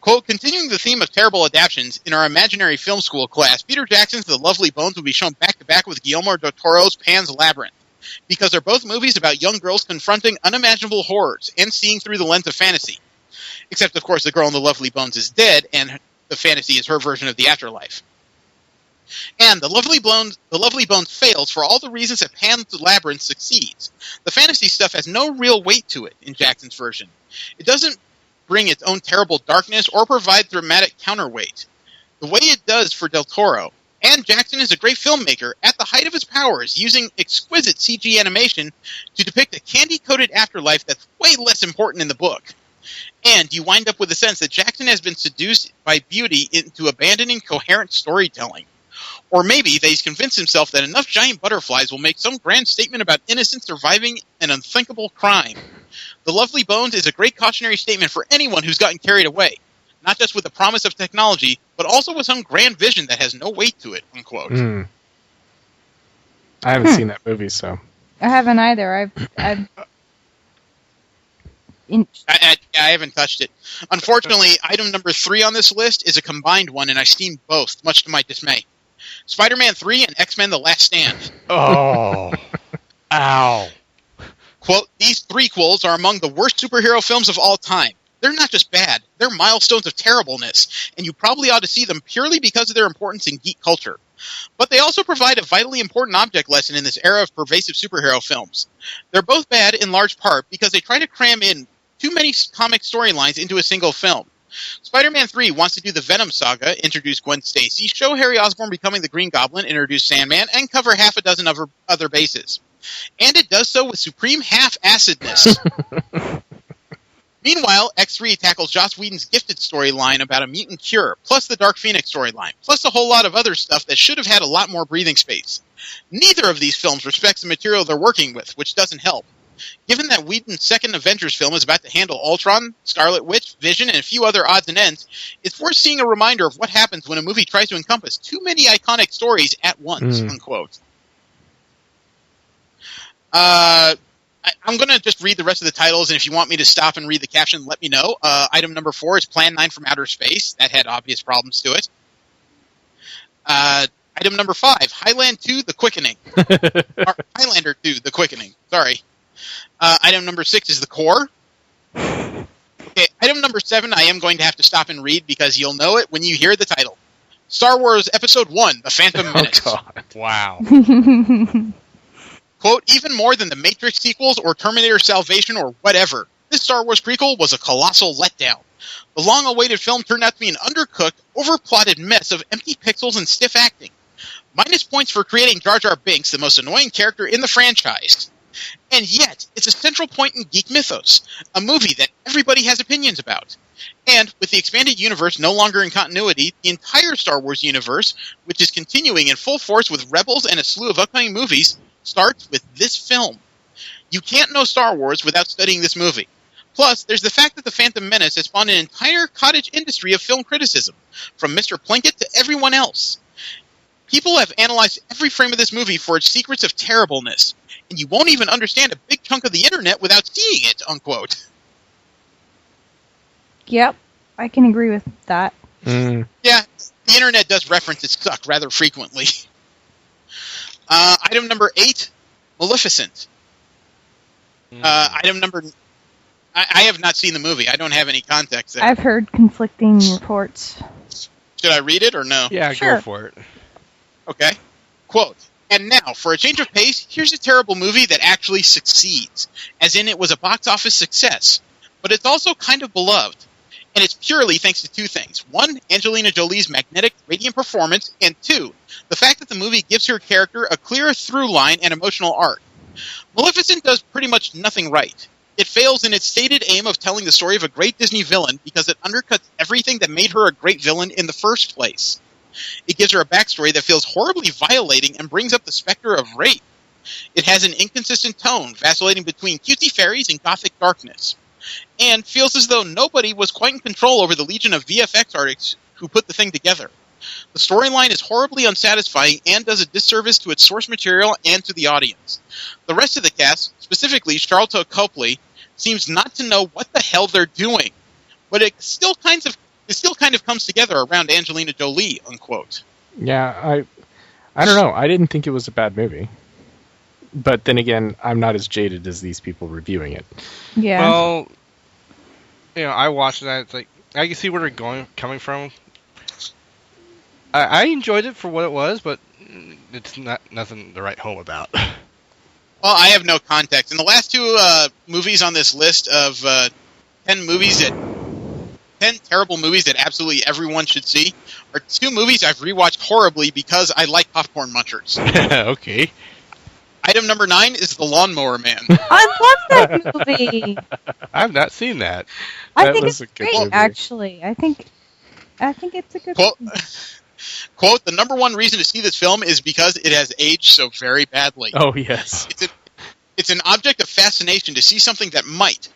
Quote, continuing the theme of terrible adaptions, in our imaginary film school class, Peter Jackson's The Lovely Bones will be shown back-to-back with Guillermo del Toro's Pan's Labyrinth, because they're both movies about young girls confronting unimaginable horrors and seeing through the lens of fantasy. Except, of course, the girl in The Lovely Bones is dead, and the fantasy is her version of the afterlife. And The Lovely Bones fails for all the reasons that Pan's Labyrinth succeeds. The fantasy stuff has no real weight to it in Jackson's version. It doesn't bring its own terrible darkness or provide dramatic counterweight the way it does for Del Toro. And Jackson is a great filmmaker at the height of his powers, using exquisite CG animation to depict a candy-coated afterlife that's way less important in the book. And you wind up with the sense that Jackson has been seduced by beauty into abandoning coherent storytelling. Or maybe that he's convinced himself that enough giant butterflies will make some grand statement about innocence surviving an unthinkable crime. The Lovely Bones is a great cautionary statement for anyone who's gotten carried away, not just with the promise of technology, but also with some grand vision that has no weight to it, unquote. I haven't seen that movie, so... I haven't either. I haven't touched it. Unfortunately, item number 3 on this list is a combined one, and I've seen both, much to my dismay. Spider-Man 3 and X-Men The Last Stand. Oh. Ow. Quote, these threequels are among the worst superhero films of all time. They're not just bad, they're milestones of terribleness, and you probably ought to see them purely because of their importance in geek culture. But they also provide a vitally important object lesson in this era of pervasive superhero films. They're both bad in large part because they try to cram in too many comic storylines into a single film. Spider-Man 3 wants to do the Venom saga, introduce Gwen Stacy, show Harry Osborn becoming the Green Goblin, introduce Sandman, and cover half a dozen other bases. And it does so with supreme half-assedness. Meanwhile, X3 tackles Joss Whedon's Gifted storyline about a mutant cure, plus the Dark Phoenix storyline, plus a whole lot of other stuff that should have had a lot more breathing space. Neither of these films respects the material they're working with, which doesn't help. Given that Whedon's second Avengers film is about to handle Ultron, Scarlet Witch, Vision, and a few other odds and ends, it's worth seeing a reminder of what happens when a movie tries to encompass too many iconic stories at once, unquote. I'm going to just read the rest of the titles, and if you want me to stop and read the caption, let me know. Item number 4 is Plan 9 from Outer Space. That had obvious problems to it. Item number 5, Highland 2, The Quickening. Or Highlander 2, The Quickening. Sorry. Item number 6 is The Core. Okay, item number 7 I am going to have to stop and read because you'll know it when you hear the title. Star Wars Episode 1, The Phantom Menace. Oh, God. Wow. Quote, even more than the Matrix sequels or Terminator Salvation or whatever, this Star Wars prequel was a colossal letdown. The long-awaited film turned out to be an undercooked, overplotted mess of empty pixels and stiff acting. Minus points for creating Jar Jar Binks, the most annoying character in the franchise. And yet, it's a central point in geek mythos, a movie that everybody has opinions about. And, with the expanded universe no longer in continuity, the entire Star Wars universe, which is continuing in full force with Rebels and a slew of upcoming movies, starts with this film. You can't know Star Wars without studying this movie. Plus, there's the fact that The Phantom Menace has spawned an entire cottage industry of film criticism, from Mr. Plinkett to everyone else. People have analyzed every frame of this movie for its secrets of terribleness, and you won't even understand a big chunk of the internet without seeing it, unquote. Yep, I can agree with that. Yeah, the internet does reference its suck rather frequently. Item number 8, Maleficent. Item number... I have not seen the movie. I don't have any context there. I've heard conflicting reports. Should I read it or no? Yeah, sure. Go for it. Okay. Quote, and now, for a change of pace, here's a terrible movie that actually succeeds. As in, it was a box office success. But it's also kind of beloved. And it's purely thanks to 2 things. 1, Angelina Jolie's magnetic, radiant performance. And 2, the fact that the movie gives her character a clear through line and emotional arc. Maleficent does pretty much nothing right. It fails in its stated aim of telling the story of a great Disney villain because it undercuts everything that made her a great villain in the first place. It gives her a backstory that feels horribly violating and brings up the specter of rape. It has an inconsistent tone, vacillating between cutesy fairies and gothic darkness. And feels as though nobody was quite in control over the legion of VFX artists who put the thing together. The storyline is horribly unsatisfying and does a disservice to its source material and to the audience. The rest of the cast, specifically Charlton Copley, seems not to know what the hell they're doing, but it still kind of comes together around Angelina Jolie, unquote. Yeah, I don't know. I didn't think it was a bad movie. But then again, I'm not as jaded as these people reviewing it. Yeah. Well, I watched that. It's like, I can see where they're coming from. I enjoyed it for what it was, but it's nothing to write home about. Well, I have no context. And the last two movies on this list of 10 terrible movies that absolutely everyone should see are two movies I've rewatched horribly because I like popcorn munchers. Okay. Item number 9 is The Lawnmower Man. I love that movie. I've not seen that. I think it's great, actually. I think it's a good movie. Quote, the number one reason to see this film is because it has aged so very badly. Oh, yes. It's an object of fascination to see something that might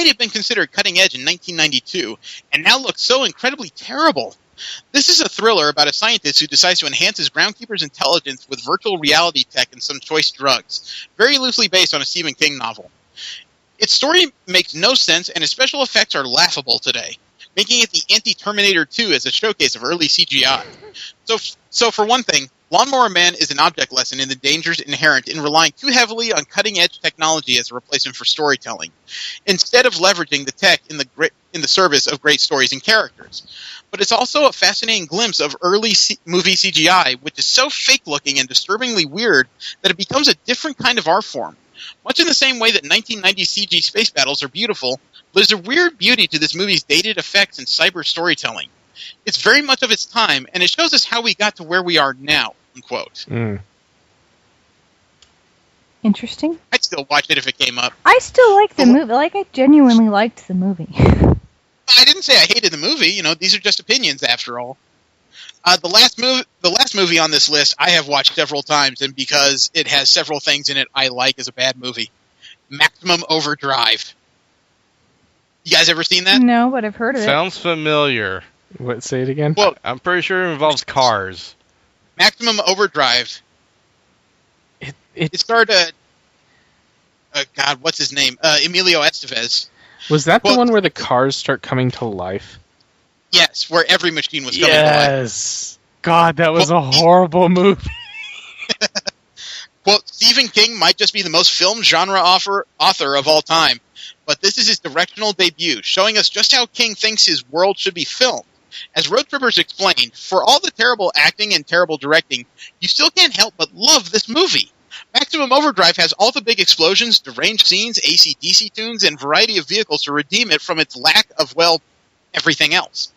have been considered cutting edge in 1992 and now looks so incredibly terrible. This is a thriller about a scientist who decides to enhance his groundskeeper's intelligence with virtual reality tech and some choice drugs, very loosely based on a Stephen King novel. Its story makes no sense, and its special effects are laughable today, making it the anti-Terminator 2 as a showcase of early CGI. So for one thing, Lawnmower Man is an object lesson in the dangers inherent in relying too heavily on cutting-edge technology as a replacement for storytelling, instead of leveraging the tech in the service of great stories and characters. But it's also a fascinating glimpse of early movie CGI, which is so fake-looking and disturbingly weird that it becomes a different kind of art form. Much in the same way that 1990 CG space battles are beautiful, there's a weird beauty to this movie's dated effects and cyber storytelling. It's very much of its time, and it shows us how we got to where we are now, unquote. Interesting. I'd still watch it if it came up. I still like the movie. Like, I genuinely liked the movie. I didn't say I hated the movie. These are just opinions after all. The last movie on this list I have watched several times, and because it has several things in it I like as a bad movie. Maximum Overdrive. You guys ever seen that? No, but I've heard of it. Sounds familiar. What? Say it again. Well, I'm pretty sure it involves cars. Maximum Overdrive. It starred God, what's his name? Emilio Estevez. Was that the one where the cars start coming to life? Yes, where every machine was coming to life. Yes. God, that was a horrible movie. Quote, Stephen King might just be the most film genre author of all time, but this is his directional debut, showing us just how King thinks his world should be filmed. As Road Trippers explained, for all the terrible acting and terrible directing, you still can't help but love this movie. Maximum Overdrive has all the big explosions, deranged scenes, AC/DC tunes, and variety of vehicles to redeem it from its lack of, everything else.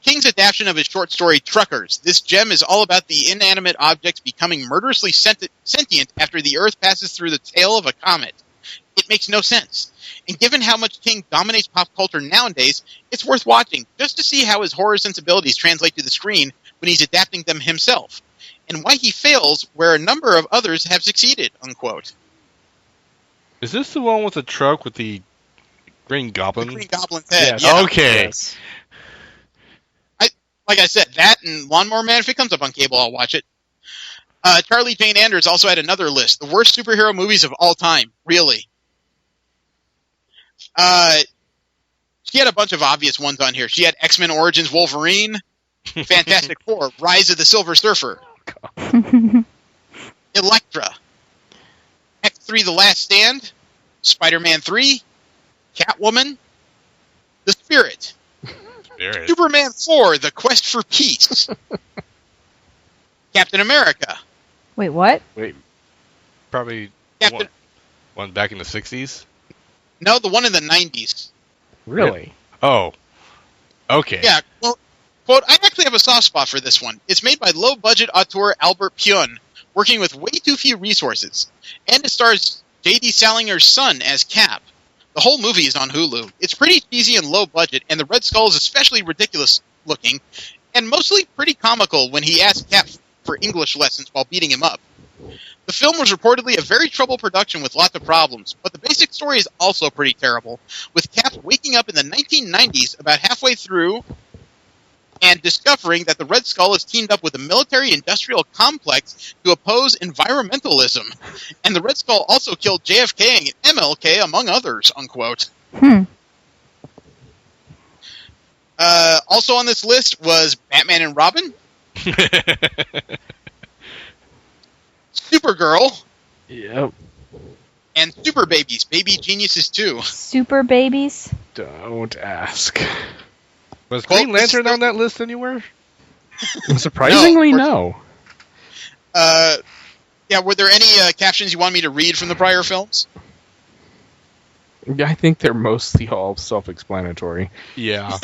King's adaptation of his short story Truckers. This gem is all about the inanimate objects becoming murderously sentient after the Earth passes through the tail of a comet. It makes no sense. And given how much King dominates pop culture nowadays, it's worth watching just to see how his horror sensibilities translate to the screen when he's adapting them himself, and why he fails where a number of others have succeeded, unquote. Is this the one with the truck with the Green Goblin? The Green Goblin's head, yes. yeah. Okay. Yes. Like I said, that and Lawnmower Man, if it comes up on cable, I'll watch it. Charlie Jane Anders also had another list. The worst superhero movies of all time. Really. She had a bunch of obvious ones on here. She had X-Men Origins Wolverine, Fantastic Four, Rise of the Silver Surfer, Elektra, X3 The Last Stand, Spider-Man 3, Catwoman, The Spirit, Superman 4, The Quest for Peace, Captain America. Wait, what? Probably one back in the 60s? No, the one in the 90s. Really? Oh. Okay. Yeah, well, quote, I actually have a soft spot for this one. It's made by low-budget auteur Albert Pyun, working with way too few resources. And it stars J.D. Salinger's son as Cap. The whole movie is on Hulu. It's pretty cheesy and low-budget, and the Red Skull is especially ridiculous-looking, and mostly pretty comical when he asks Cap for English lessons while beating him up. The film was reportedly a very troubled production with lots of problems, but the basic story is also pretty terrible, with Cap waking up in the 1990s about halfway through and discovering that the Red Skull has teamed up with the military-industrial complex to oppose environmentalism. And the Red Skull also killed JFK and MLK, among others, unquote. Also on this list was Batman and Robin, Supergirl, Yep. and Super Babies, Baby Geniuses 2. Super babies? Don't ask. Was Green Lantern on that list anywhere? Surprisingly, no. Yeah, were there any captions you want me to read from the prior films? I think they're mostly all self-explanatory. Yeah.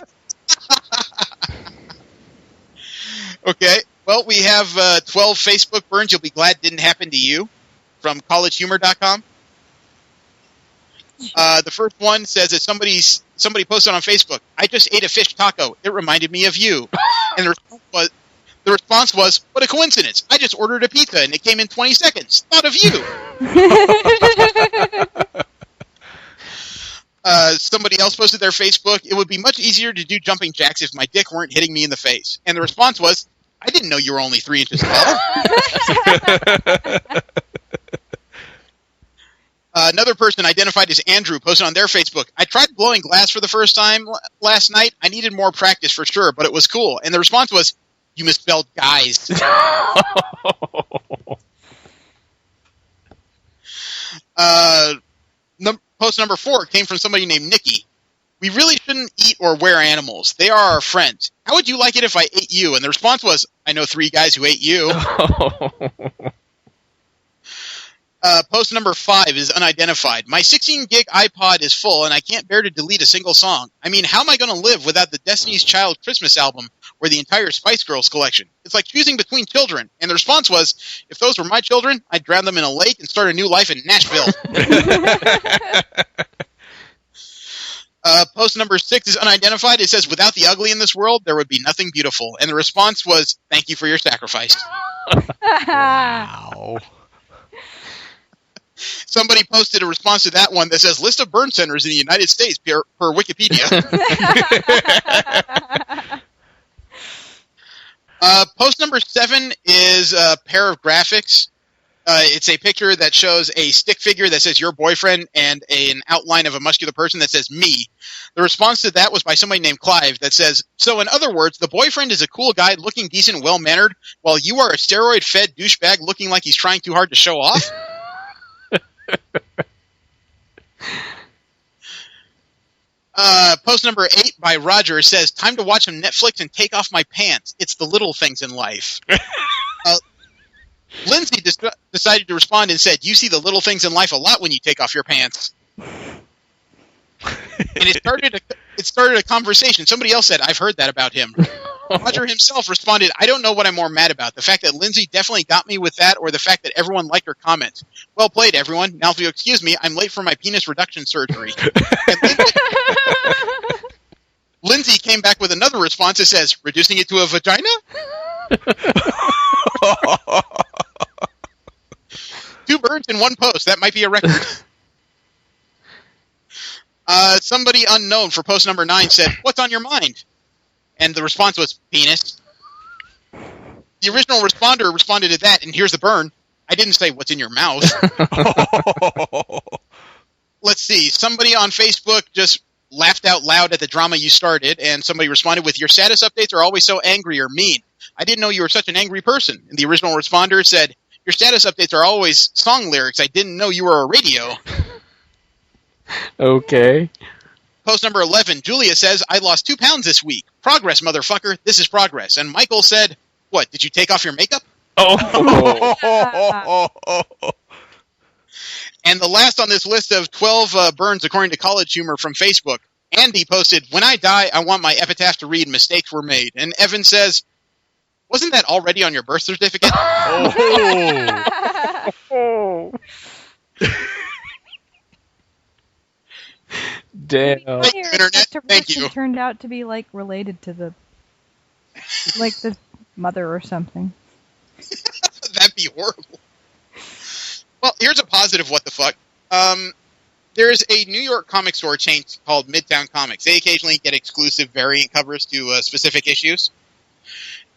Okay, well, we have 12 Facebook burns you'll be glad didn't happen to you from collegehumor.com. The first one says that somebody posted on Facebook, I just ate a fish taco. It reminded me of you. And the response was, what a coincidence. I just ordered a pizza and it came in 20 seconds. Thought of you. Somebody else posted their Facebook, it would be much easier to do jumping jacks if my dick weren't hitting me in the face. And the response was, I didn't know you were only 3 inches tall. Another person identified as Andrew posted on their Facebook, I tried blowing glass for the first time last night. I needed more practice for sure, but it was cool. And the response was, you misspelled guys. Post number 4 came from somebody named Nikki. We really shouldn't eat or wear animals. They are our friends. How would you like it if I ate you? And the response was, I know 3 guys who ate you. Post number 5 is unidentified. My 16-gig iPod is full, and I can't bear to delete a single song. I mean, how am I going to live without the Destiny's Child Christmas album or the entire Spice Girls collection? It's like choosing between children. And the response was, if those were my children, I'd drown them in a lake and start a new life in Nashville. Post number 6 is unidentified. It says, without the ugly in this world, there would be nothing beautiful. And the response was, thank you for your sacrifice. Wow. Somebody posted a response to that one that says, list of burn centers in the United States per Wikipedia. Post number 7 is a pair of graphics. It's a picture that shows a stick figure that says your boyfriend and an outline of a muscular person that says me. The response to that was by somebody named Clive that says, so in other words, the boyfriend is a cool guy looking decent and well-mannered, while you are a steroid-fed douchebag looking like he's trying too hard to show off? Post number 8 by Roger says, time to watch some Netflix and take off my pants. It's the little things in life. Lindsay decided to respond and said, you see the little things in life a lot when you take off your pants. And it started a conversation. Somebody else said, I've heard that about him. Roger himself responded, I don't know what I'm more mad about. The fact that Lindsay definitely got me with that, or the fact that everyone liked her comments. Well played, everyone. Now, if you'll excuse me, I'm late for my penis reduction surgery. Lindsay came back with another response that says, reducing it to a vagina? 2 birds in 1 post. That might be a record. Somebody unknown for post number 9 said, what's on your mind? And the response was, penis. The original responder responded to that, and here's the burn. I didn't say what's in your mouth. Let's see. Somebody on Facebook just laughed out loud at the drama you started, and somebody responded with, your status updates are always so angry or mean. I didn't know you were such an angry person. And the original responder said, your status updates are always song lyrics. I didn't know you were a radio. Okay. Post number 11, Julia says, I lost 2 pounds this week. Progress, motherfucker. This is progress. And Michael said, what, did you take off your makeup? Oh. And the last on this list of 12 burns according to College Humor from Facebook, Andy posted, when I die, I want my epitaph to read, mistakes were made. And Evan says, wasn't that already on your birth certificate? Oh. Damn. Thank you, Internet. Thank you. Turned out to be like related to the mother or something. That'd be horrible. Well, here's a positive what the fuck. There's a New York comic store chain called Midtown Comics. They occasionally get exclusive variant covers to specific issues.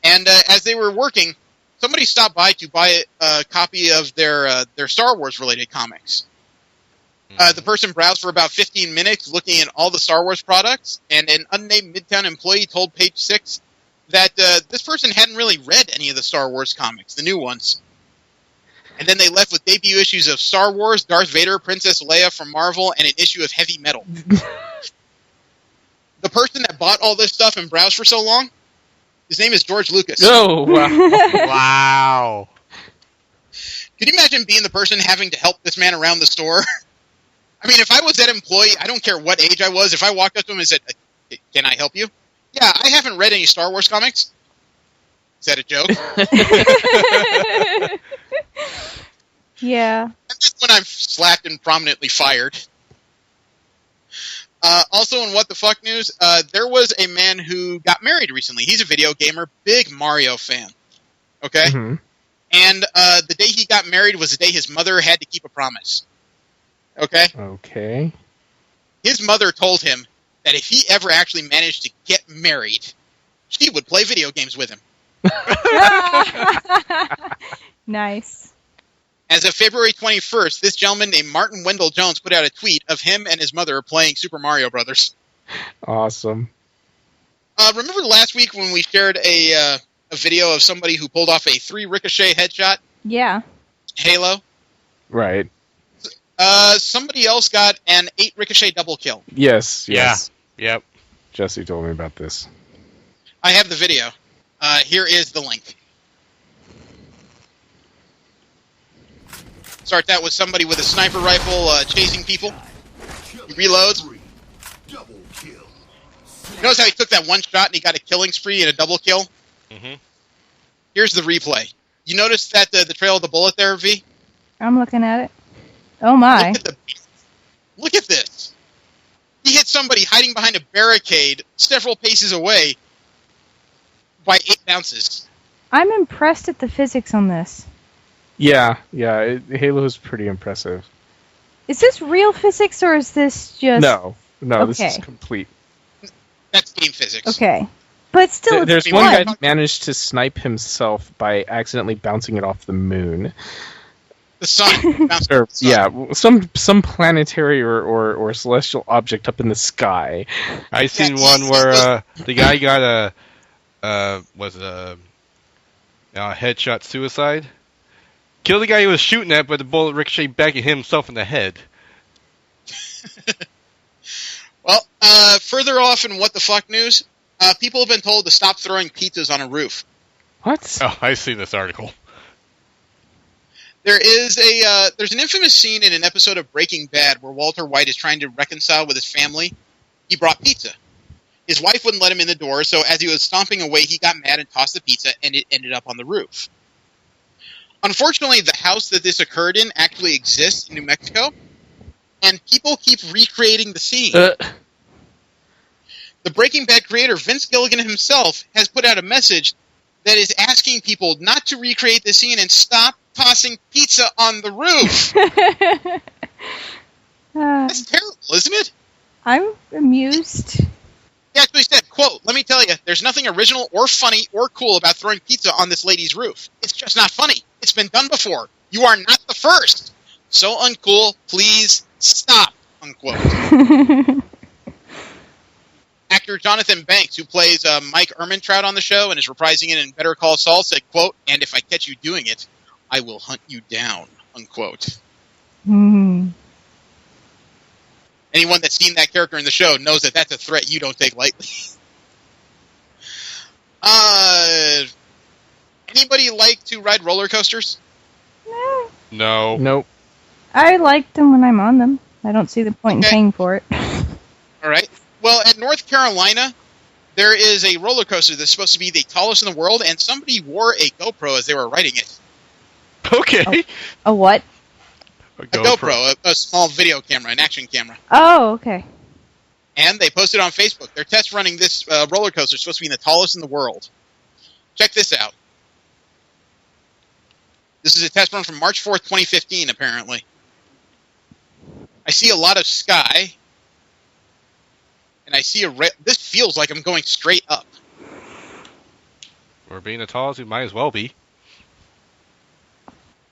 And as they were working, somebody stopped by to buy a copy of their Star Wars related comics. The person browsed for about 15 minutes looking at all the Star Wars products, and an unnamed Midtown employee told Page 6 that this person hadn't really read any of the Star Wars comics, the new ones. And then they left with debut issues of Star Wars, Darth Vader, Princess Leia from Marvel, and an issue of Heavy Metal. The person that bought all this stuff and browsed for so long, his name is George Lucas. Oh, wow. Wow. Could you imagine being the person having to help this man around the store? I mean, if I was that employee, I don't care what age I was, if I walked up to him and said, "Can I help you?" "Yeah, I haven't read any Star Wars comics." Is that a joke? Yeah. And that's when I'm slapped and prominently fired. Also in What the Fuck News, there was a man who got married recently. He's a video gamer, big Mario fan. Okay? Mm-hmm. And the day he got married was the day his mother had to keep a promise. Okay? Okay. His mother told him that if he ever actually managed to get married, she would play video games with him. Nice. As of February 21st, this gentleman named Martin Wendell Jones put out a tweet of him and his mother playing Super Mario Brothers. Awesome. Remember last week when we shared a video of somebody who pulled off a 3 ricochet headshot? Yeah. Halo? Right. Somebody else got an 8 ricochet double kill. Yes. Yeah. Yep. Jesse told me about this. I have the video. Here is the link. Starts out with somebody with a sniper rifle chasing people. He reloads. Notice how he took that one shot and he got a killing spree and a double kill? Mm-hmm. Here's the replay. You notice that the trail of the bullet there, V? I'm looking at it. Oh my. Look at this. He hit somebody hiding behind a barricade several paces away by 8 bounces. I'm impressed at the physics on this. Yeah. Halo is pretty impressive. Is this real physics or is this just... No, okay. This is complete. That's game physics. Okay. But still, there's one guy who managed to snipe himself by accidentally bouncing it off the moon. The sun. Or, yeah, some planetary or celestial object up in the sky. I seen one where the guy got a headshot suicide. Killed the guy he was shooting at, but the bullet ricocheted back at himself in the head. Well, further off in What the Fuck News, people have been told to stop throwing pizzas on a roof. What? Oh, I've seen this article. There's an infamous scene in an episode of Breaking Bad where Walter White is trying to reconcile with his family. He brought pizza. His wife wouldn't let him in the door, so as he was stomping away, he got mad and tossed the pizza, and it ended up on the roof. Unfortunately, the house that this occurred in actually exists in New Mexico, and people keep recreating the scene. The Breaking Bad creator, Vince Gilligan himself, has put out a message that is asking people not to recreate the scene and stop tossing pizza on the roof. That's terrible, isn't it? I'm amused. He actually said, quote, "Let me tell you, there's nothing original or funny or cool about throwing pizza on this lady's roof. It's just not funny. It's been done before. You are not the first. So uncool, please stop," unquote. Actor Jonathan Banks, who plays Mike Ehrmantraut on the show and is reprising it in Better Call Saul, said, quote, "And if I catch you doing it, I will hunt you down," unquote. Mm. Anyone that's seen that character in the show knows that that's a threat you don't take lightly. Anybody like to ride roller coasters? No. Nope. I like them when I'm on them. I don't see the point in paying for it. All right. Well, at North Carolina, there is a roller coaster that's supposed to be the tallest in the world, and somebody wore a GoPro as they were riding it. Okay. A what? A GoPro, a small video camera, an action camera. Oh, okay. And they posted on Facebook. They're test running this roller coaster. It's supposed to be the tallest in the world. Check this out. This is a test run from March 4th, 2015, apparently. I see a lot of sky. And I see this feels like I'm going straight up. For being as tall as he might as well be.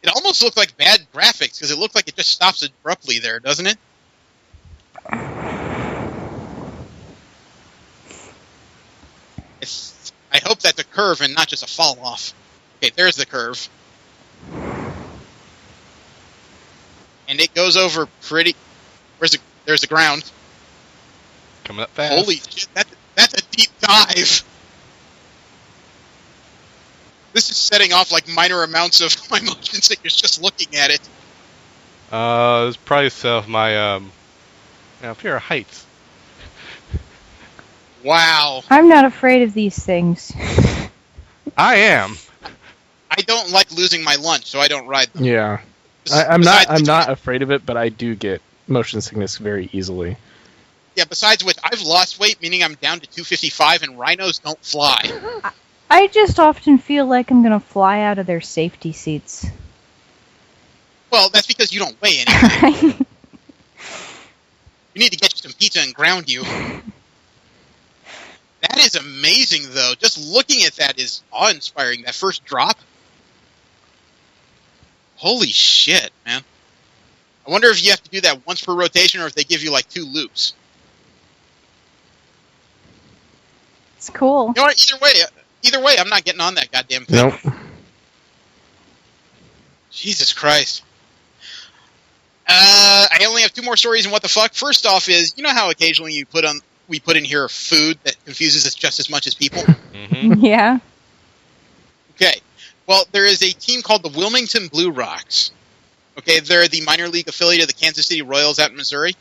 It almost looked like bad graphics, because it looked like it just stops abruptly there, doesn't it? I hope that's a curve and not just a fall off. Okay, there's the curve. And it goes over pretty... There's the ground. Coming up fast. Holy shit, that's a deep dive. This is setting off like minor amounts of my motion sickness just looking at it. This probably set off my fear of heights. Wow. I'm not afraid of these things. I am. I don't like losing my lunch, so I don't ride them. Yeah. I'm not afraid of it, but I do get motion sickness very easily. Yeah, besides which, I've lost weight, meaning I'm down to 255, and rhinos don't fly. I just often feel like I'm going to fly out of their safety seats. Well, that's because you don't weigh anything. You need to get you some pizza and ground you. That is amazing, though. Just looking at that is awe-inspiring. That first drop. Holy shit, man. I wonder if you have to do that once per rotation or if they give you like 2 loops. It's cool. You know what? Either way, I'm not getting on that goddamn thing. Nope. Jesus Christ. I only have 2 more stories and what the fuck. First off is, you know how occasionally we put in here food that confuses us just as much as people? Mm-hmm. Yeah. Okay. Well, there is a team called the Wilmington Blue Rocks. Okay, they're the minor league affiliate of the Kansas City Royals out in Missouri.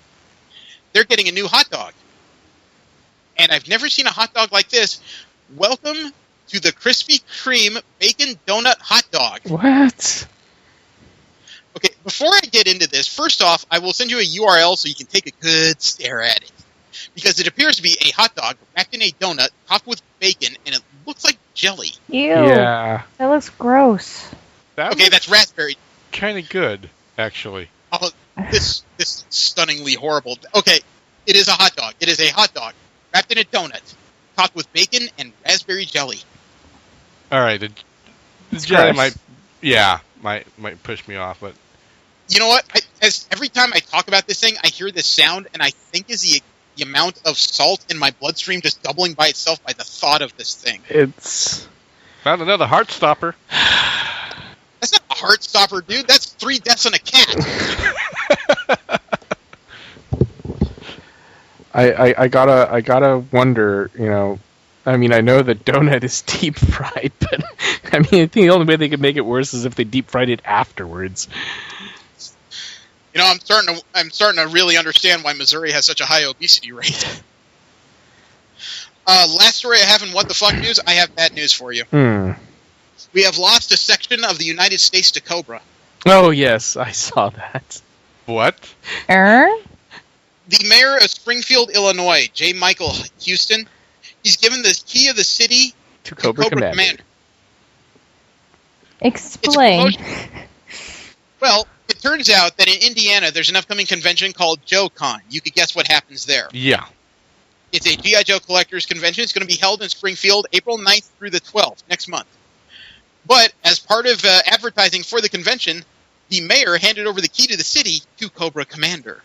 They're getting a new hot dog. And I've never seen a hot dog like this. Welcome to the Krispy Kreme Bacon Donut Hot Dog. What? Okay, before I get into this, first off, I will send you a URL so you can take a good stare at it. Because it appears to be a hot dog wrapped in a donut, topped with bacon, and it looks like jelly. Ew. Yeah. That looks gross. That's raspberry. Kind of good, actually. Oh, this is stunningly horrible. Okay, it is a hot dog. It is a hot dog wrapped in a donut, topped with bacon and raspberry jelly. All right, the jelly might push me off, but you know what? Every time I talk about this thing, I hear this sound, and I think is the amount of salt in my bloodstream just doubling by itself by the thought of this thing. It's found another heart stopper. That's not a heart stopper, dude. That's 3 deaths on a cat. I gotta wonder, you know. I mean, I know the donut is deep fried, but I mean, I think the only way they could make it worse is if they deep fried it afterwards. You know, I'm starting to really understand why Missouri has such a high obesity rate. Last story I have in What the Fuck News, I have bad news for you. We have lost a section of the United States to Cobra. Oh, yes, I saw that. What? The mayor of Springfield, Illinois, J. Michael Houston, he's given the key of the city to Cobra Commander. Explain. Well, it turns out that in Indiana, there's an upcoming convention called JoeCon. You could guess what happens there. Yeah. It's a G.I. Joe Collectors Convention. It's going to be held in Springfield April 9th through the 12th, next month. But as part of advertising for the convention, the mayor handed over the key to the city to Cobra Commander.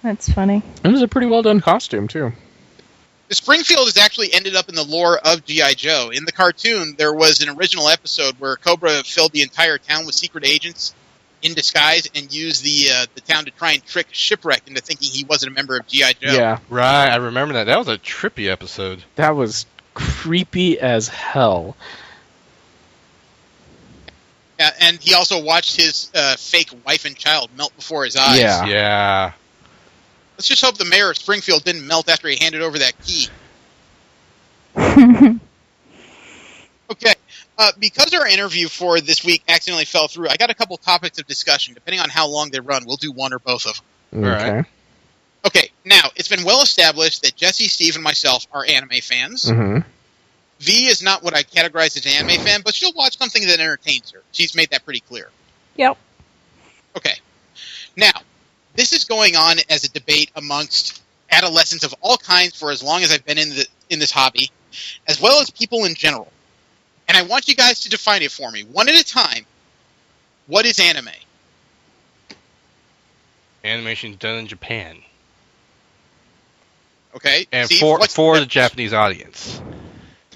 That's funny. It was a pretty well done costume, too. Springfield has actually ended up in the lore of G.I. Joe. In the cartoon, there was an original episode where Cobra filled the entire town with secret agents in disguise and used the town to try and trick Shipwreck into thinking he wasn't a member of G.I. Joe. Yeah. Right, I remember that. That was a trippy episode. That was creepy as hell. Yeah, and he also watched his fake wife and child melt before his eyes. Yeah. Let's just hope the mayor of Springfield didn't melt after he handed over that key. Okay, because our interview for this week accidentally fell through, I got a couple topics of discussion. Depending on how long they run, we'll do one or both of them. Okay. All right. Okay, now, it's been well established that Jesse, Steve, and myself are anime fans. Mm-hmm. V is not what I categorize as an anime fan, but she'll watch something that entertains her. She's made that pretty clear. Yep. Okay. Now, this is going on as a debate amongst adolescents of all kinds for as long as I've been in this hobby. as well as people in general. And I want you guys to define it for me, one at a time. What is anime? Animation done in Japan. Okay. And Steve, for the Japanese audience.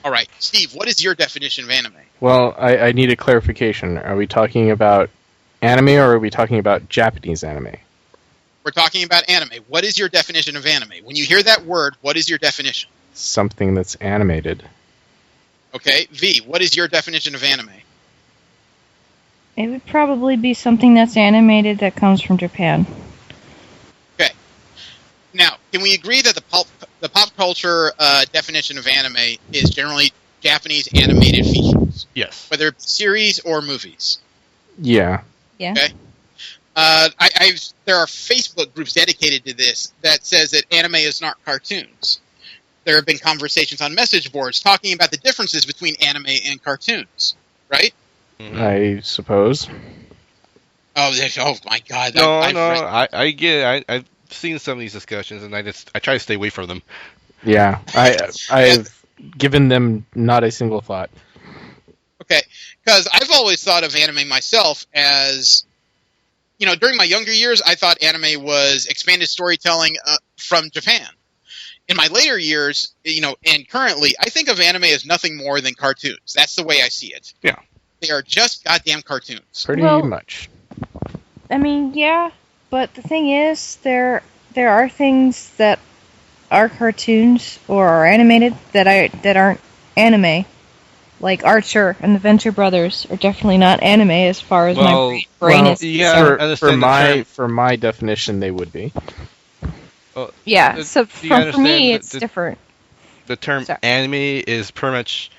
All right. Steve, what is your definition of anime? Well, I need a clarification. Are we talking about anime or are we talking about Japanese anime? We're talking about anime. What is your definition of anime? When you hear that word, what is your definition? Something that's animated. Okay. V, what is your definition of anime? It would probably be something that's animated that comes from Japan. Okay. Now, can we agree that the pop culture definition of anime is generally Japanese animated features? Yes. Whether it's series or movies. Yeah. Yeah. Okay. There are Facebook groups dedicated to this that says that anime is not cartoons. There have been conversations on message boards talking about the differences between anime and cartoons, right? Mm-hmm. I suppose. Oh my God! I get it. I've seen some of these discussions, and I try to stay away from them. Yeah, I've given them not a single thought. Okay, because I've always thought of anime myself as, during my younger years, I thought anime was expanded storytelling from Japan. In my later years, and currently, I think of anime as nothing more than cartoons. That's the way I see it. Yeah. They are just goddamn cartoons. Pretty much. I mean, yeah, but the thing is, there are things that are cartoons or are animated that aren't anime. Like Archer and the Venture Brothers are definitely not anime as far as my brain is concerned. For my definition, they would be. Yeah, so for me, it's different. The term anime is pretty much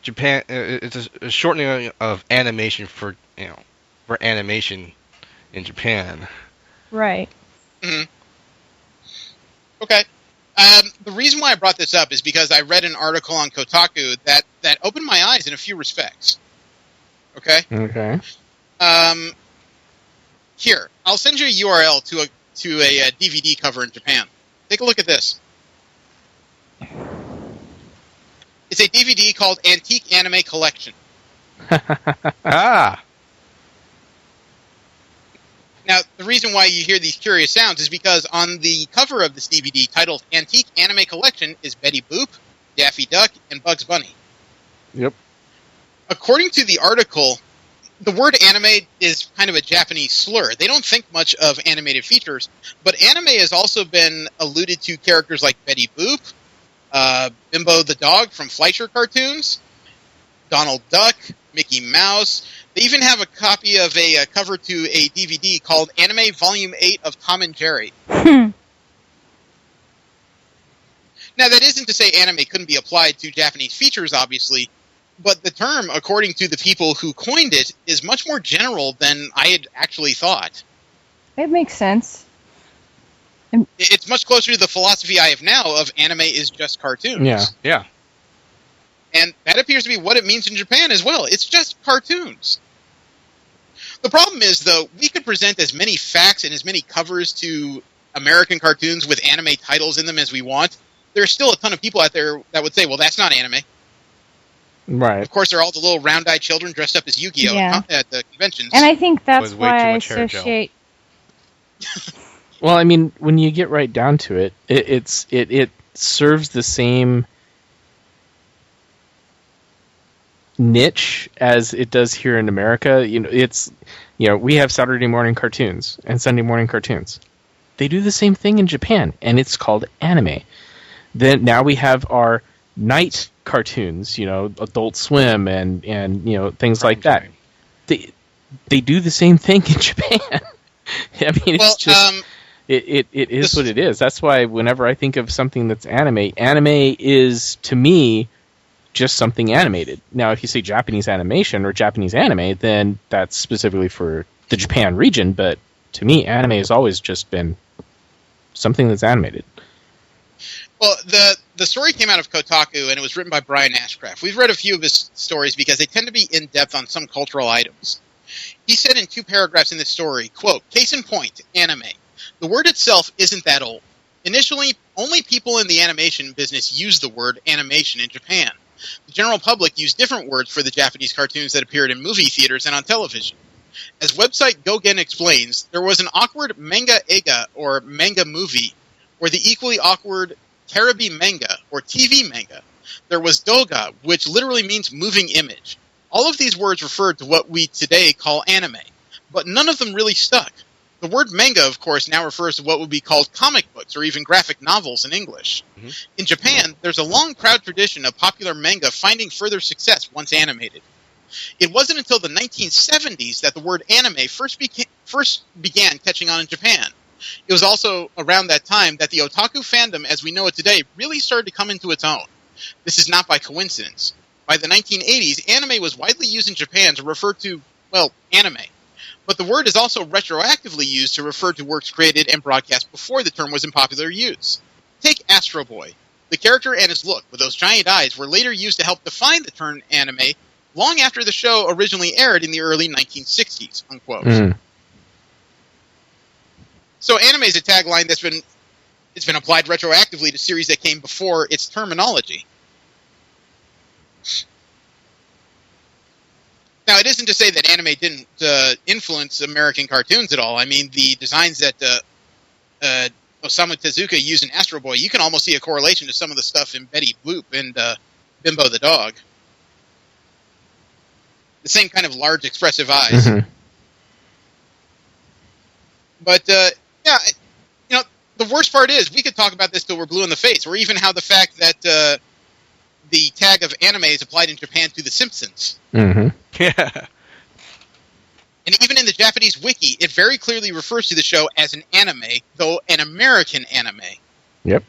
Japan. It's a shortening of animation for animation in Japan. Right. Mm-hmm. Okay. The reason why I brought this up is because I read an article on Kotaku that opened my eyes in a few respects. Okay. Okay. Here, I'll send you a URL to a DVD cover in Japan. Take a look at this. It's a DVD called Antique Anime Collection. Ah. Now, the reason why you hear these curious sounds is because on the cover of this DVD titled Antique Anime Collection is Betty Boop, Daffy Duck, and Bugs Bunny. Yep. According to the article, the word anime is kind of a Japanese slur. They don't think much of animated features, but anime has also been alluded to characters like Betty Boop, Bimbo the dog from Fleischer cartoons, Donald Duck, Mickey Mouse. They even have a copy of a cover to a DVD called Anime Volume 8 of Tom and Jerry. Now, that isn't to say anime couldn't be applied to Japanese features, obviously, but the term, according to the people who coined it, is much more general than I had actually thought. It makes sense. It's much closer to the philosophy I have now of anime is just cartoons. Yeah. Yeah. And that appears to be what it means in Japan as well. It's just cartoons. The problem is, though, we could present as many facts and as many covers to American cartoons with anime titles in them as we want. There's still a ton of people out there that would say, well, that's not anime. Right. Of course, there are all the little round-eyed children dressed up as Yu-Gi-Oh! At the conventions. And I think that's why I associate... Well, I mean, when you get right down to it, it serves the same niche as it does here in America. We have Saturday morning cartoons and Sunday morning cartoons. They do the same thing in Japan, and it's called anime. Then now we have our night cartoons, Adult Swim and things like that. They do the same thing in Japan. I mean, it's just it is what it is. That's why whenever I think of something that's anime is to me just something animated. Now, if you say Japanese animation or Japanese anime, then that's specifically for the Japan region. But to me, anime has always just been something that's animated. Well, the story came out of Kotaku, and it was written by Brian Ashcraft. We've read a few of his stories because they tend to be in-depth on some cultural items. He said in 2 paragraphs in this story, quote, "Case in point, anime. The word itself isn't that old. Initially, only people in the animation business use the word animation in Japan. The general public used different words for the Japanese cartoons that appeared in movie theaters and on television. As website Gogen explains, there was an awkward manga eiga, or manga movie, or the equally awkward terebi manga, or TV manga. There was doga, which literally means moving image. All of these words referred to what we today call anime, but none of them really stuck. The word manga, of course, now refers to what would be called comic books or even graphic novels in English. Mm-hmm. In Japan, there's a long, proud tradition of popular manga finding further success once animated. It wasn't until the 1970s that the word anime first began catching on in Japan. It was also around that time that the otaku fandom as we know it today really started to come into its own. This is not by coincidence. By the 1980s, anime was widely used in Japan to refer to, well, anime. But the word is also retroactively used to refer to works created and broadcast before the term was in popular use. Take Astro Boy. The character and his look, with those giant eyes, were later used to help define the term anime long after the show originally aired in the early 1960s, unquote. Mm. So anime is a tagline that's been applied retroactively to series that came before its terminology. Now, it isn't to say that anime didn't influence American cartoons at all. I mean, the designs that Osamu Tezuka used in Astro Boy, you can almost see a correlation to some of the stuff in Betty Boop and Bimbo the Dog. The same kind of large, expressive eyes. Mm-hmm. But, yeah, you know, the worst part is, we could talk about this till we're blue in the face, or even how the fact that the tag of anime is applied in Japan to The Simpsons. Mm-hmm. Yeah. And even in the Japanese wiki, it very clearly refers to the show as an anime, though an American anime. Yep.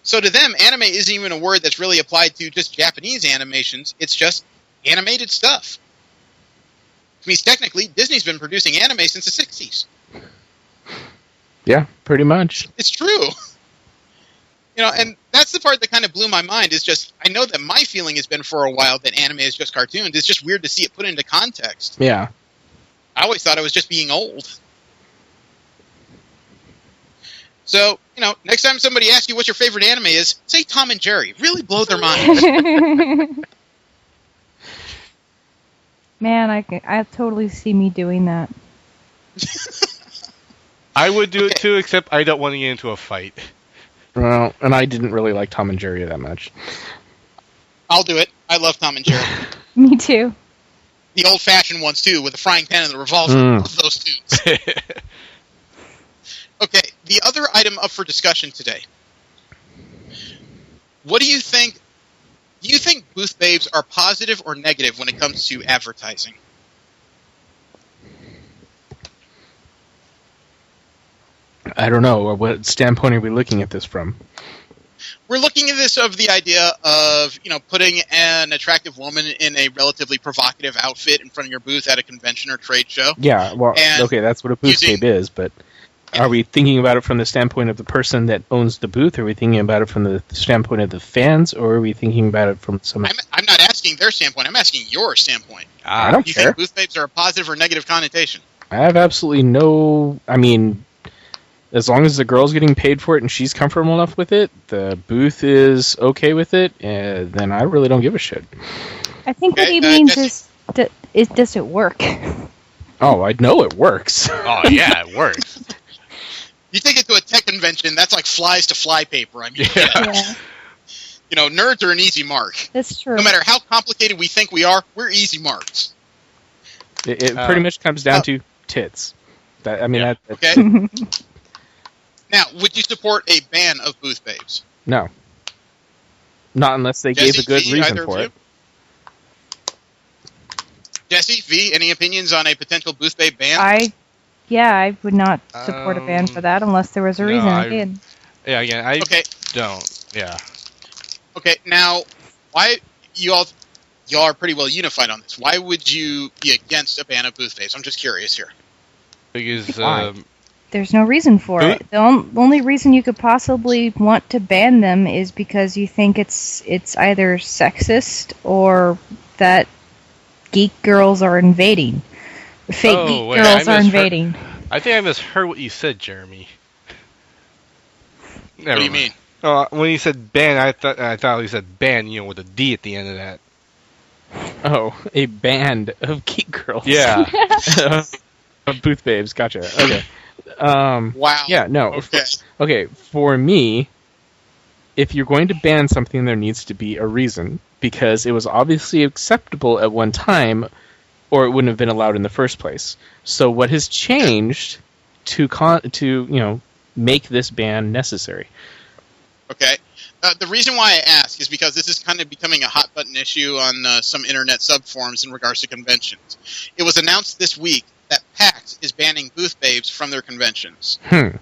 So to them, anime isn't even a word that's really applied to just Japanese animations. It's just animated stuff. Which means technically, Disney's been producing anime since the 60s. Yeah, pretty much. It's true. You know, and that's the part that kind of blew my mind, is just, I know that my feeling has been for a while that anime is just cartoons. It's just weird to see it put into context. Yeah. I always thought I was just being old. So, you know, next time somebody asks you what your favorite anime is, say Tom and Jerry. Really blow their mind. Man, I totally see me doing that. I would do it too, except I don't want to get into a fight. Well, and I didn't really like Tom and Jerry that much. I'll do it. I love Tom and Jerry. Me too. The old-fashioned ones, too, with the frying pan and the revolver. Those tunes. Okay, the other item up for discussion today. What do you think? Do you think booth babes are positive or negative when it comes to advertising? I don't know. What standpoint are we looking at this from? We're looking at this of the idea of, you know, putting an attractive woman in a relatively provocative outfit in front of your booth at a convention or trade show. Yeah, well, okay, that's what a booth babe is, but are we thinking about it from the standpoint of the person that owns the booth? Are we thinking about it from the standpoint of the fans, or are we thinking about it from some... I'm not asking their standpoint, I'm asking your standpoint. I don't care. Do you think booth babes are a positive or negative connotation? I have absolutely no... I mean... As long as the girl's getting paid for it and she's comfortable enough with it, the booth is okay with it, then I really don't give a shit. I think what he means is, does it work? Oh, I know it works. Oh, yeah, it works. You take it to a tech convention, that's like flies to fly paper. I mean, yeah. You know, nerds are an easy mark. That's true. No matter how complicated we think we are, we're easy marks. It pretty much comes down to tits. Okay. Now, would you support a ban of booth babes? No. Not unless they gave a good reason for it. Jesse, V, any opinions on a potential booth babe ban? I would not support a ban for that unless there was a reason again. Yeah, again, I don't. Yeah. Okay, now, why y'all are pretty well unified on this. Why would you be against a ban of booth babes? I'm just curious here. Because there's no reason for it. The only reason you could possibly want to ban them is because you think it's either sexist or that geek girls are invading. Fake geek girls are invading. I think I misheard what you said, Jeremy. What do you mean? When he said ban, I thought he said ban, with a D at the end of that. Oh, a band of geek girls. Yeah. Of booth babes. Gotcha. Okay. Wow. Yeah. No. Okay. Okay. For me, if you're going to ban something, there needs to be a reason, because it was obviously acceptable at one time, or it wouldn't have been allowed in the first place. So what has changed to make this ban necessary? Okay. The reason why I ask is because this is kind of becoming a hot button issue on some internet subforums in regards to conventions. It was announced this week that PAX is banning booth babes from their conventions. The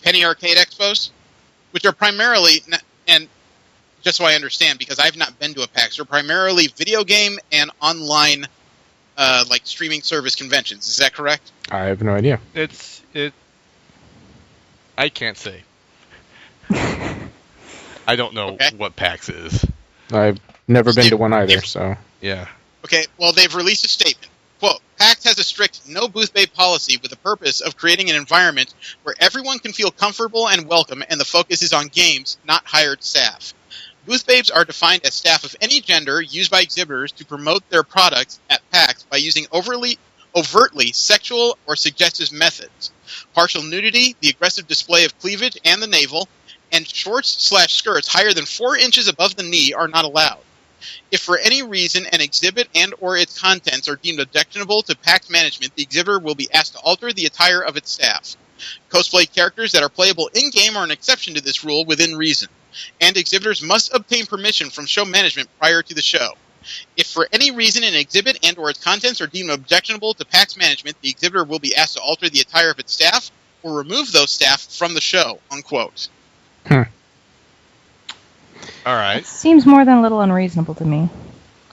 Penny Arcade Expos, which are primarily, and just so I understand, because I've not been to a PAX, they're primarily video game and online like streaming service conventions. Is that correct? I have no idea. I can't say. I don't know what PAX is. I've never been to one either, so... Yeah. Okay, well, they've released a statement. Quote, PAX has a strict no booth babe policy with the purpose of creating an environment where everyone can feel comfortable and welcome, and the focus is on games, not hired staff. Booth babes are defined as staff of any gender used by exhibitors to promote their products at PAX by using overtly sexual or suggestive methods, partial nudity, the aggressive display of cleavage and the navel, and shorts/skirts higher than 4 inches above the knee are not allowed. If for any reason an exhibit and or its contents are deemed objectionable to PAX management, the exhibitor will be asked to alter the attire of its staff. Cosplay characters that are playable in-game are an exception to this rule within reason, and exhibitors must obtain permission from show management prior to the show. If for any reason an exhibit and or its contents are deemed objectionable to PAX management, the exhibitor will be asked to alter the attire of its staff or remove those staff from the show, unquote. All right. It seems more than a little unreasonable to me.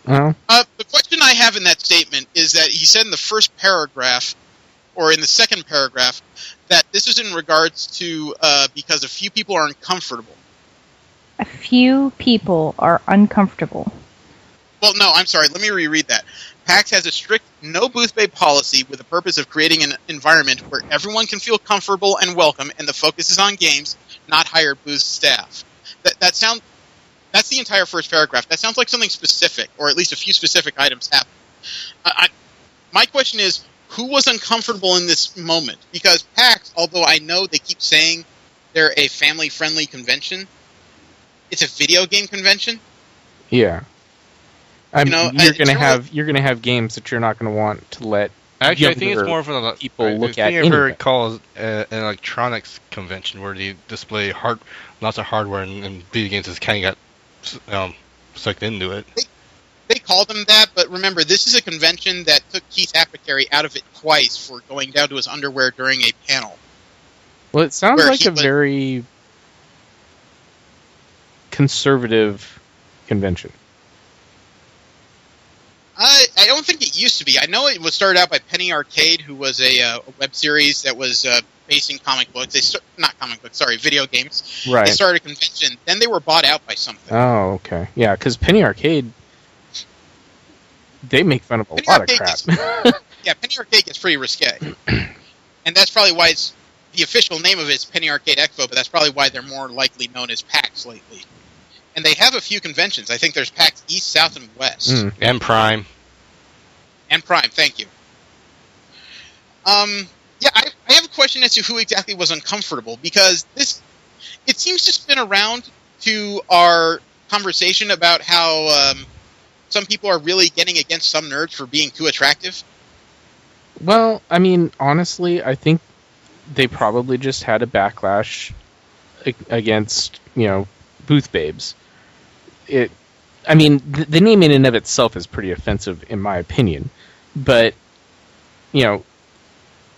Well, the question I have in that statement is that he said in the first paragraph, or in the second paragraph, that this is in regards to because a few people are uncomfortable. A few people are uncomfortable. Well, no, I'm sorry. Let me reread that. PAX has a strict no booth babe policy with the purpose of creating an environment where everyone can feel comfortable and welcome, and the focus is on games, not hired booth staff. That's the entire first paragraph. That sounds like something specific, or at least a few specific items happen. My question is, who was uncomfortable in this moment? Because PAX, although I know they keep saying they're a family-friendly convention, it's a video game convention. Yeah. You're gonna have games that you're not gonna want to let. Actually, I think it's more for the people look at. I think I've heard it called an electronics convention where they display lots of hardware and video games that's kind of got sucked into it. They call them that, but remember, this is a convention that took Keith Apicary out of it twice for going down to his underwear during a panel. Well, it sounds like a very conservative convention. I don't think it used to be. I know it was started out by Penny Arcade, who was a web series that was based in comic books. Video games. Right. They started a convention. Then they were bought out by something. Oh, okay. Yeah, because Penny Arcade, they make fun of a lot of crap. Yeah, Penny Arcade gets pretty risque. And that's probably why the official name of it is Penny Arcade Expo, but that's probably why they're more likely known as PAX lately. And they have a few conventions. I think there's PAX East, South, and West. And Prime. And Prime, thank you. Yeah, I have a question as to who exactly was uncomfortable, because it seems to spin around to our conversation about how some people are really getting against some nerds for being too attractive. Well, I mean, honestly, I think they probably just had a backlash against, booth babes. The name in and of itself is pretty offensive, in my opinion. But,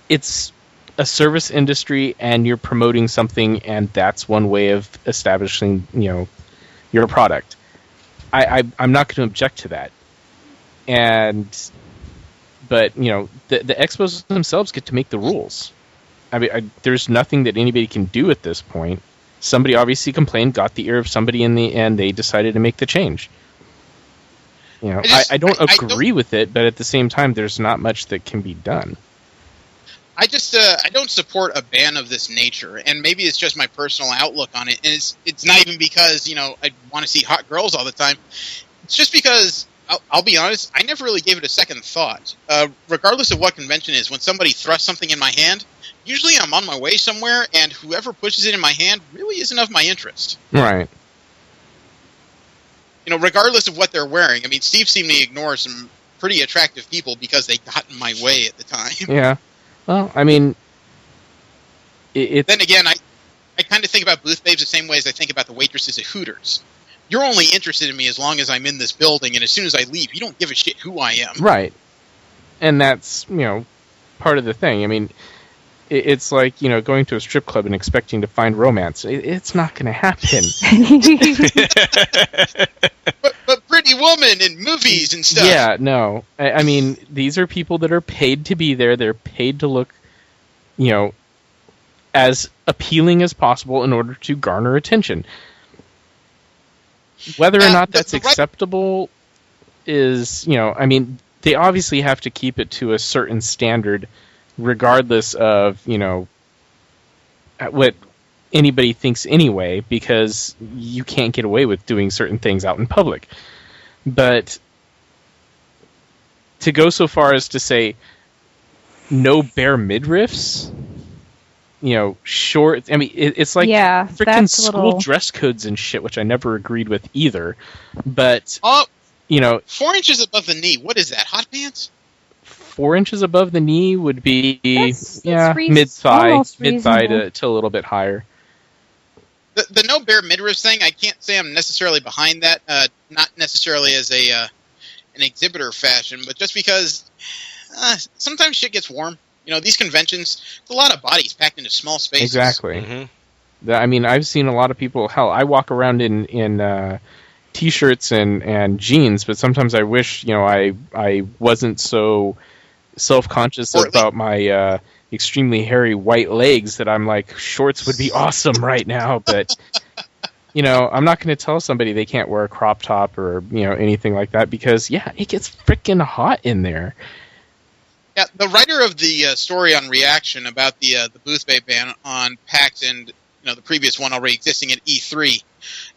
it's a service industry, and you're promoting something, and that's one way of establishing, your product. I'm not going to object to that. But the expos themselves get to make the rules. There's nothing that anybody can do at this point. Somebody obviously complained, got the ear of somebody in the end, they decided to make the change. I don't agree with it, but at the same time, there's not much that can be done. I just I don't support a ban of this nature, and maybe it's just my personal outlook on it. And it's not even because I want to see hot girls all the time. It's just because I'll be honest, I never really gave it a second thought. Regardless of what convention is, when somebody thrusts something in my hand, usually I'm on my way somewhere, and whoever pushes it in my hand really isn't of my interest. Right. Regardless of what they're wearing. I mean, Steve seemed to ignore some pretty attractive people because they got in my way at the time. Yeah. Well, I mean, Then again, I kind of think about booth babes the same way as I think about the waitresses at Hooters. You're only interested in me as long as I'm in this building, and as soon as I leave, you don't give a shit who I am. Right. And that's, part of the thing. I mean, it's like, going to a strip club and expecting to find romance. It's not going to happen. but Pretty Woman in movies and stuff. Yeah, no. I mean, these are people that are paid to be there. They're paid to look, as appealing as possible in order to garner attention. Whether or not that's acceptable is, I mean, they obviously have to keep it to a certain standard regardless of, what anybody thinks anyway, because you can't get away with doing certain things out in public. But to go so far as to say no bare midriffs, short. I mean, it's like freaking school dress codes and shit, which I never agreed with either. But 4 inches above the knee. What is that? Hot pants? 4 inches above the knee would be mid thigh to a little bit higher. The no bare midriffs thing, I can't say I'm necessarily behind that. Not necessarily as an exhibitor fashion, but just because sometimes shit gets warm. These conventions, it's a lot of bodies packed into small spaces. Exactly. Mm-hmm. I mean, I've seen a lot of people. Hell, I walk around in t-shirts and jeans, but sometimes I wish I wasn't so self-conscious about my extremely hairy white legs that I'm like, shorts would be awesome right now. But I'm not going to tell somebody they can't wear a crop top or anything like that, because it gets freaking hot in there. Yeah, the writer of the story on Reaction about the booth babe ban on PAX and the previous one already existing at E3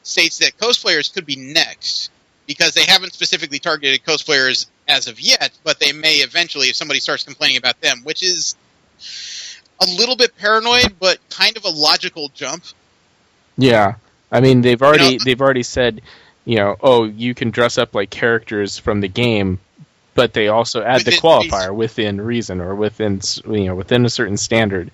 states that cosplayers could be next because they haven't specifically targeted cosplayers as of yet, but they may eventually if somebody starts complaining about them, which is a little bit paranoid, but kind of a logical jump. Yeah, I mean they've already said, you can dress up like characters from the game. But they also add the qualifier within reason or within a certain standard.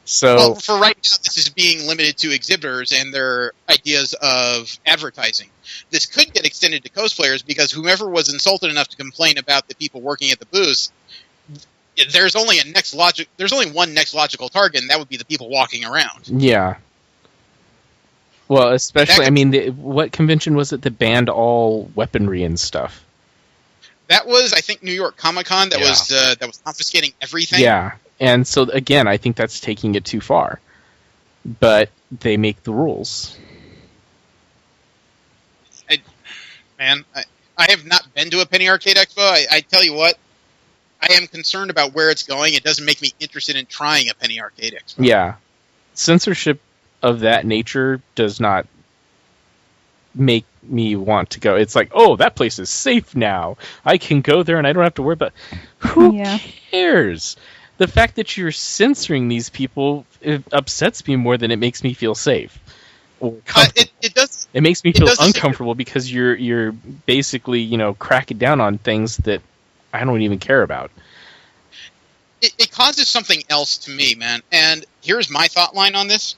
So for right now, this is being limited to exhibitors and their ideas of advertising. This could get extended to cosplayers because whomever was insulted enough to complain about the people working at the booth, there's only one next logical target, and that would be the people walking around. Yeah. Well, especially, what convention was it that banned all weaponry and stuff? That was, I think, New York Comic-Con. That was confiscating everything. Yeah, and so again, I think that's taking it too far. But they make the rules. I have not been to a Penny Arcade Expo. I tell you what, I am concerned about where it's going. It doesn't make me interested in trying a Penny Arcade Expo. Yeah, censorship of that nature does not make me want to go. It's like, oh, that place is safe now. I can go there and I don't have to worry about. Who cares? The fact that you're censoring these people upsets me more than it makes me feel safe. It does. It makes me feel uncomfortable because you're basically cracking down on things that I don't even care about. It causes something else to me, man. And here's my thought line on this.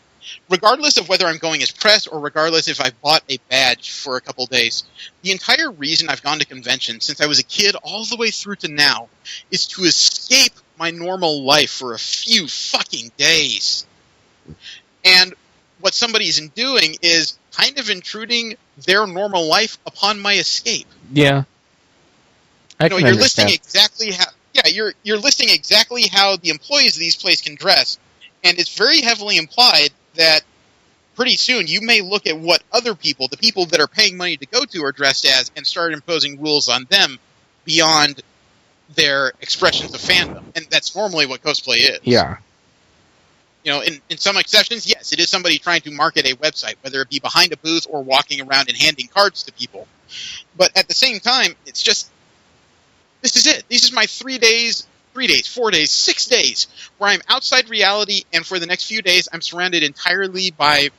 Regardless of whether I'm going as press or regardless if I've bought a badge for a couple days, the entire reason I've gone to conventions since I was a kid all the way through to now is to escape my normal life for a few fucking days. And what somebody's doing is kind of intruding their normal life upon my escape. Yeah. You're listing exactly how you're listing exactly how the employees of these places can dress, and it's very heavily implied that pretty soon you may look at what other people, the people that are paying money to go to, are dressed as and start imposing rules on them beyond their expressions of fandom, and that's normally what cosplay is. Yeah. You know, in some exceptions, yes, it is somebody trying to market a website, whether it be behind a booth or walking around and handing cards to people. But at the same time, it's just, this is it. This is my 3 days, 4 days, 6 days, where I'm outside reality, and for the next few days, I'm surrounded entirely by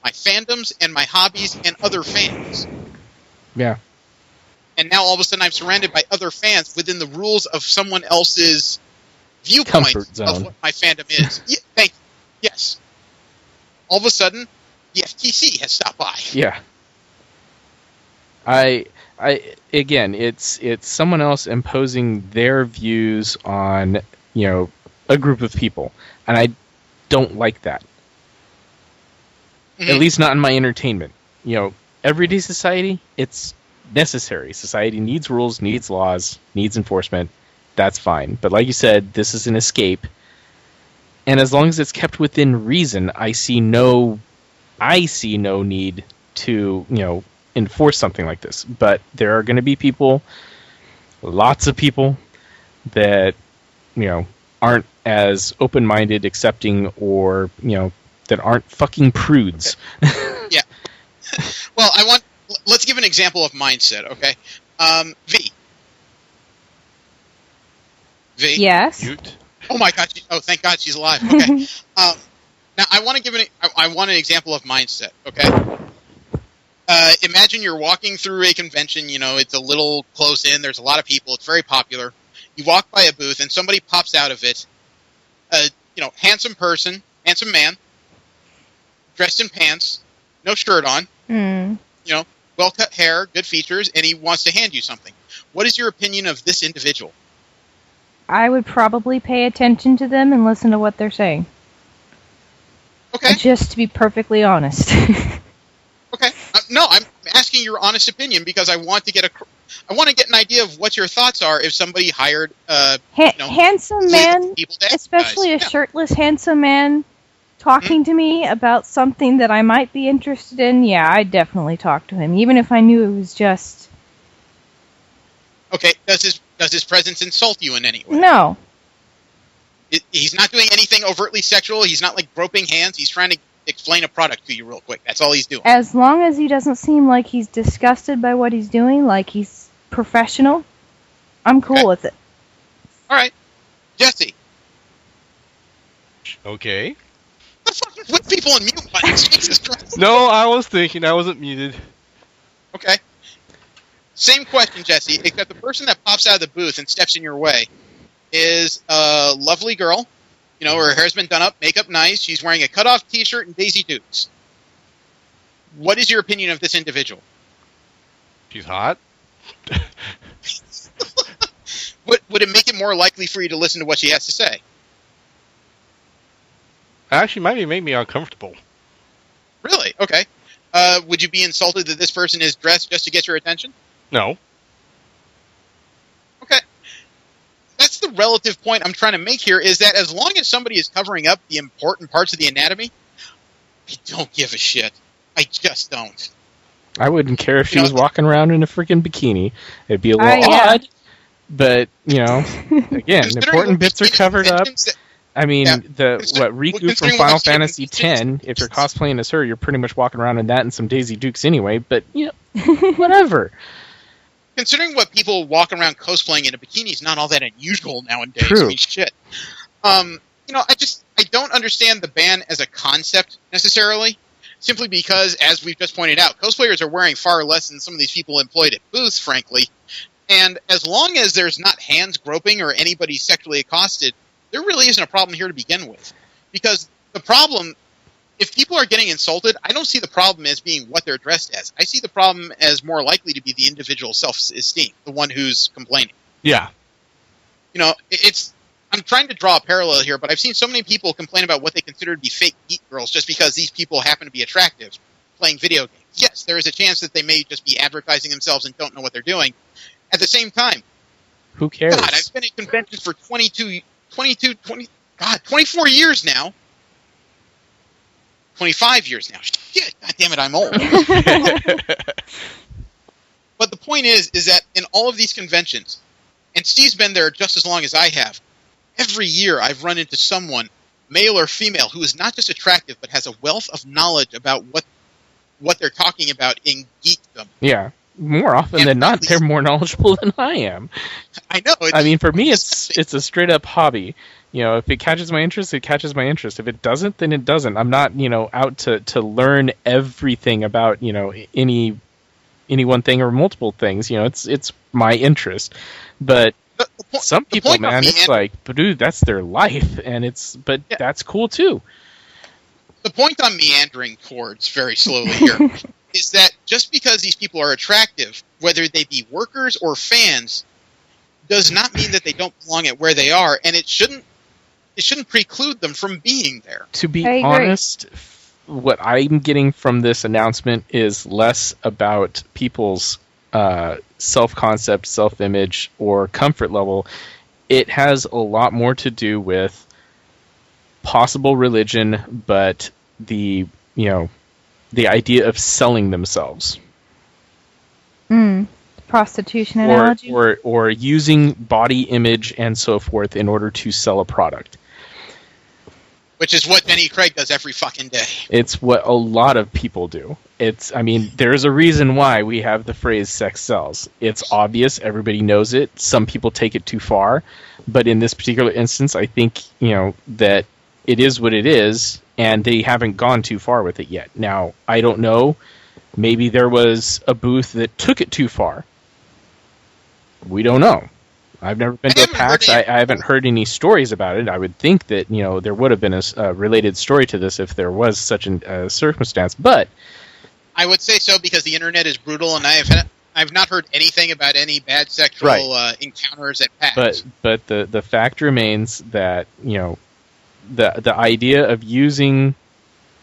my fandoms and my hobbies and other fans. Yeah. And now all of a sudden I'm surrounded by other fans within the rules of someone else's viewpoint of what my fandom is. Yeah, thank you. Yes. All of a sudden, the FTC has stopped by. Yeah. Again, it's someone else imposing their views on, you know, a group of people, and I don't like that. At least not in my entertainment. You know, everyday society, it's necessary. Society needs rules, needs laws, needs enforcement. That's fine. But like you said, this is an escape. And as long as it's kept within reason, I see no need to, you know, enforce something like this. But there are going to be people, lots of people, that, you know, aren't as open-minded, accepting, or, you know, that aren't fucking prudes. Yeah. Well, let's give an example of mindset, okay? V. Yes. Oh my God! Oh, thank God she's alive. Okay. Now I want to give I want an example of mindset. Okay. Imagine you're walking through a convention. You know, it's a little close in. There's a lot of people. It's very popular. You walk by a booth, and somebody pops out of it. You know, handsome person, handsome man, dressed in pants, no shirt on. Mm. You know, well cut hair, good features, and he wants to hand you something. What is your opinion of this individual? I would probably pay attention to them and listen to what they're saying. Okay. Just to be perfectly honest. Okay. No, I'm asking your honest opinion because I want to get an idea of what your thoughts are if somebody hired handsome man, especially a shirtless handsome man, talking to me about something that I might be interested in. Yeah, I'd definitely talk to him, even if I knew it was just. Okay. Does his presence insult you in any way? No. He's not doing anything overtly sexual. He's not like groping hands. He's trying to explain a product to you real quick. That's all he's doing. As long as he doesn't seem like he's disgusted by what he's doing, like he's professional, I'm cool with it. All right. Jesse. Okay. Put people on mute buttons. Jesus Christ. No, I was thinking. I wasn't muted. Okay. Same question, Jesse, except the person that pops out of the booth and steps in your way is a lovely girl. You know, her hair's been done up, makeup nice. She's wearing a cutoff T-shirt and Daisy Dukes. What is your opinion of this individual? She's hot. Would it make it more likely for you to listen to what she has to say? Actually, might make me uncomfortable. Really? Okay. Would you be insulted that this person is dressed just to get your attention? No. Okay. That's the relative point I'm trying to make here, is that as long as somebody is covering up the important parts of the anatomy, I don't give a shit. I just don't. I wouldn't care if she was walking around in a freaking bikini. It'd be a little odd, but, you know, again, important bits are covered up. I mean, Riku from Final Fantasy X, if you're cosplaying as her, you're pretty much walking around in that and some Daisy Dukes anyway, but, you know, whatever. Considering what people walk around cosplaying in a bikini is not all that unusual nowadays. True. I mean, shit. You know, I don't understand the ban as a concept necessarily, simply because, as we've just pointed out, cosplayers are wearing far less than some of these people employed at booths, frankly. And as long as there's not hands groping or anybody sexually accosted, there really isn't a problem here to begin with. Because the problem, if people are getting insulted, I don't see the problem as being what they're dressed as. I see the problem as more likely to be the individual self-esteem, the one who's complaining. Yeah. You know, I'm trying to draw a parallel here, but I've seen so many people complain about what they consider to be fake geek girls just because these people happen to be attractive playing video games. Yes, there is a chance that they may just be advertising themselves and don't know what they're doing. At the same time, who cares? God, I've been at conventions for 24 years now. 25 years now. Shit, God damn it, I'm old. But the point is that in all of these conventions, And Steve's been there just as long as I have. Every year I've run into someone, male or female, who is not just attractive, but has a wealth of knowledge about what they're talking about in geekdom. Yeah. More often than not, they're more knowledgeable than I am. I know. I mean, for me, it's a straight up hobby. If it catches my interest, it catches my interest. If it doesn't, then it doesn't. I'm not, out to learn everything about, any one thing or multiple things. It's my interest. But some people, man, it's like, but dude, that's their life, and that's cool too. The point I'm meandering towards very slowly here is that just because these people are attractive, whether they be workers or fans, does not mean that they don't belong at where they are, and it shouldn't preclude them from being there. To be honest, what I'm getting from this announcement is less about people's self-concept, self-image, or comfort level. It has a lot more to do with possible religion, but the idea of selling themselves. Prostitution analogy? Or using body image and so forth in order to sell a product. Which is what Benny Craig does every fucking day. It's what a lot of people do. There's a reason why we have the phrase sex sells. It's obvious, everybody knows it. Some people take it too far. But in this particular instance, I think, that it is what it is, and they haven't gone too far with it yet. Now, I don't know. Maybe there was a booth that took it too far. We don't know. I've never been to a PAX. I haven't heard any stories about it. I would think that there would have been a related story to this if there was such a circumstance. But I would say so because the internet is brutal, and I've not heard anything about any bad sexual encounters at PAX. But the fact remains that the idea of using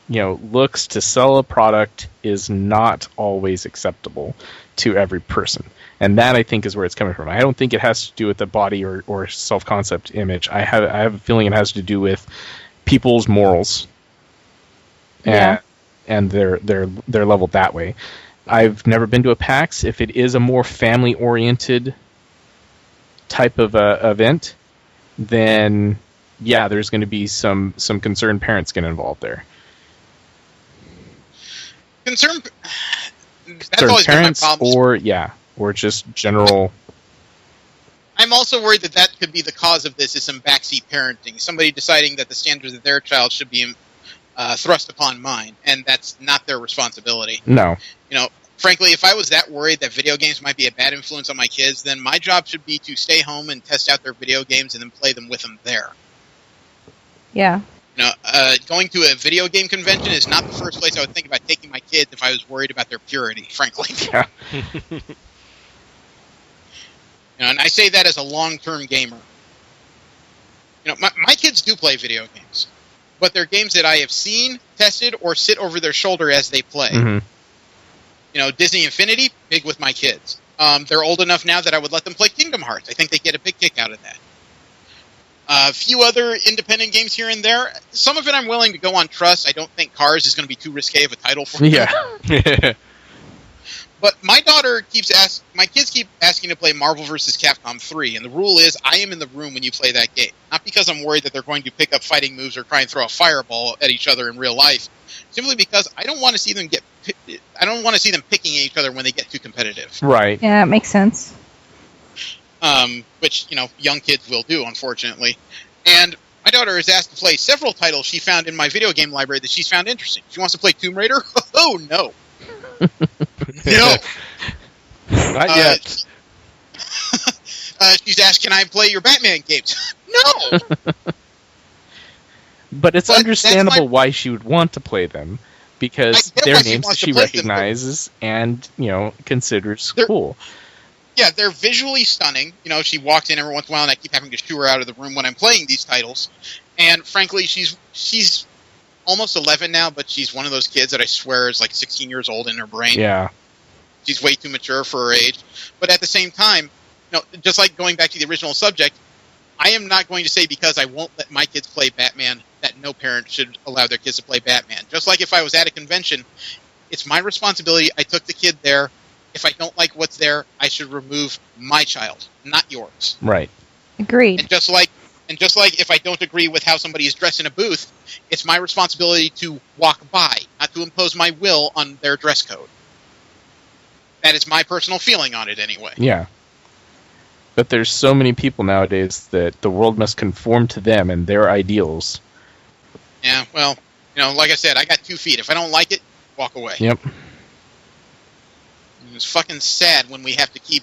looks to sell a product is not always acceptable to every person. And that, I think, is where it's coming from. I don't think it has to do with the body or self-concept image. I have a feeling it has to do with people's morals and they're leveled that way. I've never been to a PAX. If it is a more family-oriented type of event, then there's going to be some concerned parents get involved there. Concerned parents, or just general. I'm also worried that could be the cause of this is some backseat parenting. Somebody deciding that the standards of their child should be thrust upon mine, and that's not their responsibility. No. Frankly, if I was that worried that video games might be a bad influence on my kids, then my job should be to stay home and test out their video games and then play them with them there. Yeah. Going to a video game convention is not the first place I would think about taking my kids if I was worried about their purity, frankly. Yeah. And I say that as a long-term gamer. My kids do play video games, but they're games that I have seen, tested, or sit over their shoulder as they play. Mm-hmm. Disney Infinity, big with my kids. They're old enough now that I would let them play Kingdom Hearts. I think they get a big kick out of that. A few other independent games here and there. Some of it I'm willing to go on trust. I don't think Cars is going to be too risque of a title for them. Yeah. But my kids keep asking to play Marvel vs. Capcom 3, and the rule is I am in the room when you play that game. Not because I'm worried that they're going to pick up fighting moves or try and throw a fireball at each other in real life. Simply because I don't want to see them picking at each other when they get too competitive. Right. Yeah, it makes sense. Which, young kids will do, unfortunately. And my daughter is asked to play several titles she found in my video game library that she's found interesting. She wants to play Tomb Raider? Oh, no. No. Not yet. She's asked, can I play your Batman games? No! But it's understandable why she would want to play them. Because they're names that she recognizes and, considers cool. Yeah, they're visually stunning. She walks in every once in a while, and I keep having to shoo her out of the room when I'm playing these titles. And frankly, she's almost 11 now, but she's one of those kids that I swear is like 16 years old in her brain. Yeah. She's way too mature for her age. But at the same time, just like going back to the original subject, I am not going to say because I won't let my kids play Batman that no parent should allow their kids to play Batman. Just like if I was at a convention, it's my responsibility. I took the kid there. if I don't like what's there, I should remove my child, not yours. Right. Agreed. And just like if I don't agree with how somebody is dressed in a booth, it's my responsibility to walk by, not to impose my will on their dress code. That is my personal feeling on it, anyway. Yeah. But there's so many people nowadays that the world must conform to them and their ideals. Yeah, well, like I said, I got 2 feet. If I don't like it, walk away. Yep. It's fucking sad when we have to keep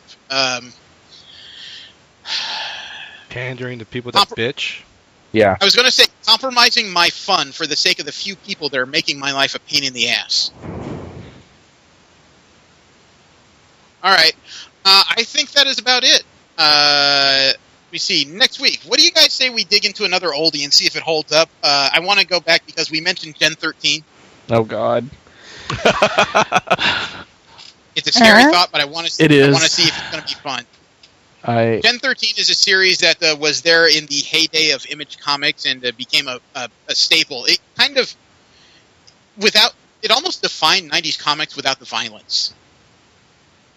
pandering to people that bitch. Yeah. I was going to say compromising my fun for the sake of the few people that are making my life a pain in the ass. All right. I think that is about it. Let me see. Next week, what do you guys say we dig into another oldie and see if it holds up? I want to go back because we mentioned Gen 13. Oh, God. It's a scary thought, but I want to see if it's going to be fun. Gen 13 is a series that was there in the heyday of Image Comics and became a staple. It kind of, it almost defined 90s comics without the violence.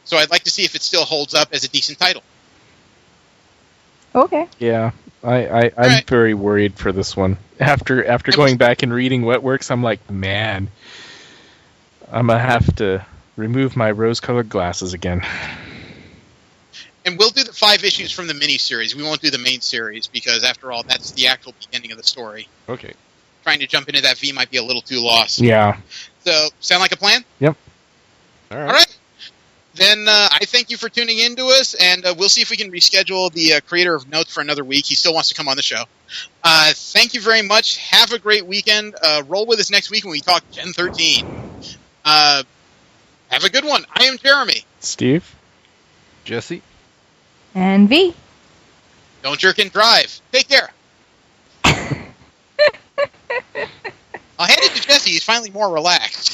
So I'd like to see if it still holds up as a decent title. Okay. Yeah, I'm very worried for this one. After going back and reading Wetworks, I'm like, man, I'm going to have to remove my rose-colored glasses again. And we'll do the 5 issues from the miniseries. We won't do the main series because, after all, that's the actual beginning of the story. Okay. Trying to jump into that V might be a little too lost. Yeah. So, sound like a plan? Yep. All right. Then I thank you for tuning in to us, and we'll see if we can reschedule the creator of Notes for another week. He still wants to come on the show. Thank you very much. Have a great weekend. Roll with us next week when we talk Gen 13. Have a good one. I am Jeremy. Steve. Jesse. And V. Don't jerk and drive. Take care. I'll hand it to Jesse. He's finally more relaxed.